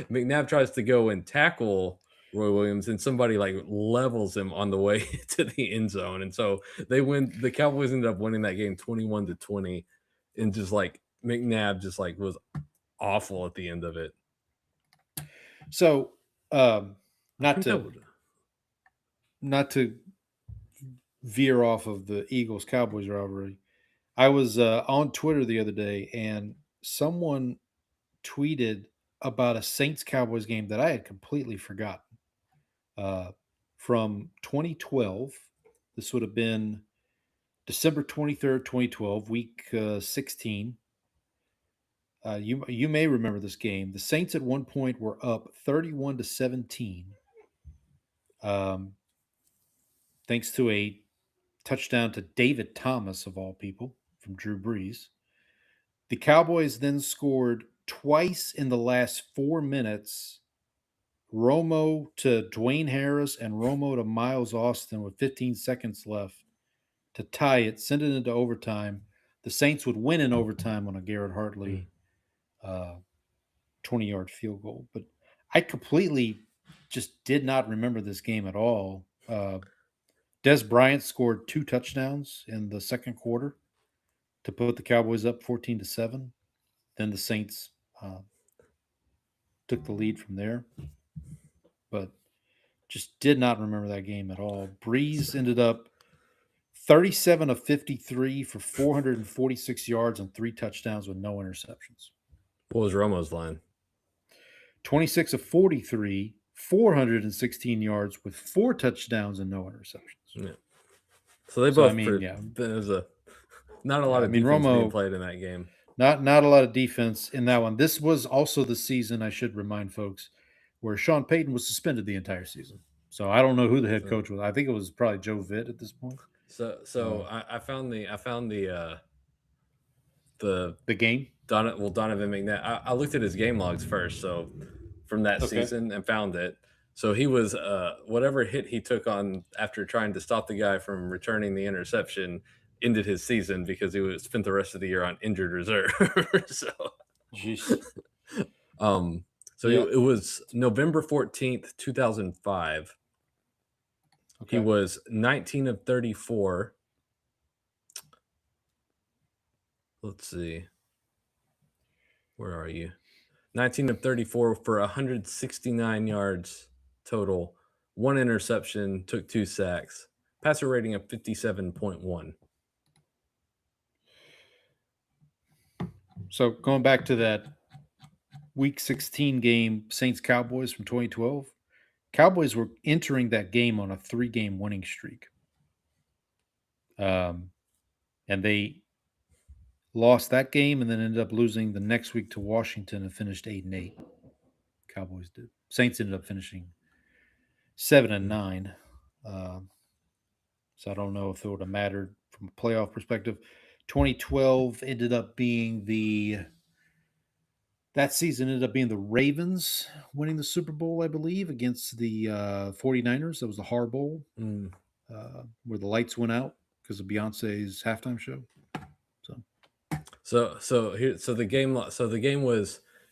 McNabb tries to go and tackle Roy Williams, and somebody like levels him on the way to the end zone. And so they win. The Cowboys ended up winning that game 21-20. And just like McNabb just like was awful at the end of it. So, I not think to that would- not to veer off of the Eagles Cowboys rivalry, I was on Twitter the other day, and someone tweeted about a Saints Cowboys game that I had completely forgotten. From 2012. This would have been December 23rd, 2012, week 16. You may remember this game. The Saints at one point were up 31-17. Thanks to a touchdown to David Thomas, of all people, from Drew Brees. The Cowboys then scored twice in the last 4 minutes. Romo to Dwayne Harris and Romo to Miles Austin with 15 seconds left to tie it, send it into overtime. The Saints would win in overtime on a Garrett Hartley 20-yard field goal. But I completely just did not remember this game at all. Des Bryant scored 2 touchdowns in the second quarter to put the Cowboys up 14-7. Then the Saints took the lead from there. But just did not remember that game at all. Brees ended up 37 of 53 for 446 yards and 3 touchdowns with no interceptions. What was Romo's line? 26 of 43, 416 yards with 4 touchdowns and no interceptions. Yeah. So they both. There's not a lot of defense being played in that game. Not a lot of defense in that one. This was also the season, I should remind folks, where Sean Payton was suspended the entire season. So I don't know who the head coach was. I think it was probably Joe Vitt at this point. So I found the game. Donovan McNabb. I looked at his game logs first, so from that season, and found it. So he was whatever hit he took on after trying to stop the guy from returning the interception ended his season because he spent the rest of the year on injured reserve. It was November 14th, 2005. Okay. He was 19 of 34. Let's see. Where are you? 19 of 34 for 169 yards total. 1 interception, took 2 sacks. Passer rating of 57.1. So going back to that Week 16 game, Saints-Cowboys from 2012, Cowboys were entering that game on a 3-game winning streak. And they lost that game and then ended up losing the next week to Washington and finished 8-8. Cowboys did. Saints ended up finishing 7-9. So I don't know if it would have mattered from a playoff perspective. 2012 ended up being that season ended up being the Ravens winning the Super Bowl, I believe, against the 49ers. That was the Har Bowl, where the lights went out because of Beyonce's halftime show. So the game was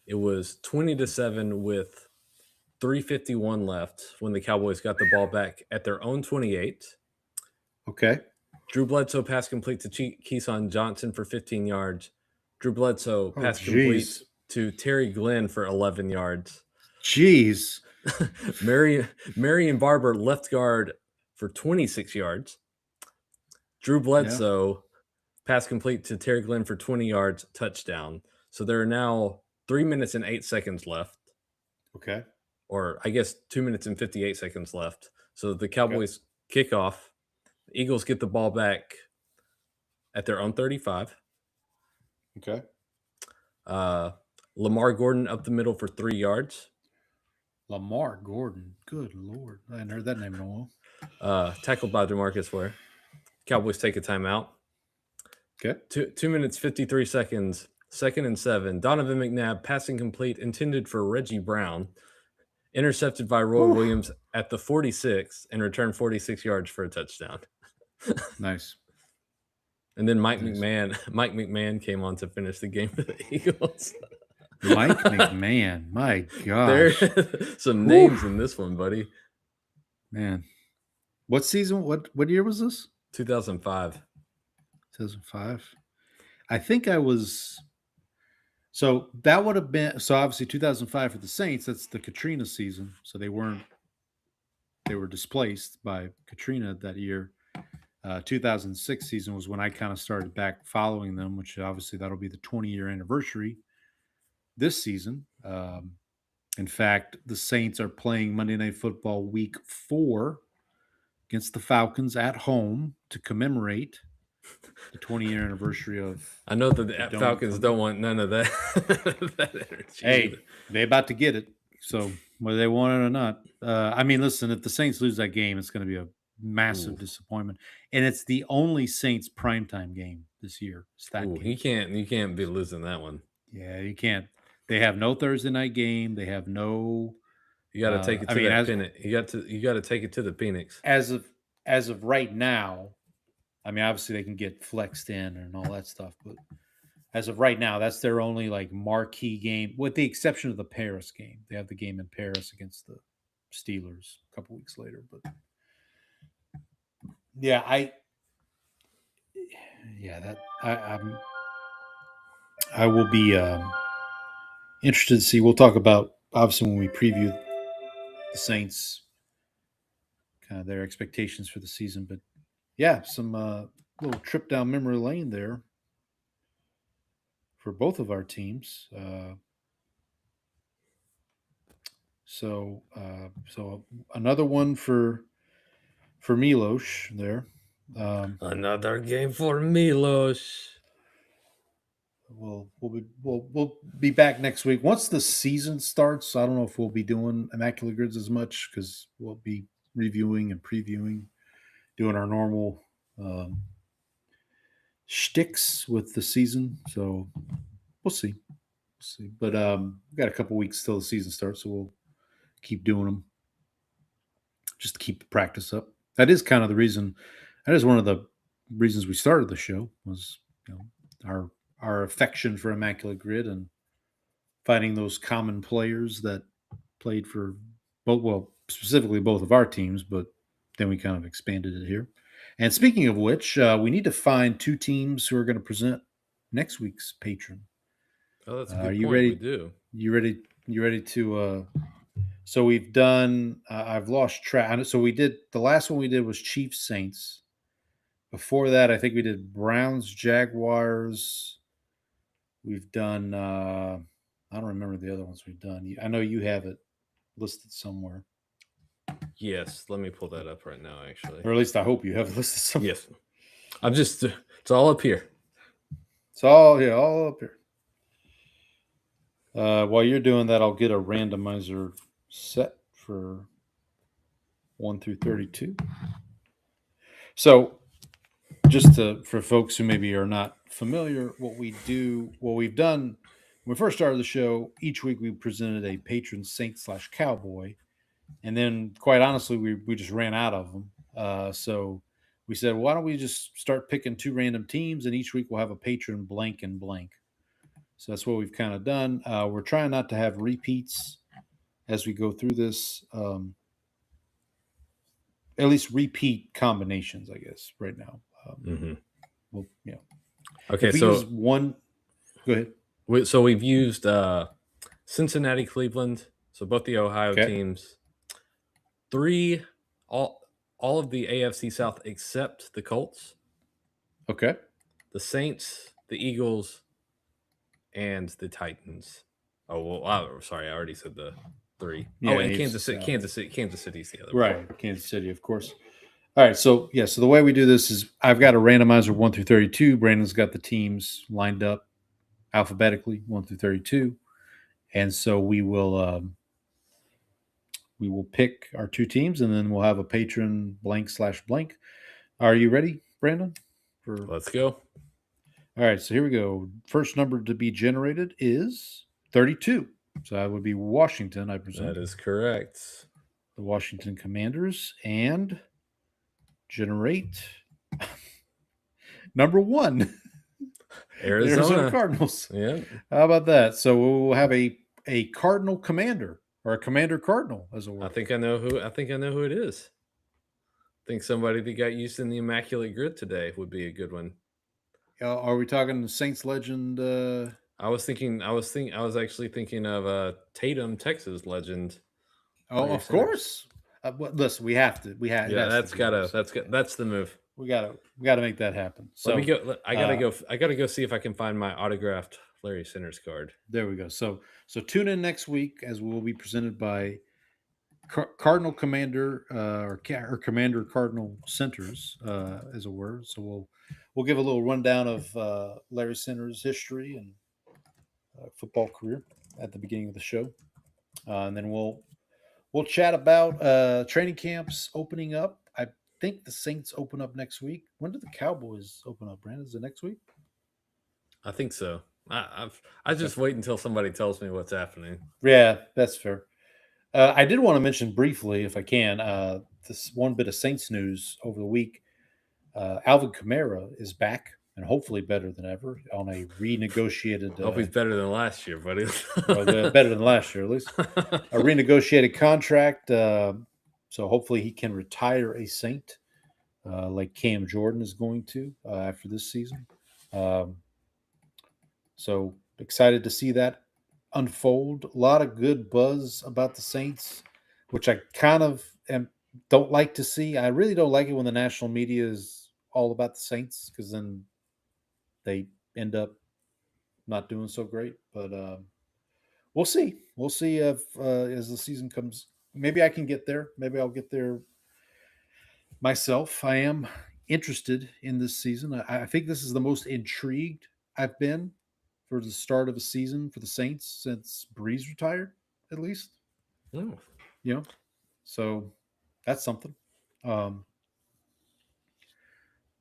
20-7 with 3:51 left when the Cowboys got the ball back at their own 28. Okay. Drew Bledsoe pass complete to Keyshawn Johnson for 15 yards. Drew Bledsoe pass complete to Terry Glenn for 11 yards. Jeez. Marion Barber left guard for 26 yards. Drew Bledsoe pass complete to Terry Glenn for 20 yards, touchdown. So there are now 3 minutes and 8 seconds left. Okay. Or I guess 2 minutes and 58 seconds left. So the Cowboys kick off. The Eagles get the ball back at their own 35. Okay. Lamar Gordon up the middle for 3 yards. Lamar Gordon. Good Lord. I hadn't heard that name in a while. Tackled by DeMarcus Ware. Cowboys take a timeout. Okay. 2 minutes, 53 seconds. 2nd and 7. Donovan McNabb passing complete intended for Reggie Brown. Intercepted by Roy Williams at the 46 and returned 46 yards for a touchdown. Nice. And then Mike McMahon came on to finish the game for the Eagles. Mike McMahon. My gosh. There's some names in this one, buddy. Man. What season? What year was this? 2005. 2005. I think I was. So that would have been. So obviously 2005 for the Saints. That's the Katrina season. So they were displaced by Katrina that year. 2006 season was when I kind of started back following them, which obviously that'll be the 20-year anniversary this season. In fact, the Saints are playing Monday Night Football Week 4 against the Falcons at home to commemorate the 20-year anniversary of. I know that the Falcons don't want none of that. that energy. Hey, they're about to get it. So whether they want it or not, I mean, listen, if the Saints lose that game, it's going to be a massive disappointment, and it's the only Saints primetime game this year. You can't be losing that one. Yeah, you can't. They have no Thursday night game. They have no. You got to take it to that Phoenix. You got to take it to the Phoenix. As of right now, I mean, obviously they can get flexed in and all that stuff, but as of right now, that's their only like marquee game, with the exception of the Paris game. They have the game in Paris against the Steelers a couple weeks later, but yeah, I will be interested to see. We'll talk about obviously when we preview the Saints, kind of their expectations for the season, but yeah, some little trip down memory lane there for both of our teams. So another one for Milos there. Another game for Milos. We'll be back next week once the season starts. I don't know if we'll be doing Immaculate Grids as much because we'll be reviewing and previewing, doing our normal shticks with the season. So we'll see. But we've got a couple weeks till the season starts, so we'll keep doing them just to keep the practice up. That is kind of the reason. That is one of the reasons we started the show, was our affection for Immaculate Grid and finding those common players that played for specifically both of our teams, but then we kind of expanded it here. And speaking of which, we need to find two teams who are going to present next week's patron. Oh, that's a good are you point. ready? We do. You ready to? So we've done. I've lost track. So we did. The last one we did was Chiefs Saints. Before that, I think we did Browns Jaguars. We've done. I don't remember the other ones we've done. I know you have it listed somewhere. Yes, let me pull that up right now, actually. Or at least I hope you have it listed somewhere. Yes. It's all up here. It's all up here. While you're doing that, I'll get a randomizer set for 1 through 32. So just for folks who maybe are not familiar, what we've done when we first started the show, each week we presented a patron saint / cowboy. And then quite honestly, we just ran out of them. So we said, why don't we just start picking two random teams, and each week we'll have a patron blank and blank. So that's what we've kind of done. We're trying not to have repeats as we go through this. At least repeat combinations, I guess, right now. Well, yeah. Okay, so one. Go ahead. So we've used Cincinnati, Cleveland. So both the Ohio teams. 3, all of the AFC South except the Colts. Okay. The Saints, the Eagles, and the Titans. Sorry, I already said the 3. Yeah, and Kansas City's the other one. Right, Kansas City, of course. All right, so the way we do this is I've got a randomizer 1 through 32. Brandon's got the teams lined up alphabetically 1 through 32, and so we will pick our two teams, and then we'll have a patron blank / blank. Are you ready, Brandon? Let's go. All right, so here we go. First number to be generated is 32. So that would be Washington, I presume. That is correct. The Washington Commanders. And generate number 1. Arizona Cardinals. Yeah. How about that? So we'll have a Cardinal Commander, or a Commander Cardinal, as it were. I think I know who it is. I think somebody that got used in the Immaculate Grid today would be a good one. Are we talking Saints legend? I was actually thinking of Tatum, Texas legend. Oh, of course. Listen, we have to. Yeah, that's the move. We gotta make that happen. So I gotta go see if I can find my autographed Larry Centers card. There we go. So tune in next week as we will be presented by Cardinal Commander or Commander Cardinal Centers, as it were. So we'll give a little rundown of Larry Centers' history and football career at the beginning of the show, and then we'll chat about training camps opening up. I think the Saints open up next week. When do the Cowboys open up, Brandon? Is it next week? I think so. I just wait until somebody tells me what's happening. Yeah, that's fair. I did want to mention briefly, if I can, this one bit of Saints news over the week. Alvin Kamara is back and hopefully better than ever on a renegotiated. I hope he's better than last year, buddy. Better than last year, at least. A renegotiated contract. So hopefully he can retire a Saint like Cam Jordan is going to after this season. So excited to see that unfold. A lot of good buzz about the Saints, which I kind of don't like to see. I really don't like it when the national media is all about the Saints, because then they end up not doing so great. But we'll see. We'll see if as the season comes. Maybe I can get there. Maybe I'll get there myself. I am interested in this season. I think this is the most intrigued I've been for the start of a season for the Saints since Breeze retired, at least. Oh. You know, so that's something.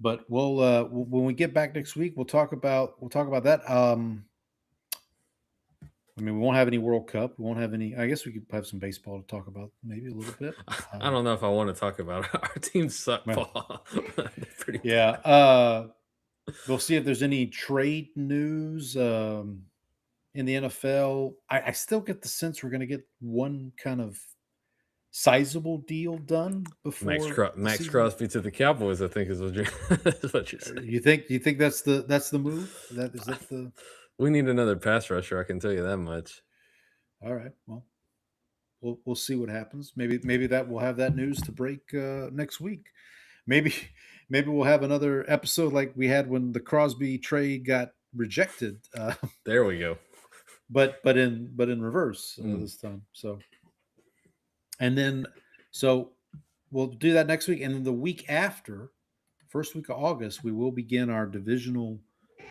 But we'll when we get back next week, we'll talk about that. I mean, we won't have any World Cup. We won't have any. I guess we could have some baseball to talk about, maybe a little bit. I don't know if I want to talk about it. Our team suck ball. Yeah. We'll see if there's any trade news in the NFL. I still get the sense we're going to get one kind of sizable deal done before Max Crosby to the Cowboys, I think is what you're saying. You think that's the move? Is that the? We need another pass rusher. I can tell you that much. All right. Well, we'll see what happens. Maybe that we'll have that news to break next week. Maybe we'll have another episode like we had when the Crosby trade got rejected. There we go. But in reverse this time. So, and then we'll do that next week, and then the week after, first week of August, we will begin our divisional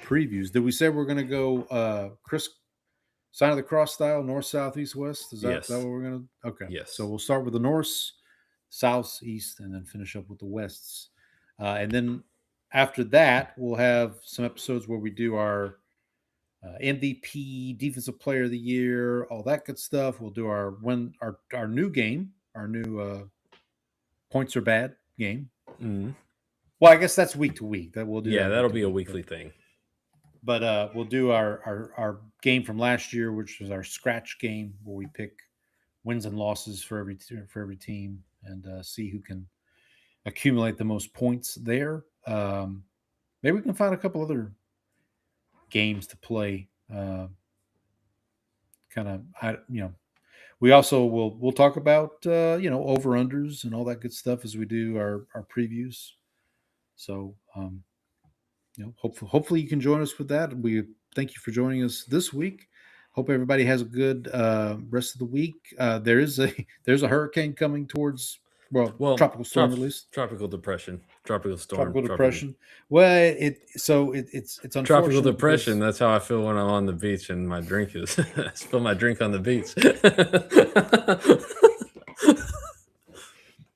previews. Did we say we're going to go Chris Sign of the Cross style, north, south, east, west? Is that what we're going to? Okay. Yes. So we'll start with the north, south, east, and then finish up with the wests. And then after that, we'll have some episodes where we do our MVP, Defensive Player of the Year, all that good stuff. We'll do our new game, our new Points Are Bad game. Mm-hmm. Well, I guess that's week to week. That we'll do. Yeah, that'll be a weekly thing. But we'll do our game from last year, which was our scratch game, where we pick wins and losses for every team and see who can accumulate the most points there. Maybe we can find a couple other games to play. We also we'll talk about over unders and all that good stuff as we do our previews. So hopefully you can join us with that. We thank you for joining us this week. Hope everybody has a good rest of the week. There's a hurricane coming towards tropical storm at least. Tropical depression. Tropical storm. Tropical depression. Well, it's unfortunate. Tropical depression. That's how I feel when I'm on the beach and my drink is. I spill my drink on the beach.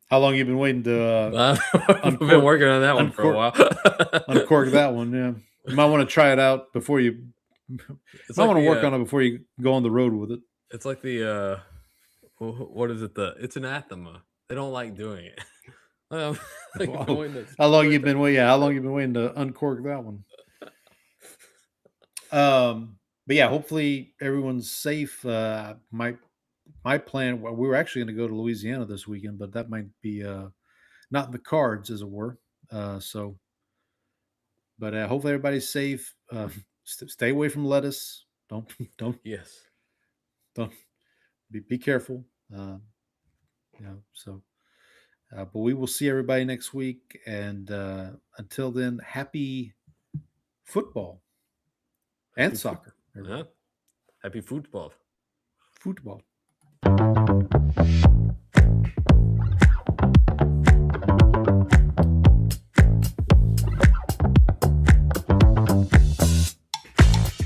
How long you been waiting to? I've been working on that one for a while. Uncork that one. Yeah, you might want to try it out before you. I want to work on it before you go on the road with it. It's like the what is it? It's anathema. They don't like doing it. How long you been waiting? Yeah, how long you been waiting to uncork that one? But yeah, hopefully everyone's safe. My plan. Well, we were actually going to go to Louisiana this weekend, but that might be not in the cards, as it were. But hopefully everybody's safe. Stay away from lettuce. Don't. Yes. Don't be careful. But we will see everybody next week. And until then, happy football and soccer. Yeah. Happy football. Football.